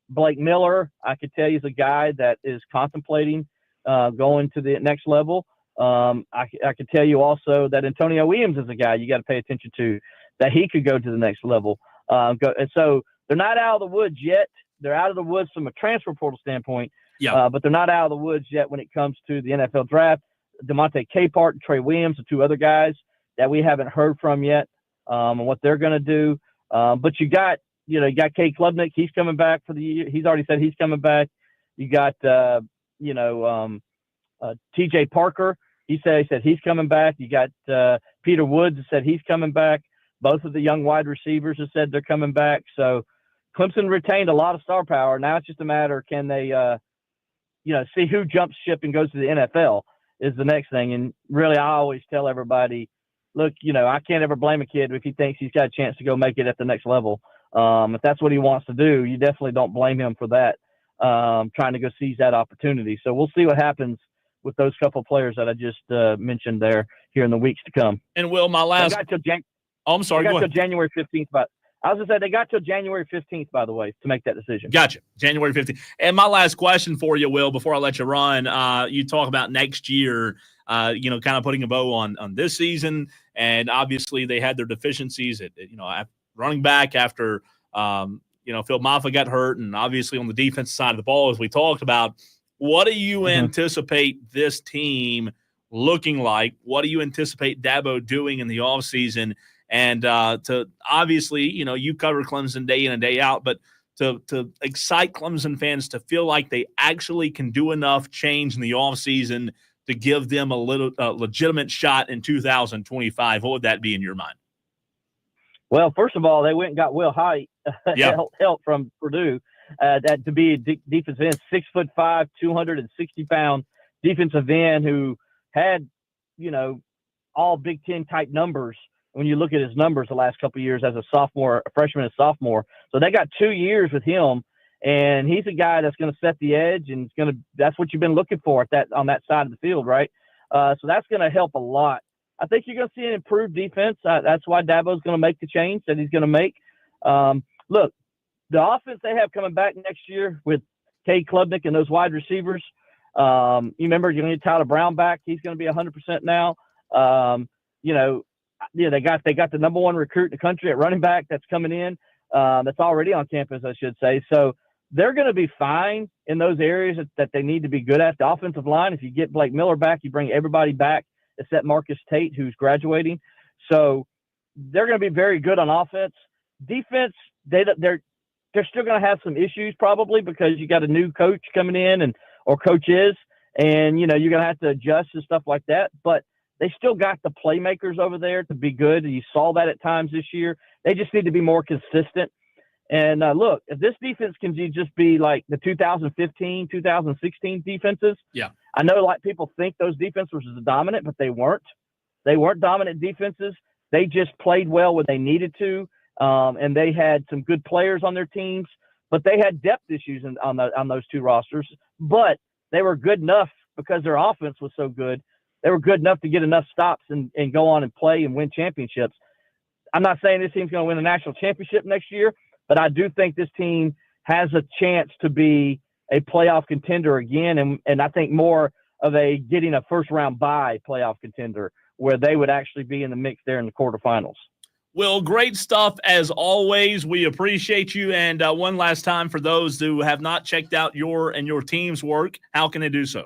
Blake Miller, I could tell you, is a guy that is contemplating going to the next level. I can tell you also that Antonio Williams is a guy you got to pay attention to, that he could go to the next level. And so they're not out of the woods yet. They're out of the woods from a transfer portal standpoint, but they're not out of the woods yet when it comes to the NFL draft. DeMonte Capart and Trey Williams, the two other guys that we haven't heard from yet, and what they're going to do. But you got Cade Klubnik. He's coming back for the year. He's already said he's coming back. You got, TJ Parker. He said he's coming back. You got Peter Woods that said he's coming back. Both of the young wide receivers have said they're coming back. So Clemson retained a lot of star power. Now it's just a matter, can they, see who jumps ship and goes to the NFL is the next thing. And really, I always tell everybody, look, I can't ever blame a kid if he thinks he's got a chance to go make it at the next level. If that's what he wants to do, you definitely don't blame him for that, trying to go seize that opportunity. So we'll see what happens with those couple of players that I just mentioned there here in the weeks to come. And Will, my last. I'm sorry. They got go till ahead. January 15th. But I was going to say they got till January 15th, by the way, to make that decision. Gotcha. January 15th. And my last question for you, Will, before I let you run, you talk about next year, kind of putting a bow on this season. And obviously they had their deficiencies at running back after, Phil Maffa got hurt. And obviously on the defensive side of the ball, as we talked about, what do you anticipate this team looking like? What do you anticipate Dabo doing in the offseason? And to obviously, you cover Clemson day in and day out, but to excite Clemson fans to feel like they actually can do enough change in the offseason to give them a legitimate shot in 2025, what would that be in your mind? Well, first of all, they went and got Will Height, help from Purdue, that to be a defensive end, 6'5", 260-pound defensive end who had, all Big Ten type numbers. When you look at his numbers the last couple of years as a freshman and sophomore. So they got 2 years with him, and he's a guy that's going to set the edge, and that's what you've been looking for on that side of the field, right? So that's going to help a lot. I think you're going to see an improved defense. That's why Dabo's going to make the change that he's going to make. Look, the offense they have coming back next year with Cade Klubnik and those wide receivers. You remember you're going to get Tyler Brown back. He's going to be 100% now. They got the number one recruit in the country at running back that's coming in. That's already on campus, I should say. So they're going to be fine in those areas that they need to be good at. The offensive line, if you get Blake Miller back, you bring everybody back except Marcus Tate, who's graduating. So they're going to be very good on offense. Defense, they're still going to have some issues probably because you got a new coach coming in or coaches, and you're going to have to adjust and stuff like that. But they still got the playmakers over there to be good. You saw that at times this year. They just need to be more consistent. And look, if this defense can just be like the 2015, 2016 defenses, I know people think those defenses were dominant, but they weren't. They weren't dominant defenses. They just played well when they needed to, and they had some good players on their teams, but they had depth issues on those two rosters. But they were good enough because their offense was so good. They were good enough to get enough stops and go on and play and win championships. I'm not saying this team's going to win a national championship next year, but I do think this team has a chance to be a playoff contender again, and I think more of a getting a first-round bye playoff contender where they would actually be in the mix there in the quarterfinals. Will, great stuff as always. We appreciate you. And one last time, for those who have not checked out your and your team's work, how can they do so?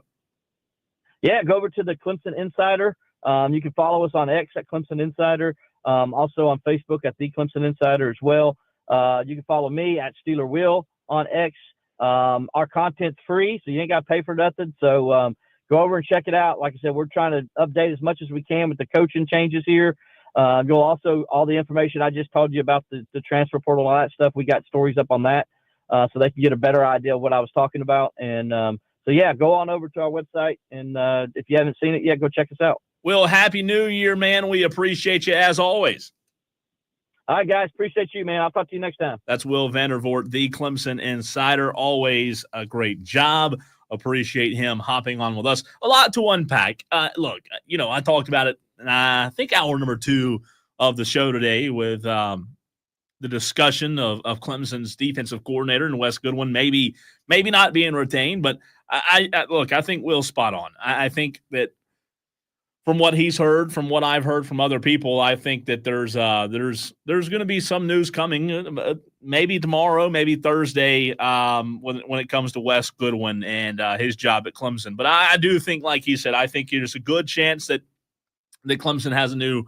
Yeah, go over to the Clemson Insider. You can follow us on X at Clemson Insider, also on Facebook at the Clemson Insider as well. You can follow me at Steeler Will on X. Our content's free, so you ain't got to pay for nothing. So go over and check it out. Like I said, we're trying to update as much as we can with the coaching changes here. Go also all the information I just told you about the transfer portal, all that stuff. We got stories up on that, so they can get a better idea of what I was talking about. And so, yeah, go on over to our website, and if you haven't seen it yet, go check us out. Will, Happy New Year, man. We appreciate you as always. All right, guys. Appreciate you, man. I'll talk to you next time. That's Will Vandervoort, the Clemson Insider. Always a great job. Appreciate him hopping on with us. A lot to unpack. Look, I talked about it, I think hour number 2 of the show today with the discussion of Clemson's defensive coordinator and Wes Goodwin maybe not being retained. But I look, I think Will's spot on. I think that from what he's heard, from what I've heard from other people, I think that there's going to be some news coming, maybe tomorrow, maybe Thursday, when it comes to Wes Goodwin and his job at Clemson. But I do think, like he said, I think there's a good chance that Clemson has a new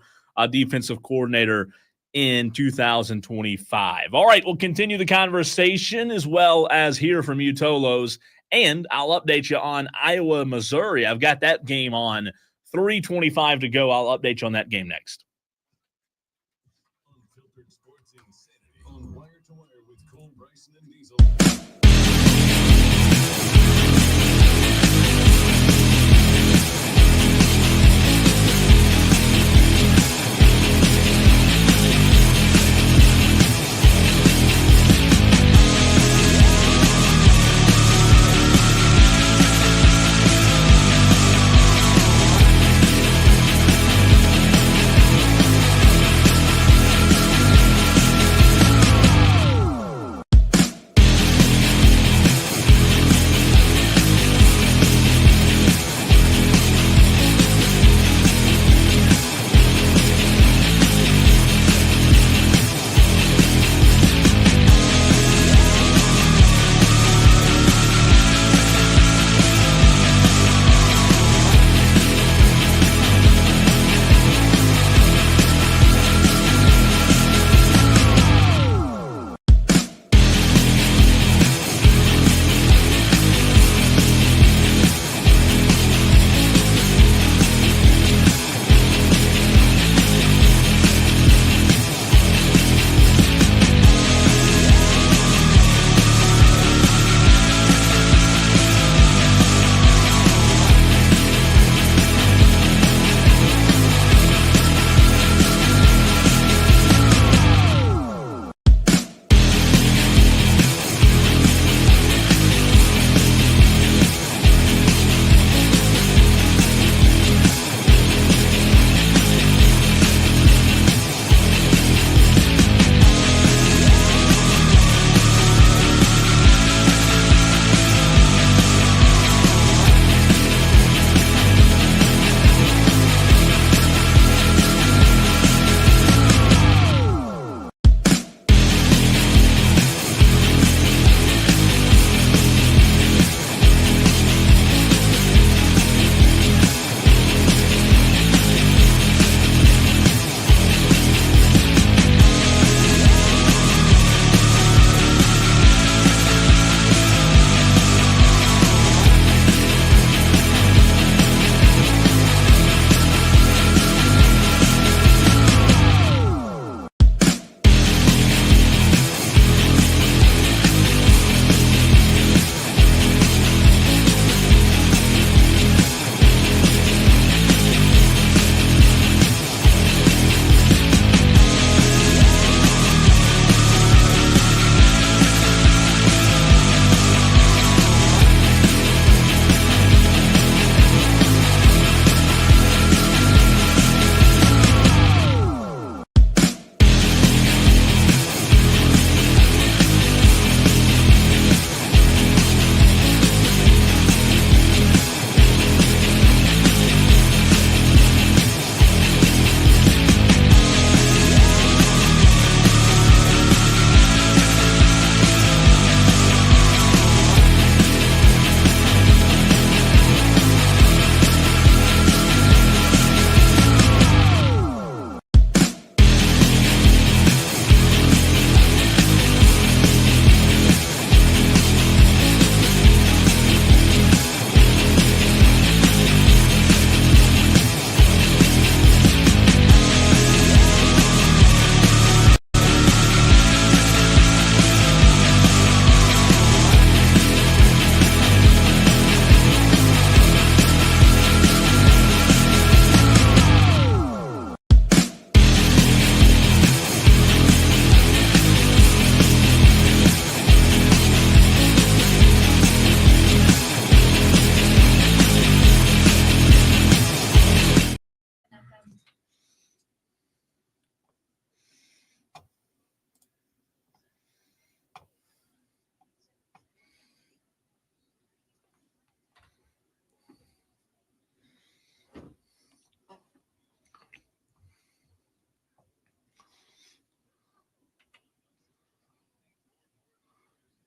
defensive coordinator in 2025. All right, we'll continue the conversation as well as hear from you, Tolos, and I'll update you on Iowa, Missouri. I've got that game on. 3:25 to go. I'll update you on that game next. Unfiltered sports insanity on Wire to Wire with Cole Bryson and Diesel.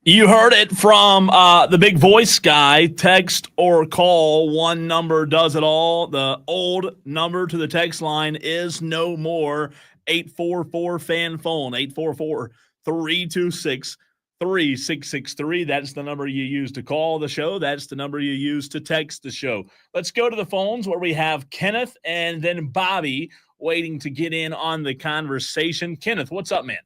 You heard it from the big voice guy. Text or call. One number does it all. The old number to the text line is no more. 844-FAN-PHONE. 844-326-3663. That's the number you use to call the show. That's the number you use to text the show. Let's go to the phones where we have Kenneth and then Bobby waiting to get in on the conversation. Kenneth, what's up, man?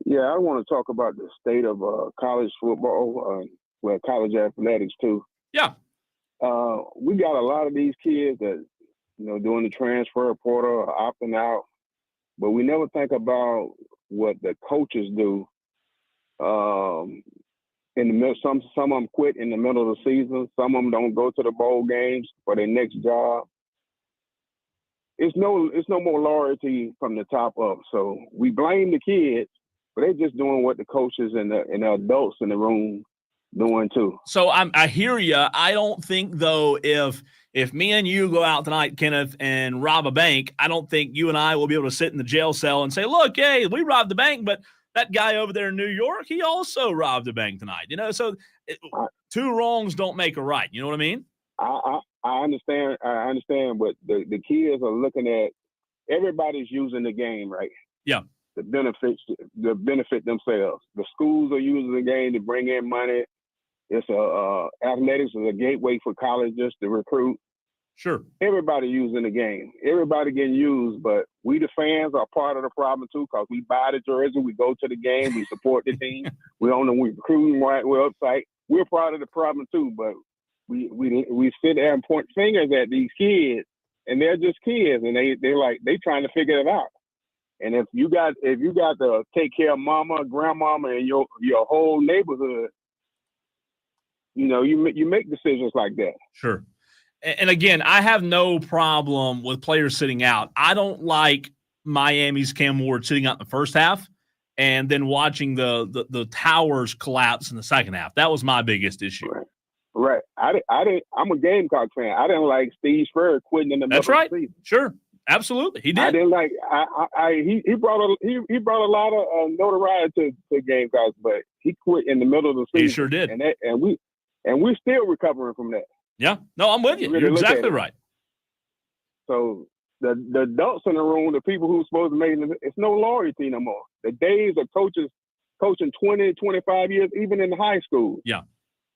Yeah, I want to talk about the state of college football, college athletics too. Yeah. We got a lot of these kids that, doing the transfer portal, opting out, but we never think about what the coaches do. In the middle, some of them quit in the middle of the season. Some of them don't go to the bowl games for their next job. It's no more loyalty from the top up. So we blame the kids, but they're just doing what the coaches and the adults in the room doing too. So I hear you. I don't think though if me and you go out tonight, Kenneth, and rob a bank, I don't think you and I will be able to sit in the jail cell and say, "Look, hey, we robbed the bank, but that guy over there in New York, he also robbed a bank tonight." So two wrongs don't make a right. You know what I mean? I understand. I understand, but the kids are looking at everybody's using the game, right? Yeah. The benefit themselves. The schools are using the game to bring in money. It's athletics is a gateway for colleges to recruit. Sure. Everybody using the game. Everybody getting used, but we the fans are part of the problem too, because we buy the jersey, we go to the game, we support the team, we own the recruiting website. We're part of the problem too, but we sit there and point fingers at these kids, and they're just kids, and they trying to figure it out. And if you got to take care of mama, grandmama, and your whole neighborhood, you make decisions like that. Sure. And again, I have no problem with players sitting out. I don't like Miami's Cam Ward sitting out in the first half and then watching the towers collapse in the second half. That was my biggest issue. Right. I'm a Gamecock fan. I didn't like Steve Spurrier quitting in the middle of the season. Sure. Absolutely. He did. I didn't like he brought a lot of notoriety to Gamecocks, but he quit in the middle of the season. He sure did. And we're still recovering from that. Yeah. No, I'm with you. Really, you're exactly right. So the adults in the room, the people who's supposed to make it's no loyalty no more. The days of coaches coaching 20, 25 years, even in high school. Yeah.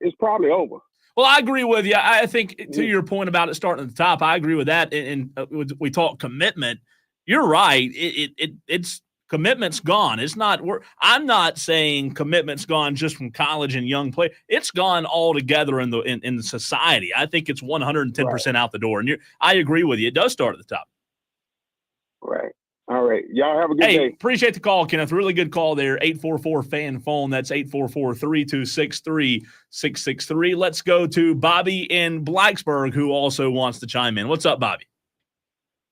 It's probably over. Well, I agree with you. I think to your point about it starting at the top, I agree with that. And we talk commitment. You're right. It's commitment's gone. It's not. I'm not saying commitment's gone just from college and young play. It's gone altogether in the society. I think it's 110% out the door. And I agree with you. It does start at the top. Right. All right. Y'all have a good day. Appreciate the call, Kenneth. Really good call there. 844-FAN-PHONE. That's 844-326-3663. Let's go to Bobby in Blacksburg, who also wants to chime in. What's up, Bobby?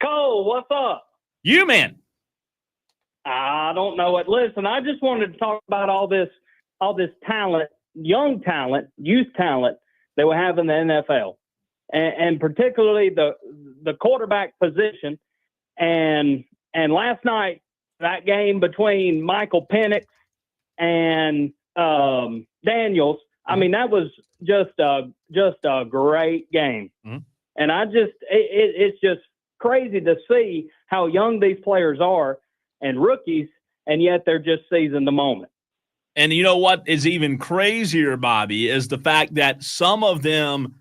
Cole, what's up? You, man. I don't know it. Listen, I just wanted to talk about all this talent, young talent, youth talent that we have in the NFL, and particularly the quarterback position. And last night, that game between Michael Penix and Daniels, I mean, that was just a great game. Mm-hmm. And it's just crazy to see how young these players are and rookies, and yet they're just seizing the moment. And you know what is even crazier, Bobby, is the fact that some of them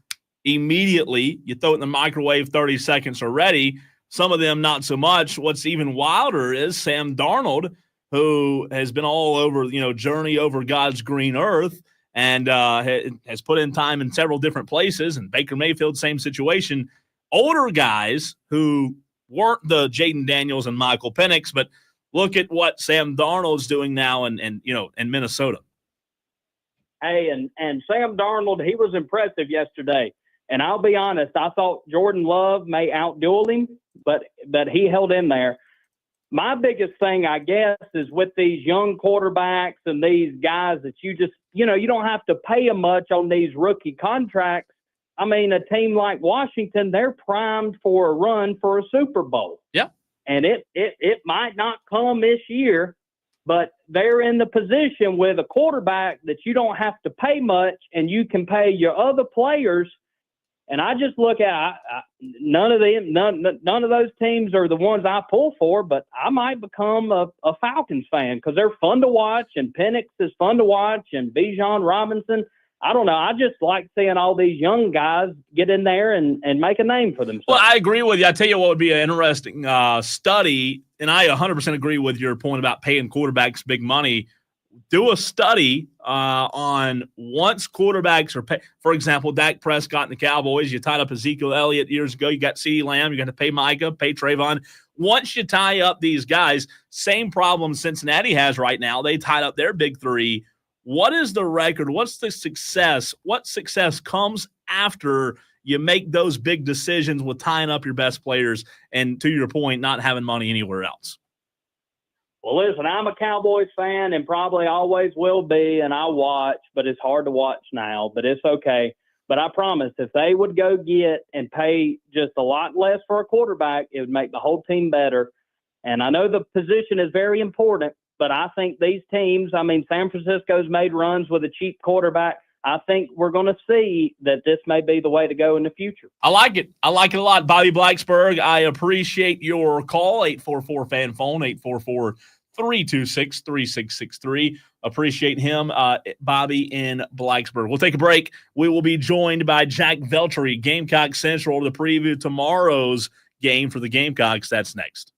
immediately, you throw it in the microwave, 30 seconds already. Some of them not so much. What's even wilder is Sam Darnold, who has been all over, journey over God's green earth and has put in time in several different places. And Baker Mayfield, same situation. Older guys who weren't the Jaden Daniels and Michael Penix, but look at what Sam Darnold's doing now in Minnesota. Hey, and Sam Darnold, he was impressive yesterday. And I'll be honest, I thought Jordan Love may outduel him, but he held in there. My biggest thing, I guess, is with these young quarterbacks and these guys that you just, you don't have to pay them much on these rookie contracts. I mean, a team like Washington, they're primed for a run for a Super Bowl. Yeah. And it might not come this year, but they're in the position with a quarterback that you don't have to pay much, and you can pay your other players. And I just look at none of those teams are the ones I pull for, but I might become a Falcons fan because they're fun to watch, and Penix is fun to watch, and Bijan Robinson. I don't know. I just like seeing all these young guys get in there and make a name for themselves. Well, I agree with you. I tell you what would be an interesting study, and I 100% agree with your point about paying quarterbacks big money. Do a study on once quarterbacks are paid. For example, Dak Prescott and the Cowboys, you tied up Ezekiel Elliott years ago. You got CeeDee Lamb. You're going to pay Micah, pay Trayvon. Once you tie up these guys, same problem Cincinnati has right now. They tied up their big three. What is the record? What's the success? What success comes after you make those big decisions with tying up your best players and, to your point, not having money anywhere else? Well, listen, I'm a Cowboys fan and probably always will be, and I watch, but it's hard to watch now, but it's okay. But I promise, if they would go get and pay just a lot less for a quarterback, it would make the whole team better. And I know the position is very important, but I think these teams, San Francisco's made runs with a cheap quarterback. I think we're going to see that this may be the way to go in the future. I like it. I like it a lot. Bobby Blacksburg, I appreciate your call. 844-FAN-PHONE, 844-326-3663. Appreciate him, Bobby in Blacksburg. We'll take a break. We will be joined by Jack Veltri, Gamecock Central, to preview tomorrow's game for the Gamecocks. That's next.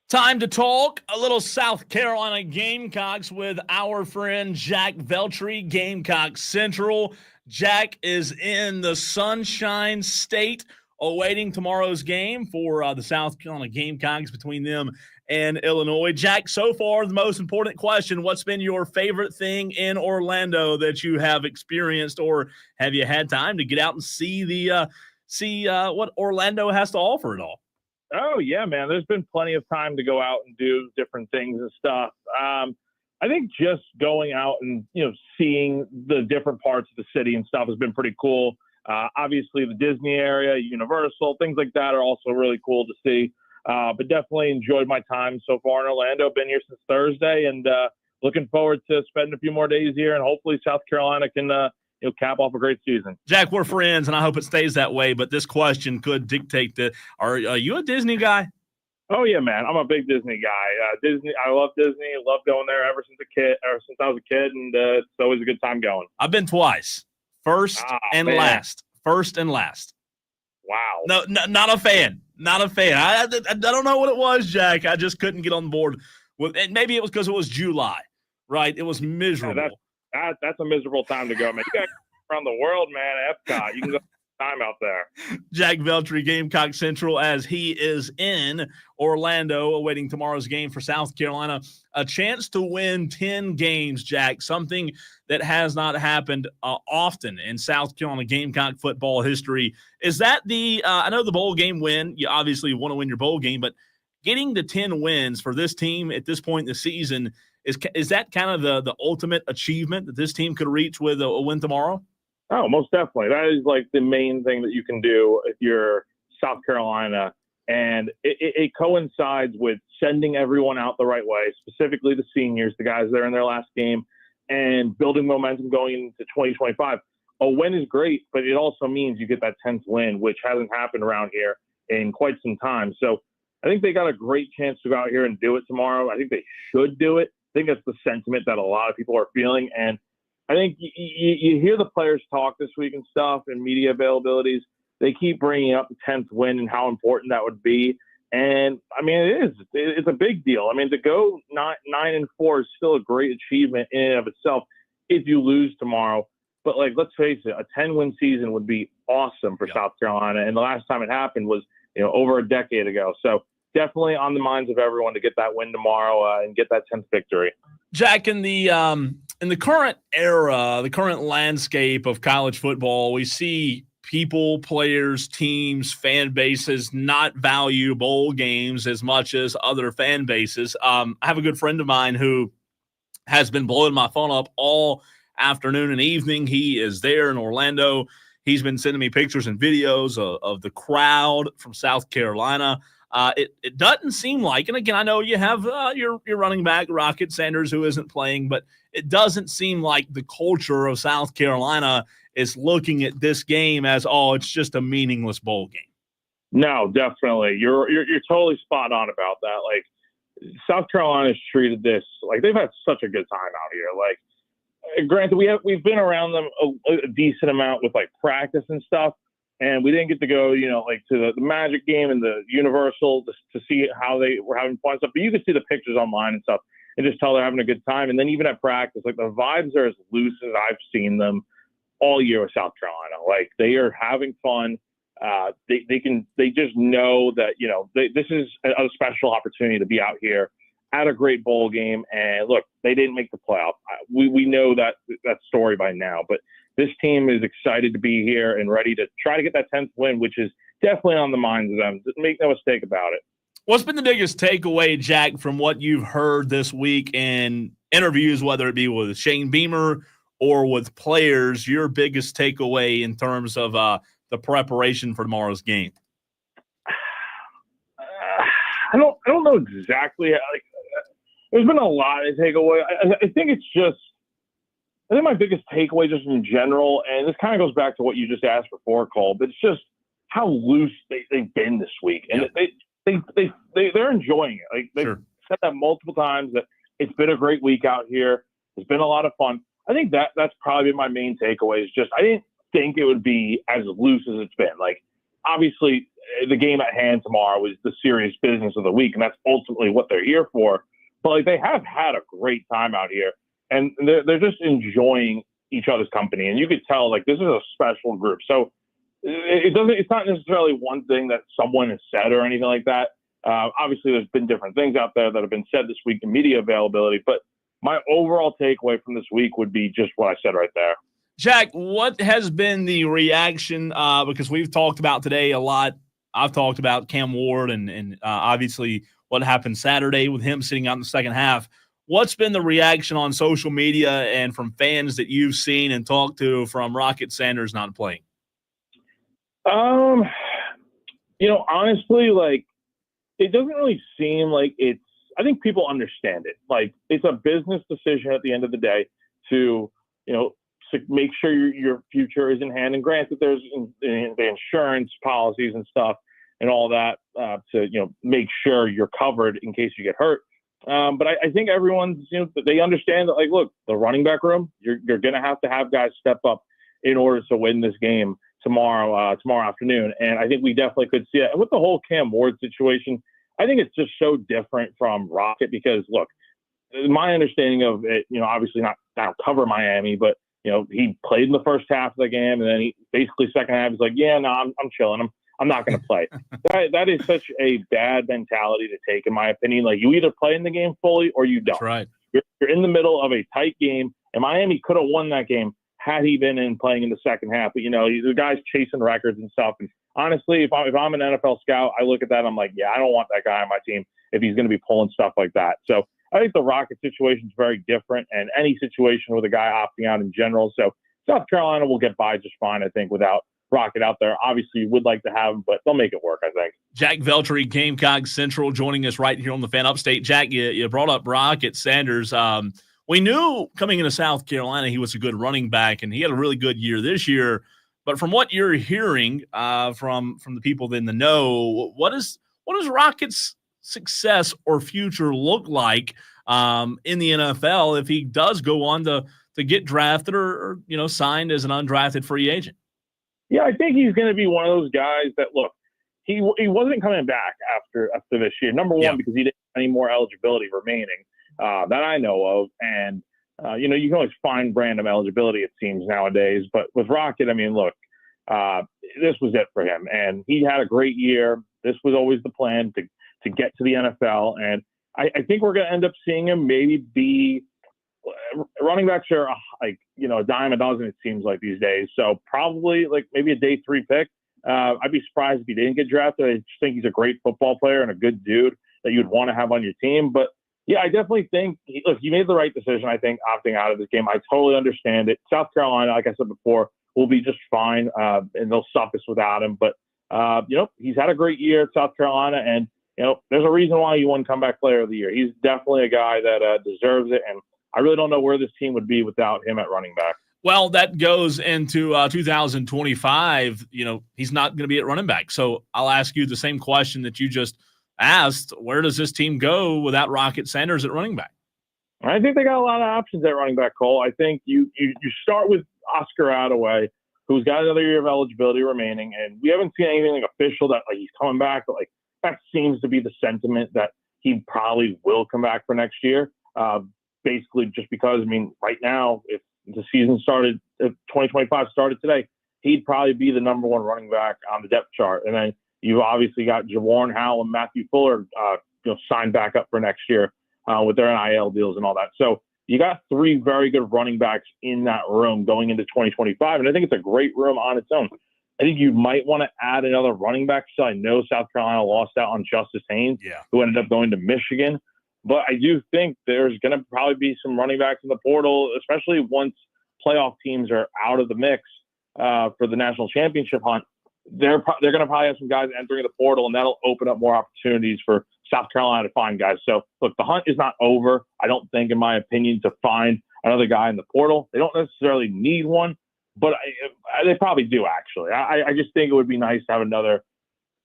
Time to talk a little South Carolina Gamecocks with our friend Jack Veltri, Gamecock Central. Jack is in the Sunshine State awaiting tomorrow's game for the South Carolina Gamecocks between them and Illinois. Jack, so far, the most important question, what's been your favorite thing in Orlando that you have experienced, or have you had time to get out and see what Orlando has to offer at all? Oh, yeah, man. There's been plenty of time to go out and do different things and stuff. I think just going out and, seeing the different parts of the city and stuff has been pretty cool. Obviously, the Disney area, Universal, things like that are also really cool to see. But definitely enjoyed my time so far in Orlando. Been here since Thursday and looking forward to spending a few more days here. And hopefully South Carolina can cap off a great season. Jack, we're friends, and I hope it stays that way. But this question could dictate that. Are you a Disney guy? Oh yeah, man. I'm a big Disney guy. Disney. I love Disney. Love going there ever since I was a kid, and it's always a good time going. I've been twice. First and last. Wow. No, not a fan. Not a fan. I don't know what it was, Jack. I just couldn't get on board with it. Maybe it was because it was July, right? It was miserable. Yeah, that's a miserable time to go, man. You got to go around the world, man. Epcot. You can go time out there. Jack Veltri, Gamecock Central, as he is in Orlando awaiting tomorrow's game for South Carolina. A chance to win 10 games, Jack, something that has not happened often in South Carolina Gamecock football history. Is that I know the bowl game win, you obviously want to win your bowl game, but getting to 10 wins for this team at this point in the season, is that kind of the ultimate achievement that this team could reach with a win tomorrow? Oh, most definitely. That is like the main thing that you can do if you're South Carolina. And it coincides with sending everyone out the right way, specifically the seniors, the guys that are in their last game, and building momentum going into 2025. A win is great, but it also means you get that 10th win, which hasn't happened around here in quite some time. So I think they got a great chance to go out here and do it tomorrow. I think they should do it. I think that's the sentiment that a lot of people are feeling. And I think you hear the players talk this week and stuff and media availabilities. They keep bringing up the 10th win and how important that would be. And, I mean, it's a big deal. I mean, to go 9-4 is still a great achievement in and of itself if you lose tomorrow. But, let's face it, a 10-win season would be awesome for South Carolina. And the last time it happened was, over a decade ago. So definitely on the minds of everyone to get that win tomorrow and get that 10th victory. Jack, in the current era, the current landscape of college football, we see people, players, teams, fan bases not value bowl games as much as other fan bases. I have a good friend of mine who has been blowing my phone up all afternoon and evening. He is there in Orlando. He's been sending me pictures and videos of the crowd from South Carolina. It doesn't seem like, and again, I know you have your running back, Rocket Sanders, who isn't playing, but it doesn't seem like the culture of South Carolina is looking at this game as, it's just a meaningless bowl game. No, definitely. You're totally spot on about that. South Carolina's treated this like they've had such a good time out here. Granted, we've been around them a decent amount with practice and stuff. And we didn't get to go, to the Magic game and the Universal to see how they were having fun and stuff. But you can see the pictures online and stuff and just tell they're having a good time. And then even at practice, the vibes are as loose as I've seen them all year with South Carolina. They are having fun. They just know that, this is a special opportunity to be out here at a great bowl game. And look, they didn't make the playoff. We know that story by now, but this team is excited to be here and ready to try to get that 10th win, which is definitely on the minds of them. Make no mistake about it. What's been the biggest takeaway, Jack, from what you've heard this week in interviews, whether it be with Shane Beamer or with players, your biggest takeaway in terms of the preparation for tomorrow's game? I don't know exactly. There's been a lot to take away. I think it's just, I think my biggest takeaway just in general, and this kind of goes back to what you just asked before, Cole, but it's just how loose they've been this week. And they're enjoying it. They've said that multiple times that it's been a great week out here. It's been a lot of fun. I think that's probably been my main takeaway is just I didn't think it would be as loose as it's been. Obviously, the game at hand tomorrow is the serious business of the week, and that's ultimately what they're here for. But like, they have had a great time out here, and they're just enjoying each other's company, and you could tell like this is a special group. So it's not necessarily one thing that someone has said or anything like that. Obviously, there's been different things out there that have been said this week in media availability, but my overall takeaway from this week would be just what I said right there. Jack, what has been the reaction? Because we've talked about today a lot. I've talked about Cam Ward and obviously what happened Saturday with him sitting out in the second half. What's been the reaction on social media and from fans that you've seen and talked to from Rocket Sanders not playing? Honestly, like, it doesn't really seem like it's – I think people understand it. Like, it's a business decision at the end of the day to make sure your future is in hand. And granted, there's the insurance policies and stuff and all that to make sure you're covered in case you get hurt. But I think everyone's they understand that, like, look, the running back room, you're going to have guys step up in order to win this game tomorrow afternoon. And I think we definitely could see it. And with the whole Cam Ward situation, I think it's just so different from Rocket because, look, my understanding of it, obviously I don't cover Miami, but he played in the first half of the game, and then he basically second half he's like, yeah, no, I'm chilling. I'm not going to play. That is such a bad mentality to take, in my opinion. Like, you either play in the game fully or you don't. That's right. You're in the middle of a tight game, and Miami could have won that game had he been playing in the second half. But the guy's chasing records and stuff. And honestly, if I'm an NFL scout, I look at that, I'm like, yeah, I don't want that guy on my team if he's going to be pulling stuff like that. So I think the Rocket situation is very different, and any situation with a guy opting out in general. So South Carolina will get by just fine, I think, without Rocket out there. Obviously, you would like to have him, but they'll make it work, I think. Jack Veltri, Gamecock Central, joining us right here on the Fan Upstate. Jack, you brought up Rocket Sanders. We knew coming into South Carolina he was a good running back, and he had a really good year this year. But from what you're hearing from the people in the know, what does Rocket's success or future look like in the NFL if he does go on to get drafted or signed as an undrafted free agent? Yeah, I think he's going to be one of those guys that, look, he wasn't coming back after this year. Number one, because he didn't have any more eligibility remaining that I know of. And, you can always find random eligibility, it seems, nowadays. But with Rocket, I mean, look, this was it for him. And he had a great year. This was always the plan to get to the NFL. And I think we're going to end up seeing him maybe be – running backs are like, a dime a dozen, it seems like these days. So probably like maybe a day 3 pick. I'd be surprised if he didn't get drafted. I just think he's a great football player and a good dude that you'd want to have on your team. But yeah, I definitely think he made the right decision, I think, opting out of this game. I totally understand it. South Carolina, like I said before, will be just fine, and they'll suffice without him. But, he's had a great year at South Carolina, and, there's a reason why he won Comeback Player of the Year. He's definitely a guy that deserves it, and I really don't know where this team would be without him at running back. Well, that goes into 2025. He's not going to be at running back. So I'll ask you the same question that you just asked. Where does this team go without Rocket Sanders at running back? I think they got a lot of options at running back, Cole. I think you start with Oscar Attaway, who's got another year of eligibility remaining, and we haven't seen anything official that he's coming back. But that seems to be the sentiment that he probably will come back for next year. Basically, just because, right now, if the season started, if 2025 started today, he'd probably be the number one running back on the depth chart. And then you've obviously got Jawarn Howell and Matthew Fuller, signed back up for next year with their NIL deals and all that. So you got 3 very good running backs in that room going into 2025. And I think it's a great room on its own. I think you might want to add another running back. So I know South Carolina lost out on Justice Haynes, who ended up going to Michigan. But I do think there's going to probably be some running backs in the portal, especially once playoff teams are out of the mix for the national championship hunt. They're going to probably have some guys entering the portal, and that'll open up more opportunities for South Carolina to find guys. So, look, the hunt is not over, I don't think, in my opinion, to find another guy in the portal. They don't necessarily need one, but they probably do, actually. I just think it would be nice to have another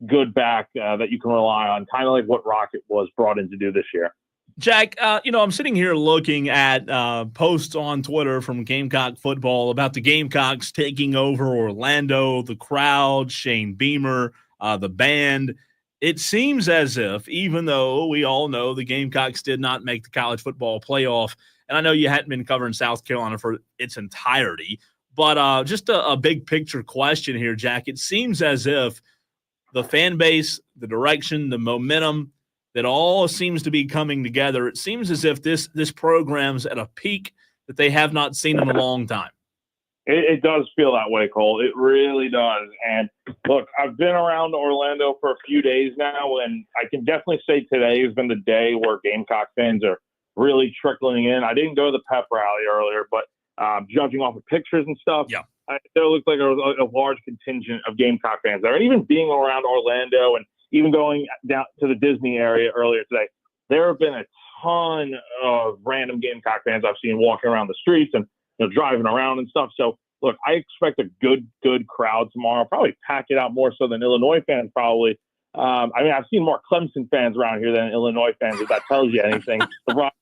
good back that you can rely on, kind of like what Rocket was brought in to do this year. Jack, I'm sitting here looking at posts on Twitter from Gamecock football about the Gamecocks taking over Orlando, the crowd, Shane Beamer, the band. It seems as if, even though we all know the Gamecocks did not make the college football playoff, and I know you hadn't been covering South Carolina for its entirety, but just a big picture question here, Jack. It seems as if the fan base, the direction, the momentum, that all seems to be coming together. It seems as if this program's at a peak that they have not seen in a long time. It does feel that way, Cole. It really does. And look, I've been around Orlando for a few days now, and I can definitely say today has been the day where Gamecock fans are really trickling in. I didn't go to the pep rally earlier, but judging off of pictures and stuff, there looks like there was a large contingent of Gamecock fans there. And even being around Orlando and even going down to the Disney area earlier today, there have been a ton of random Gamecock fans I've seen walking around the streets and driving around and stuff. So, look, I expect a good crowd tomorrow. Probably pack it out more so than Illinois fans probably. I mean, I've seen more Clemson fans around here than Illinois fans, if that tells you anything. But,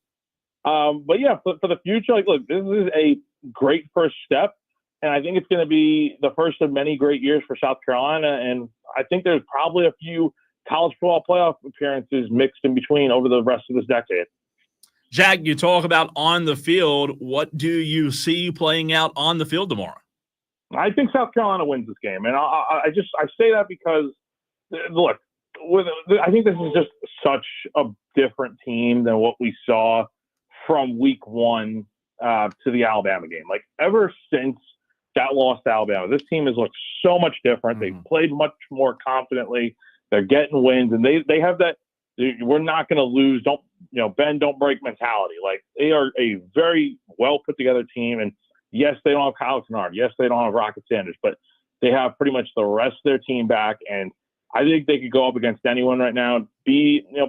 yeah, for the future, like, look, this is a great first step. And I think it's going to be the first of many great years for South Carolina. And I think there's probably a few college football playoff appearances mixed in between over the rest of this decade. Jack, you talk about on the field. What do you see playing out on the field tomorrow? I think South Carolina wins this game. And I say that because, look, I think this is just such a different team than what we saw from week one to the Alabama game. Like, ever since that loss to Alabama, this team has looked so much different. They've played much more confidently. They're getting wins, and they have that we're not going to lose, bend, don't break mentality. Like, they are a very well put together team. And yes, they don't have Kyle Kennard. Yes, they don't have Rocket Sanders, but they have pretty much the rest of their team back. And I think they could go up against anyone right now and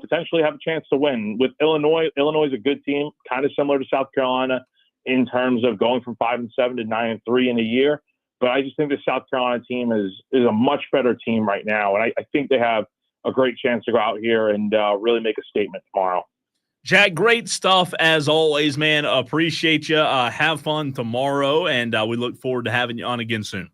potentially have a chance to win. With Illinois is a good team, kind of similar to South Carolina in terms of going from 5-7 to 9-3 in a year. But I just think the South Carolina team is a much better team right now. And I think they have a great chance to go out here and really make a statement tomorrow. Jack, great stuff as always, man. Appreciate you. Have fun tomorrow, and we look forward to having you on again soon.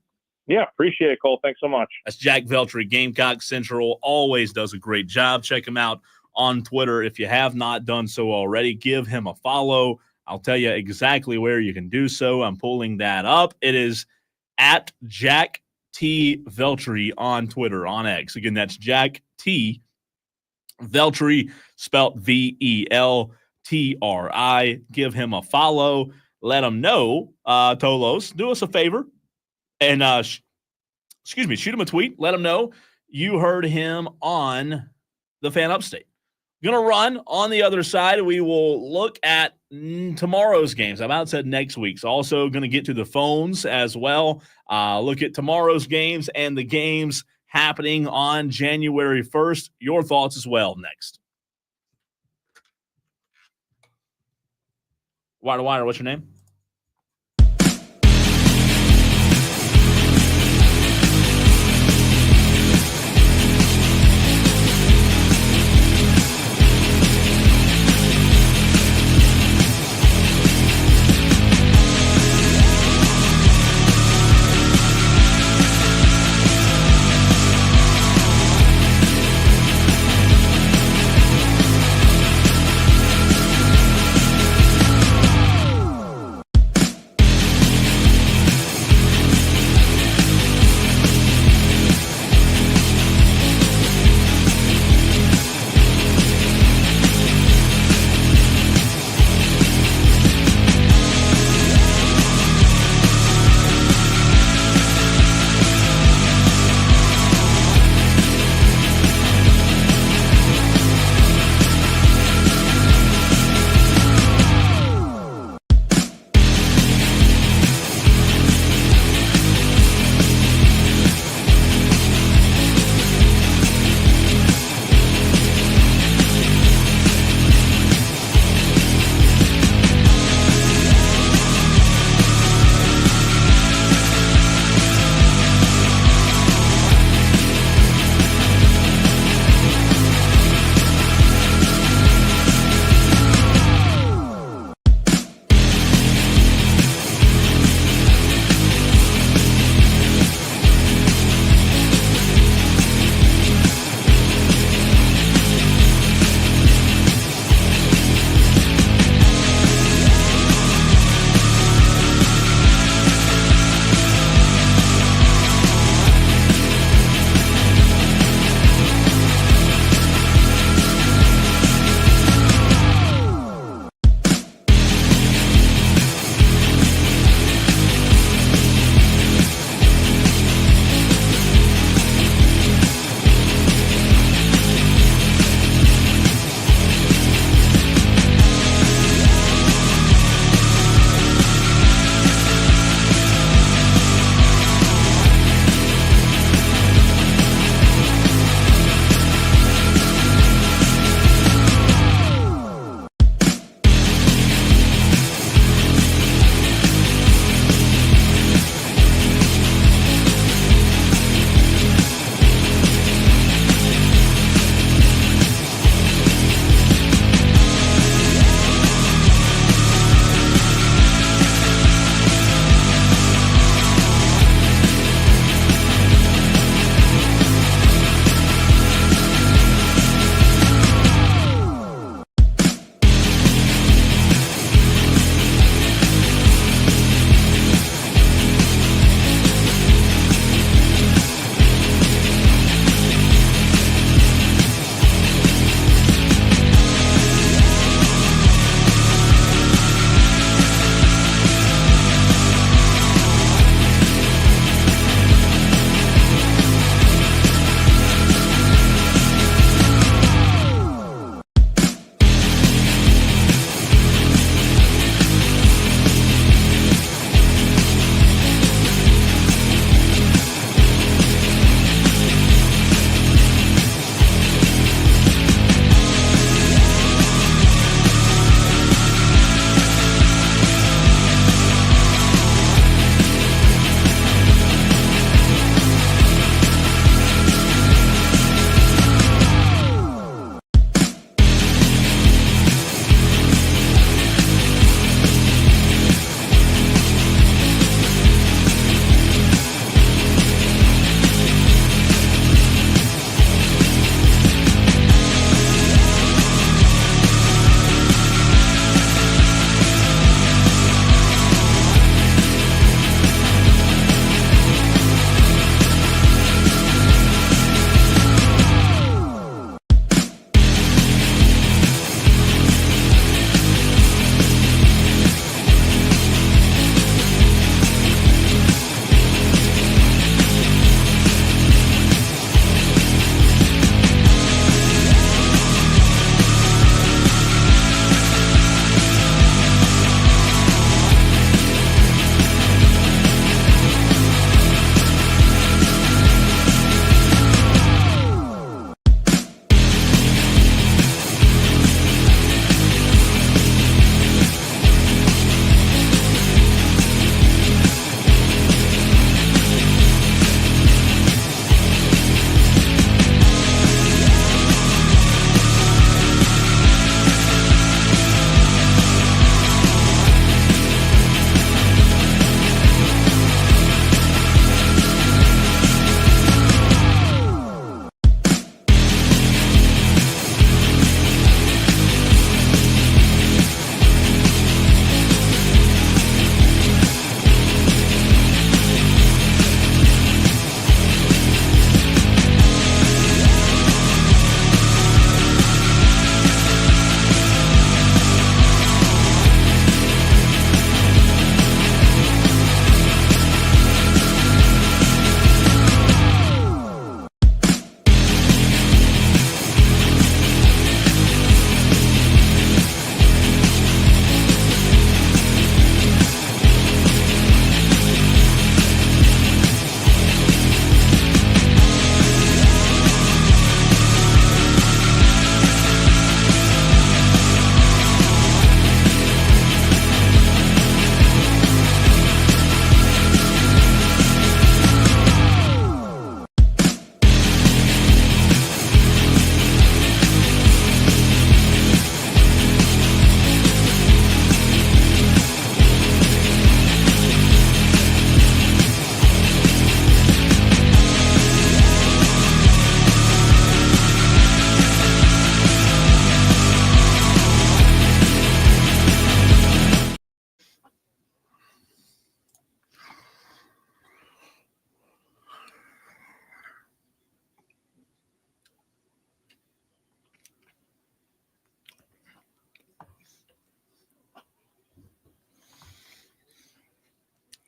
Yeah, appreciate it, Cole. Thanks so much. That's Jack Veltri, Gamecock Central. Always does a great job. Check him out on Twitter. If you have not done so already, give him a follow. I'll tell you exactly where you can do so. I'm pulling that up. It is at Jack T. Veltri on Twitter, on X. Again, that's Jack T. Veltri, spelled Veltri. Give him a follow. Let him know, Tolos, do us a favor and shoot him a tweet. Let him know you heard him on the Fan Upstate. Going to run on the other side. We will look at tomorrow's games. I about said next week's. Also going to get to the phones as well. Look at tomorrow's games and the games happening on January 1st. Your thoughts as well next. Wire to Wire, what's your name?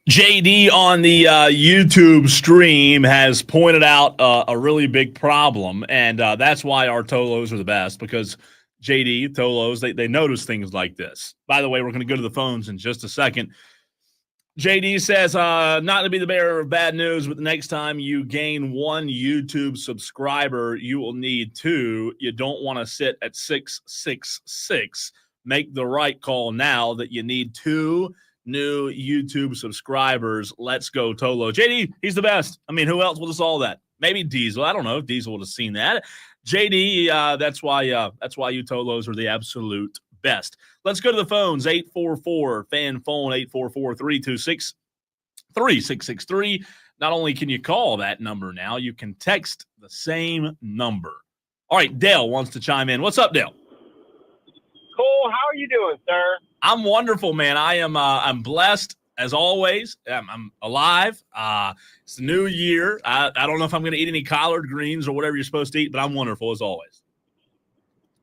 JD on the YouTube stream has pointed out a really big problem, and that's why our Tolos are the best, because JD, Tolos, they notice things like this. By the way, we're going to go to the phones in just a second. JD says, not to be the bearer of bad news, but the next time you gain 1 YouTube subscriber, you will need 2. You don't want to sit at 666. Make the right call now that you need 2 new YouTube subscribers. Let's go, Tolo. JD, he's the best. I mean, who else would have saw that? Maybe Diesel. I don't know if Diesel would have seen that. JD, that's why you Tolos are the absolute best. Let's go to the phones. 844-FAN phone, 844-326-3663. Not only can you call that number now, you can text the same number. All right, Dale wants to chime in. What's up, Dale? Cole, how are you doing, sir? I'm wonderful, man. I'm blessed as always. I'm alive. It's the new year. I don't know if I'm going to eat any collard greens or whatever you're supposed to eat, but I'm wonderful as always.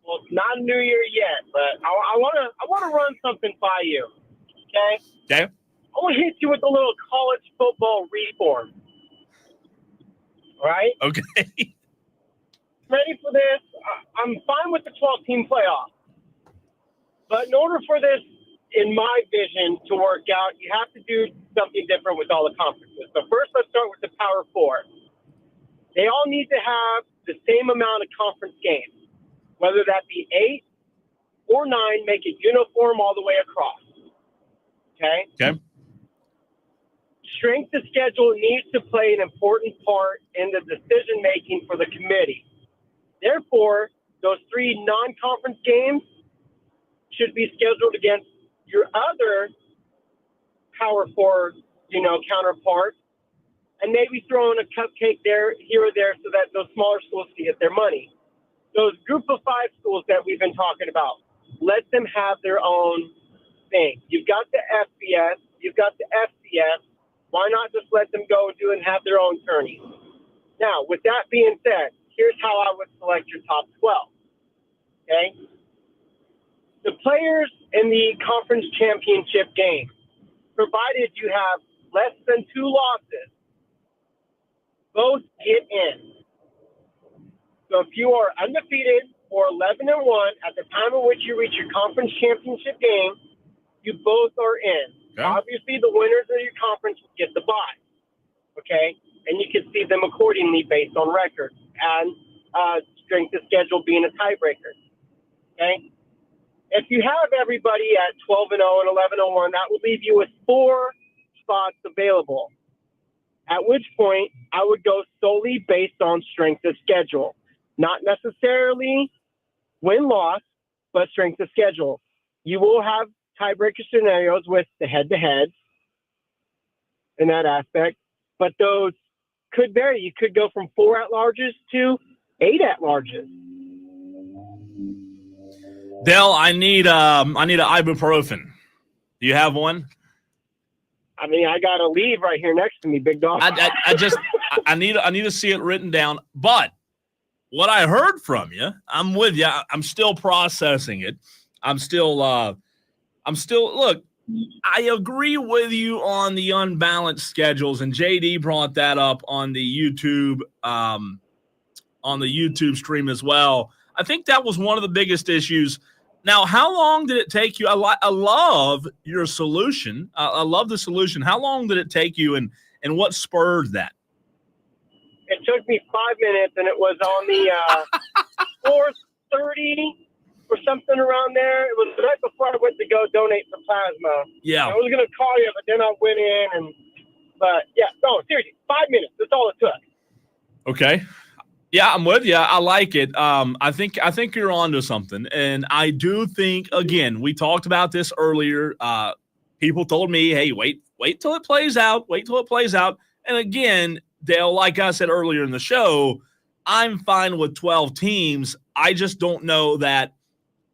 Well, it's not New Year yet, but I want to run something by you. Okay. Okay. I want to hit you with a little college football reform. All right. Okay. Ready for this? I'm fine with the 12-team playoff, but in order for this, in my vision, to work out, you have to do something different with all the conferences. So first, let's start with the Power Four. They all need to have the same amount of conference games. Whether that be 8 or 9, make it uniform all the way across. Okay? Okay. Strength of schedule needs to play an important part in the decision-making for the committee. Therefore, those 3 non-conference games should be scheduled against your other Power 4, counterparts, and maybe throw in a cupcake here or there so that those smaller schools can get their money. Those group of 5 schools that we've been talking about, let them have their own thing. You've got the FBS, you've got the FCS. Why not just let them go and have their own tourneys? Now, with that being said, here's how I would select your top 12. Okay? The players in the conference championship game, provided you have less than 2 losses, both get in. So if you are undefeated or 11-1 at the time in which you reach your conference championship game, you both are in. Okay. Obviously, the winners of your conference will get the bye, okay? And you can see them accordingly based on record and strength of schedule being a tiebreaker, okay? If you have everybody at 12-0 and 11-1, that would leave you with 4 spots available, at which point I would go solely based on strength of schedule. Not necessarily win-loss, but strength of schedule. You will have tiebreaker scenarios with the head-to-heads in that aspect, but those could vary. You could go from 4 at-larges to 8 at-larges. Dale, I need an ibuprofen. Do you have one? I mean, I got a leave right here next to me, big dog. I need to see it written down, but what I heard from you, I'm with you. I'm still processing it. Look, I agree with you on the unbalanced schedules, and JD brought that up on the YouTube stream as well. I think that was one of the biggest issues. Now, how long did it take you? I love your solution. I love the solution. How long did it take you, and what spurred that? It took me 5 minutes, and it was on the 4:30 or something around there. It was right before I went to go donate the plasma. Yeah. I was going to call you, but then I went in, seriously, 5 minutes. That's all it took. Okay. Yeah, I'm with you. I like it. I think you're onto something, and I do think, again, we talked about this earlier. People told me, hey, wait till it plays out. Wait till it plays out. And again, Dale, like I said earlier in the show, I'm fine with 12 teams. I just don't know that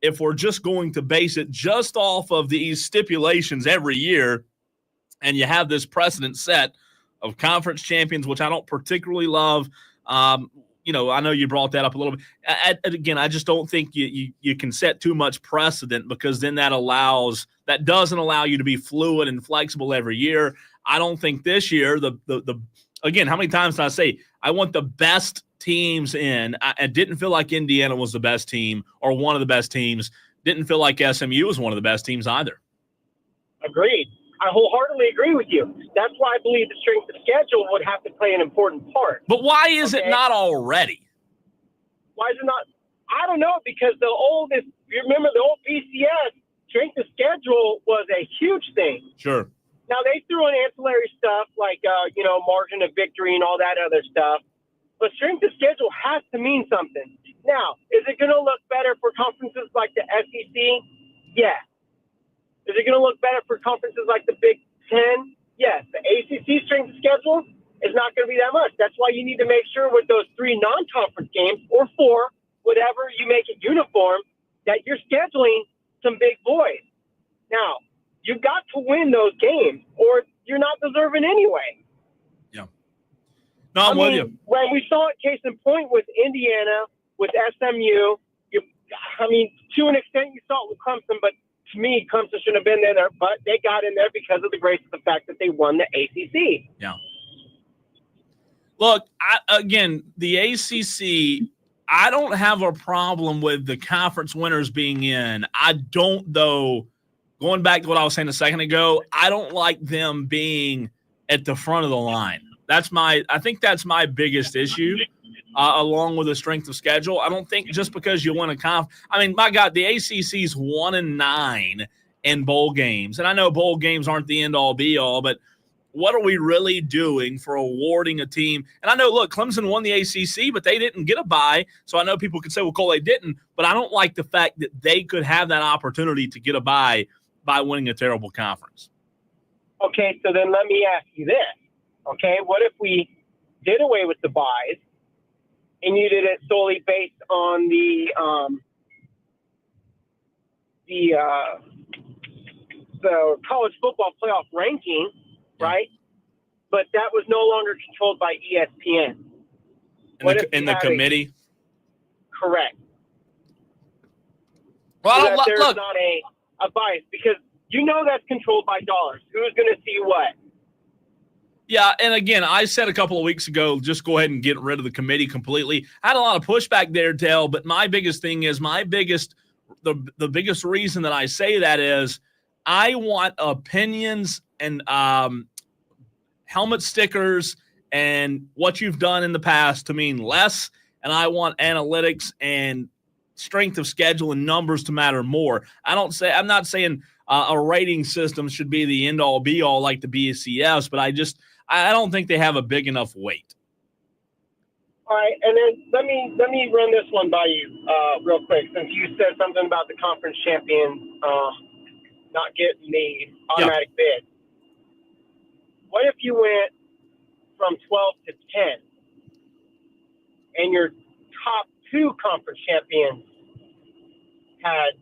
if we're just going to base it just off of these stipulations every year, and you have this precedent set of conference champions, which I don't particularly love. I know you brought that up a little bit. Again, I just don't think you can set too much precedent, because then that doesn't allow you to be fluid and flexible every year. I don't think this year the again, how many times did I say I want the best teams in? I didn't feel like Indiana was the best team or one of the best teams. Didn't feel like SMU was one of the best teams either. Agreed. I wholeheartedly agree with you. That's why I believe the strength of schedule would have to play an important part. But why is it not already? Why is it not? I don't know, because you remember the old BCS, strength of schedule was a huge thing. Sure. Now, they threw in ancillary stuff like, margin of victory and all that other stuff. But strength of schedule has to mean something. Now, is it going to look better for conferences like the SEC? Yeah. Is it going to look better for conferences like the Big Ten? Yes. The ACC strength of schedule is not going to be that much. That's why you need to make sure with those 3 non-conference games, or 4, whatever you make it uniform, that you're scheduling some big boys. Now, you've got to win those games, or you're not deserving anyway. Yeah. No, I'm with you. When we saw it, case in point, with Indiana, with SMU, to an extent you saw it with Clemson, but to me, Clemson shouldn't have been there, but they got in there because of the grace of the fact that they won the ACC. Yeah. Look, the ACC, I don't have a problem with the conference winners being in. I don't, though, going back to what I was saying a second ago, I don't like them being at the front of the line. I think that's my biggest issue, along with the strength of schedule. I don't think just because you win a my God, the ACC's 1-9 in bowl games. And I know bowl games aren't the end-all, be-all, but what are we really doing for awarding a team? And I know, look, Clemson won the ACC, but they didn't get a bye. So I know people could say, well, Cole, they didn't. But I don't like the fact that they could have that opportunity to get a bye by winning a terrible conference. Okay, so then let me ask you this. Okay, what if we did away with the buys and you did it solely based on the college football playoff ranking, right? But that was no longer controlled by ESPN. In the committee? Correct. Well, so there's not a bias, because that's controlled by dollars. Who's going to see what? Yeah, and again, I said a couple of weeks ago, just go ahead and get rid of the committee completely. I had a lot of pushback there, Dale, but my biggest thing is the biggest reason that I say that is I want opinions and helmet stickers and what you've done in the past to mean less, and I want analytics and strength of schedule and numbers to matter more. I'm not saying a rating system should be the end-all, be-all like the BCS, but I don't think they have a big enough weight. All right, and then let me run this one by you real quick, since you said something about the conference champions not getting the automatic bid. What if you went from 12 to 10, and your top 2 conference champions had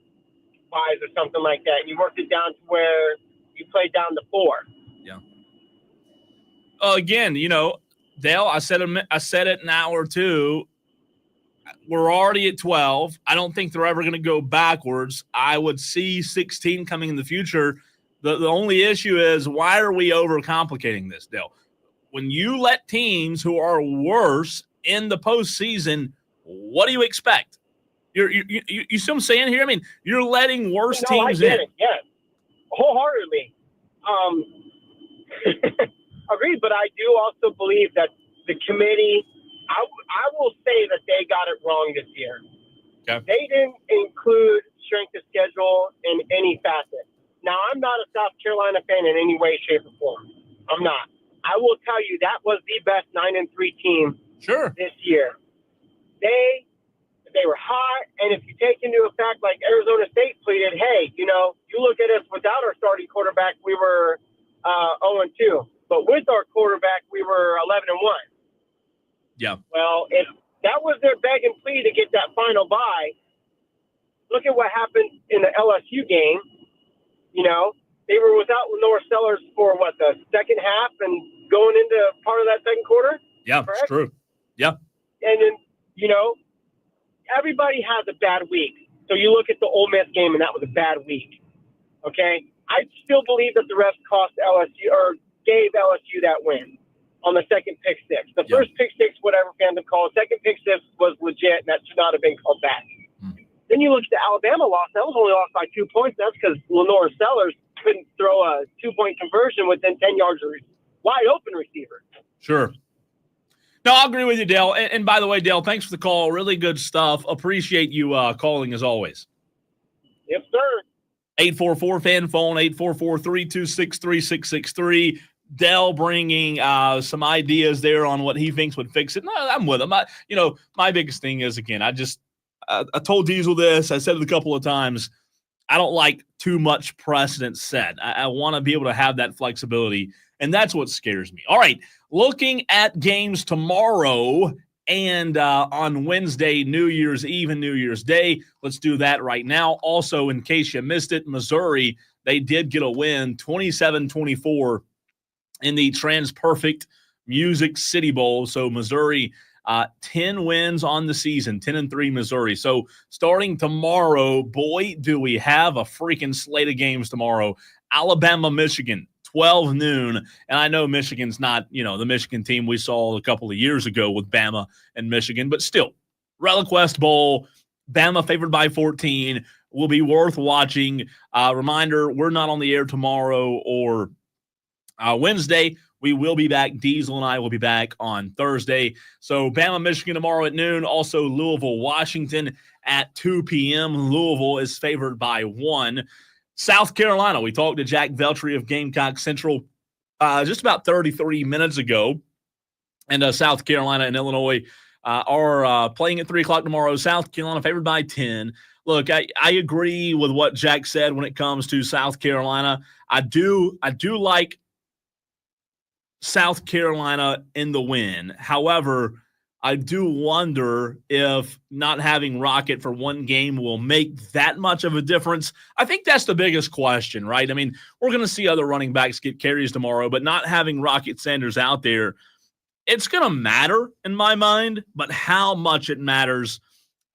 buys or something like that, and you worked it down to where you played down to 4? Yeah. Again, Dale, I said it an hour or two. We're already at 12. I don't think they're ever going to go backwards. I would see 16 coming in the future. The only issue is, why are we overcomplicating this, Dale? When you let teams who are worse in the postseason, what do you expect? You see what I'm saying here? I mean, you're letting worse teams in. Yeah, wholeheartedly. Agreed, but I do also believe that the committee, I will say that they got it wrong this year. Okay. They didn't include strength of schedule in any facet. Now, I'm not a South Carolina fan in any way, shape, or form. I'm not. I will tell you that was the best 9-3 team this year. They were hot, and if you take into effect, like Arizona State pleaded, hey, you look at us without our starting quarterback, we were 0-2. But with our quarterback, we were 11-1. Yeah. Well, if that was their beg and plea to get that final bye, look at what happened in the LSU game. They were without Lenore Sellers for the second half and going into part of that second quarter. Yeah, correct? It's true. Yeah. And then, everybody has a bad week. So you look at the Ole Miss game, and that was a bad week. Okay? I still believe that the refs cost LSU, or gave LSU that win on the second pick six. The first pick six, whatever fandom called, second pick six was legit, and that should not have been called back. Then you look at the Alabama loss. That was only lost by 2 points. That's because Lenore Sellers couldn't throw a 2-point conversion within 10 yards of wide open receiver. Sure. No, I'll agree with you, Dale. And by the way, Dale, thanks for the call. Really good stuff. Appreciate you calling as always. Yes, sir. 844-FAN phone, 844-326-3663. Dell bringing some ideas there on what he thinks would fix it. No, I'm with him. My biggest thing is, again, I told Diesel this. I said it a couple of times. I don't like too much precedent set. I want to be able to have that flexibility, and that's what scares me. All right, looking at games tomorrow and on Wednesday, New Year's Eve and New Year's Day. Let's do that right now. Also, in case you missed it, Missouri, they did get a win, 27-24 in the TransPerfect Music City Bowl. So Missouri, 10 wins on the season, 10-3 Missouri. So starting tomorrow, boy, do we have a freaking slate of games tomorrow. Alabama, Michigan, 12 noon. And I know Michigan's not, the Michigan team we saw a couple of years ago with Bama and Michigan, but still, Relic West Bowl, Bama favored by 14, will be worth watching. Reminder, we're not on the air tomorrow or Wednesday. We will be back. Diesel and I will be back on Thursday. So Bama, Michigan tomorrow at noon. Also Louisville, Washington at 2 p.m. Louisville is favored by 1. South Carolina, we talked to Jack Veltri of Gamecock Central just about 33 minutes ago. And South Carolina and Illinois are playing at 3 o'clock tomorrow. South Carolina favored by 10. Look, I agree with what Jack said when it comes to South Carolina. I do like South Carolina in the win. However, I do wonder if not having Rocket for one game will make that much of a difference. I think that's the biggest question, right? I mean, we're going to see other running backs get carries tomorrow, but not having Rocket Sanders out there, it's going to matter in my mind, but how much it matters,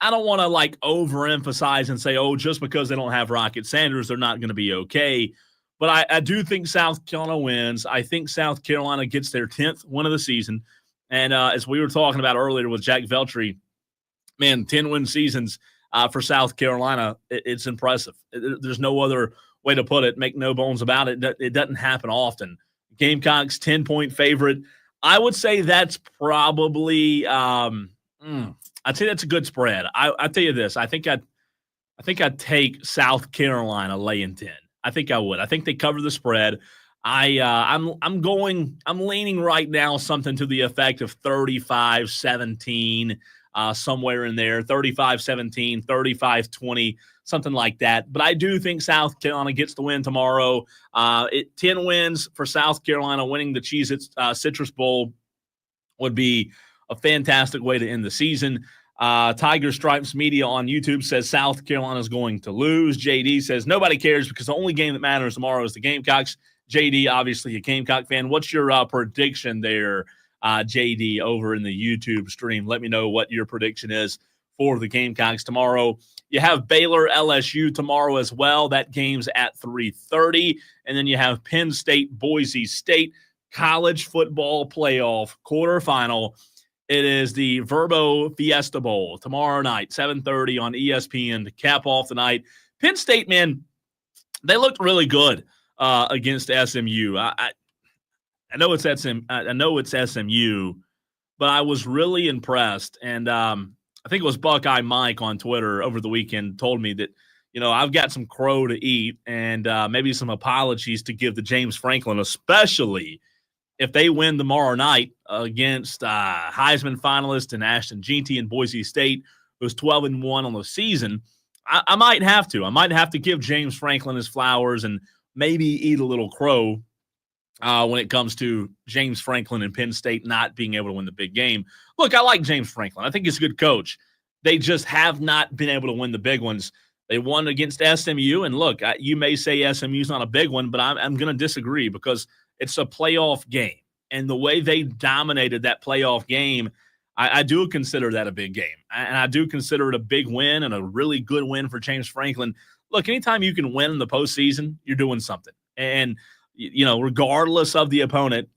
I don't want to overemphasize and say, just because they don't have Rocket Sanders, they're not going to be okay. But I do think South Carolina wins. I think South Carolina gets their 10th win of the season. And as we were talking about earlier with Jack Veltri, man, 10-win seasons for South Carolina, it's impressive. There's no other way to put it. Make no bones about it. It doesn't happen often. Gamecocks, 10-point favorite. I would say that's probably I'd say that's a good spread. I tell you this. I think I'd take South Carolina laying 10. I think I would. I think they cover the spread. I'm leaning right now something to the effect of 35-17, somewhere in there, 35-17, 35-20, something like that. But I do think South Carolina gets the win tomorrow. 10 wins for South Carolina, winning the Cheez-It Citrus Bowl would be a fantastic way to end the season. Tiger Stripes Media on YouTube says South Carolina is going to lose. JD says nobody cares because the only game that matters tomorrow is the Gamecocks. JD, obviously a Gamecock fan. What's your prediction there, JD, over in the YouTube stream? Let me know what your prediction is for the Gamecocks tomorrow. You have Baylor LSU tomorrow as well. That game's at 3:30. And then you have Penn State, Boise State, college football playoff quarterfinal. It is the Verbo Fiesta Bowl tomorrow night, 7:30 on ESPN to cap off the night. Penn State, man, they looked really good against SMU. I know it's SMU, but I was really impressed. And I think it was Buckeye Mike on Twitter over the weekend told me that, I've got some crow to eat and maybe some apologies to give to James Franklin, especially if they win tomorrow night against Heisman finalist and Ashton Jeanty and Boise State, who's 12-1 on the season. I might have to. I might have to give James Franklin his flowers and maybe eat a little crow when it comes to James Franklin and Penn State not being able to win the big game. Look, I like James Franklin. I think he's a good coach. They just have not been able to win the big ones. They won against SMU, and look, you may say SMU's not a big one, but I'm going to disagree because it's a playoff game. And the way they dominated that playoff game, I do consider that a big game. And I do consider it a big win and a really good win for James Franklin. Look, anytime you can win in the postseason, you're doing something. And, regardless of the opponent,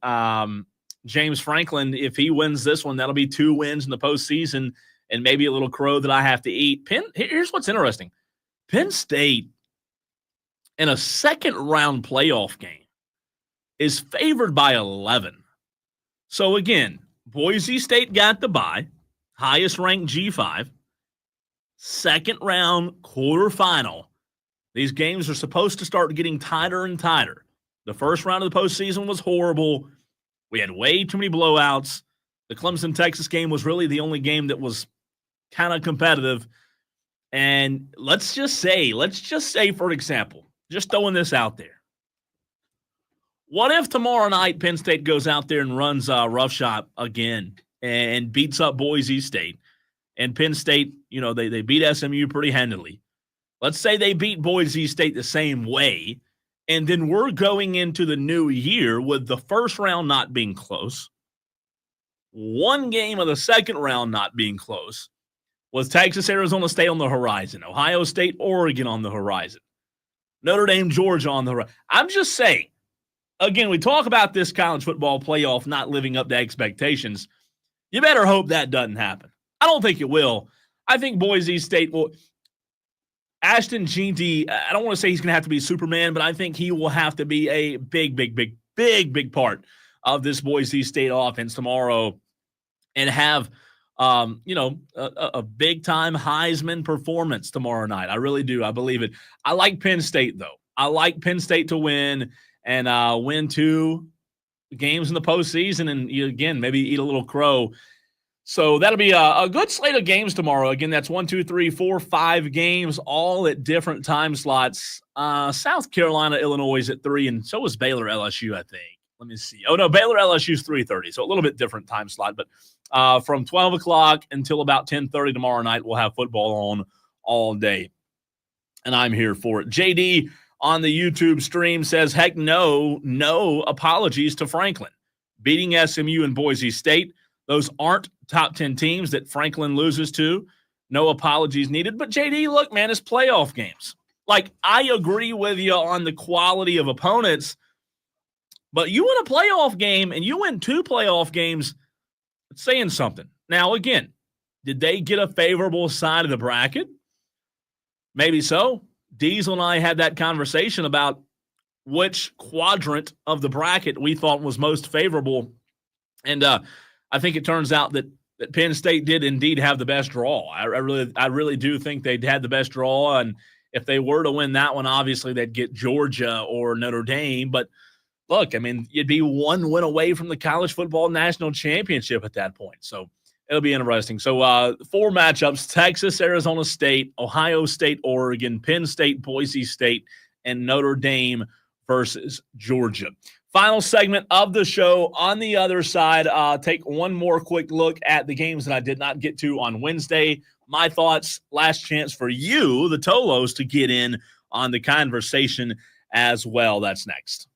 James Franklin, if he wins this one, that'll be 2 wins in the postseason and maybe a little crow that I have to eat. Here's what's interesting. Penn State in a second-round playoff game is favored by 11. So, again, Boise State got the bye, highest-ranked G5, second-round quarterfinal. These games are supposed to start getting tighter and tighter. The first round of the postseason was horrible. We had way too many blowouts. The Clemson-Texas game was really the only game that was kind of competitive. And let's just say, for example, just throwing this out there. What if tomorrow night Penn State goes out there and runs roughshod again and beats up Boise State? And Penn State, they beat SMU pretty handily. Let's say they beat Boise State the same way, and then we're going into the new year with the first round not being close, one game of the second round not being close, with Texas, Arizona State on the horizon, Ohio State, Oregon on the horizon, Notre Dame, Georgia on the horizon. I'm just saying, again, we talk about this college football playoff not living up to expectations. You better hope that doesn't happen. I don't think it will. I think Boise State will. Ashton Jeanty, I don't want to say he's going to have to be Superman, but I think he will have to be a big part of this Boise State offense tomorrow and have, a big-time Heisman performance tomorrow night. I really do. I believe it. I like Penn State, though. I like Penn State to win and win 2 games in the postseason and, again, maybe eat a little crow. So that'll be a good slate of games tomorrow. Again, that's 1, 2, 3, 4, 5 games, all at different time slots. South Carolina, Illinois is at 3, and so is Baylor, LSU, I think. Let me see. Oh, no, Baylor, LSU is 3:30, so a little bit different time slot. But from 12 o'clock until about 10:30 tomorrow night, we'll have football on all day, and I'm here for it. JD on the YouTube stream says, heck no apologies to Franklin. Beating SMU and Boise State, those aren't top 10 teams that Franklin loses to. No apologies needed. But, JD, look, man, it's playoff games. Like, I agree with you on the quality of opponents, but you win a playoff game and you win 2 playoff games, it's saying something. Now, again, did they get a favorable side of the bracket? Maybe so. Diesel and I had that conversation about which quadrant of the bracket we thought was most favorable. And I think it turns out that Penn State did indeed have the best draw. I really do think they had the best draw. And if they were to win that one, obviously they'd get Georgia or Notre Dame. But look, I mean, you'd be 1 win away from the college football national championship at that point. So it'll be interesting. So 4 matchups: Texas, Arizona State, Ohio State, Oregon, Penn State, Boise State, and Notre Dame versus Georgia. Final segment of the show. On the other side, take one more quick look at the games that I did not get to on Wednesday. My thoughts, last chance for you, the Tolos, to get in on the conversation as well. That's next.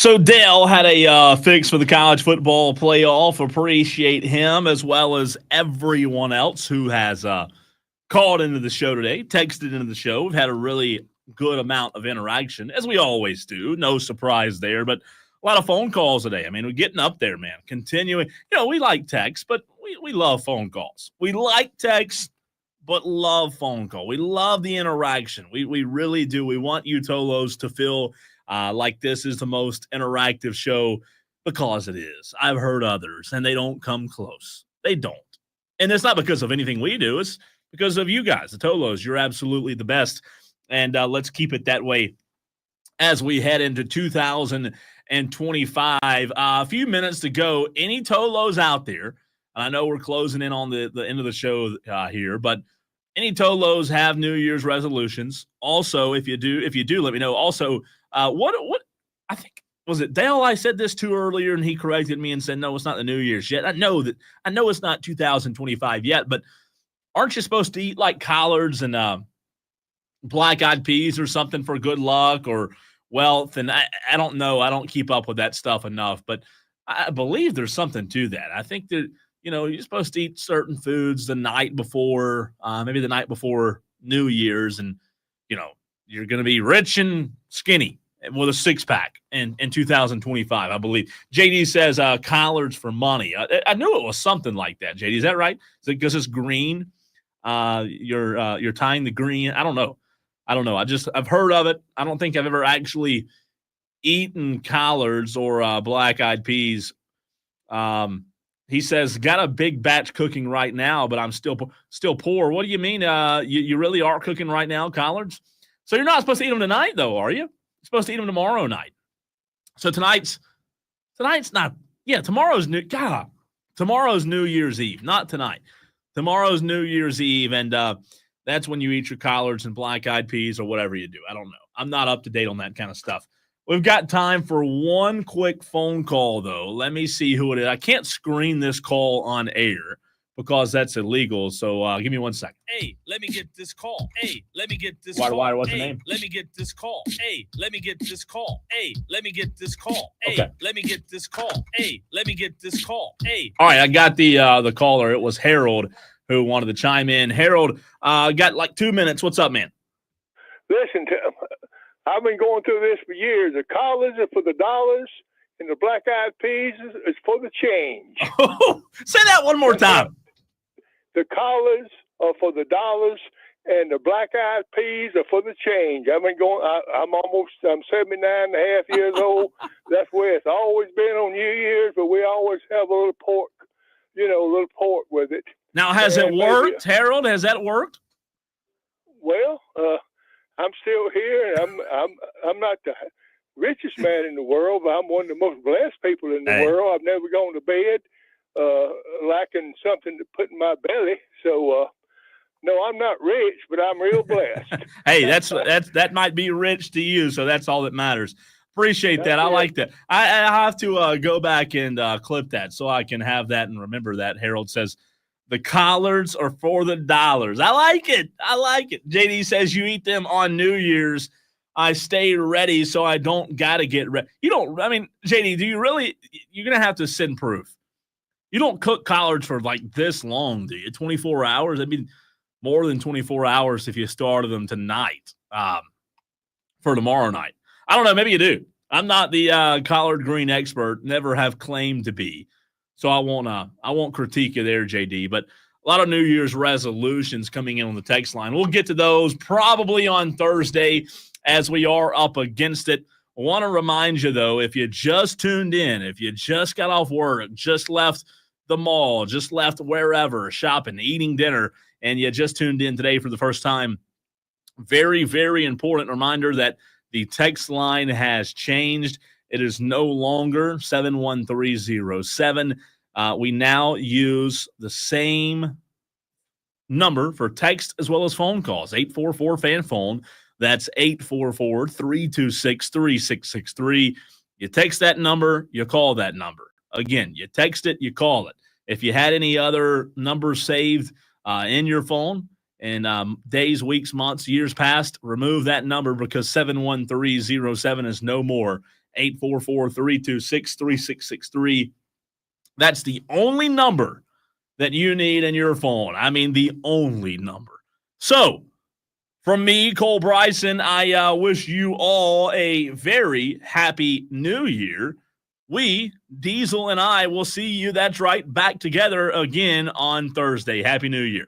So Dale had a fix for the college football playoff. Appreciate him as well as everyone else who has called into the show today, texted into the show. We've had a really good amount of interaction, as we always do. No surprise there, but a lot of phone calls today. I mean, we're getting up there, man. Continuing. We like text, but we love phone calls. We like text, but love phone call. We love the interaction. We really do. We want you Tolos to feel like this is the most interactive show because it is. I've heard others, and they don't come close. They don't. And it's not because of anything we do. It's because of you guys, the Tolos. You're absolutely the best. And let's keep it that way as we head into 2025. A few minutes to go. Any Tolos out there? I know we're closing in on the end of the show here, but any Tolos have New Year's resolutions? Also, if you do, let me know. Also, what I think was it Dale I said this to earlier, and he corrected me and said, no, it's not the New Year's yet. I know it's not 2025 yet, but aren't you supposed to eat like collards and black-eyed peas or something for good luck or wealth? And I don't know. I don't keep up with that stuff enough, but I believe there's something to that. I think that, you're supposed to eat certain foods the night before, maybe the night before New Year's, and, you're going to be rich and skinny with a six-pack in 2025, I believe. JD says collards for money. I knew it was something like that, JD. Is that right? Is it because it's green? You're tying the green. I don't know. I've heard of it. I don't think I've ever actually eaten collards or black-eyed peas. He says, got a big batch cooking right now, but I'm still poor. What do you mean? You really are cooking right now, collards? So you're not supposed to eat them tonight, though, are you? You're supposed to eat them tomorrow night. So tonight's not. Yeah, tomorrow's New Year's Eve, not tonight. Tomorrow's New Year's Eve, and that's when you eat your collards and black-eyed peas or whatever you do. I don't know. I'm not up to date on that kind of stuff. We've got time for one quick phone call, though. Let me see who it is. I can't screen this call on air because that's illegal, so give me 1 second. Hey, let me get this call. Hey, let me get this call. Wire, what's the name? Let me get this call. Hey, let me get this call. Hey, let me get this call. Hey, let me get this call. Hey, let me get this call. Hey. All right, I got the caller. It was Harold who wanted to chime in. Harold, got like 2 minutes. What's up, man? Listen, I've been going through this for years. The collars are for the dollars, and the black-eyed peas is for the change. Say that one more time. The collars are for the dollars, and the black-eyed peas are for the change. I've been going. I'm 79 and a half years old. That's where it's always been on New Year's, but we always have a little pork, with it. Now, has it worked, Harold? Has that worked? Well, I'm still here, and I'm not the richest man in the world, but I'm one of the most blessed people in the world. I've never gone to bed lacking something to put in my belly. So, no, I'm not rich, but I'm real blessed. Hey, that might be rich to you, so that's all that matters. Appreciate that. I like that. I have to go back and clip that so I can have that and remember that. Harold says, the collards are for the dollars. I like it. JD says you eat them on New Year's. I stay ready so I don't got to get ready. JD, do you really – you're going to have to send proof. You don't cook collards for like this long, do you? 24 hours? That'd be more than 24 hours if you started them tonight for tomorrow night. I don't know. Maybe you do. I'm not the collard green expert. Never have claimed to be. So I won't critique you there, JD. But a lot of New Year's resolutions coming in on the text line. We'll get to those probably on Thursday as we are up against it. I want to remind you, though, if you just tuned in, if you just got off work, just left the mall, just left wherever, shopping, eating dinner, and you just tuned in today for the first time, very, very important reminder that the text line has changed. It is no longer 71307. We now use the same number for text as well as phone calls, 844-FAN-PHONE. That's 844-326-3663. You text that number, you call that number. Again, you text it, you call it. If you had any other numbers saved in your phone in days, weeks, months, years past, remove that number because 71307 is no more. 844-326-3663. That's the only number that you need in your phone. I mean, the only number. So, from me, Cole Bryson, I wish you all a very happy new year. We, Diesel and I, will see you, that's right, back together again on Thursday. Happy New Year.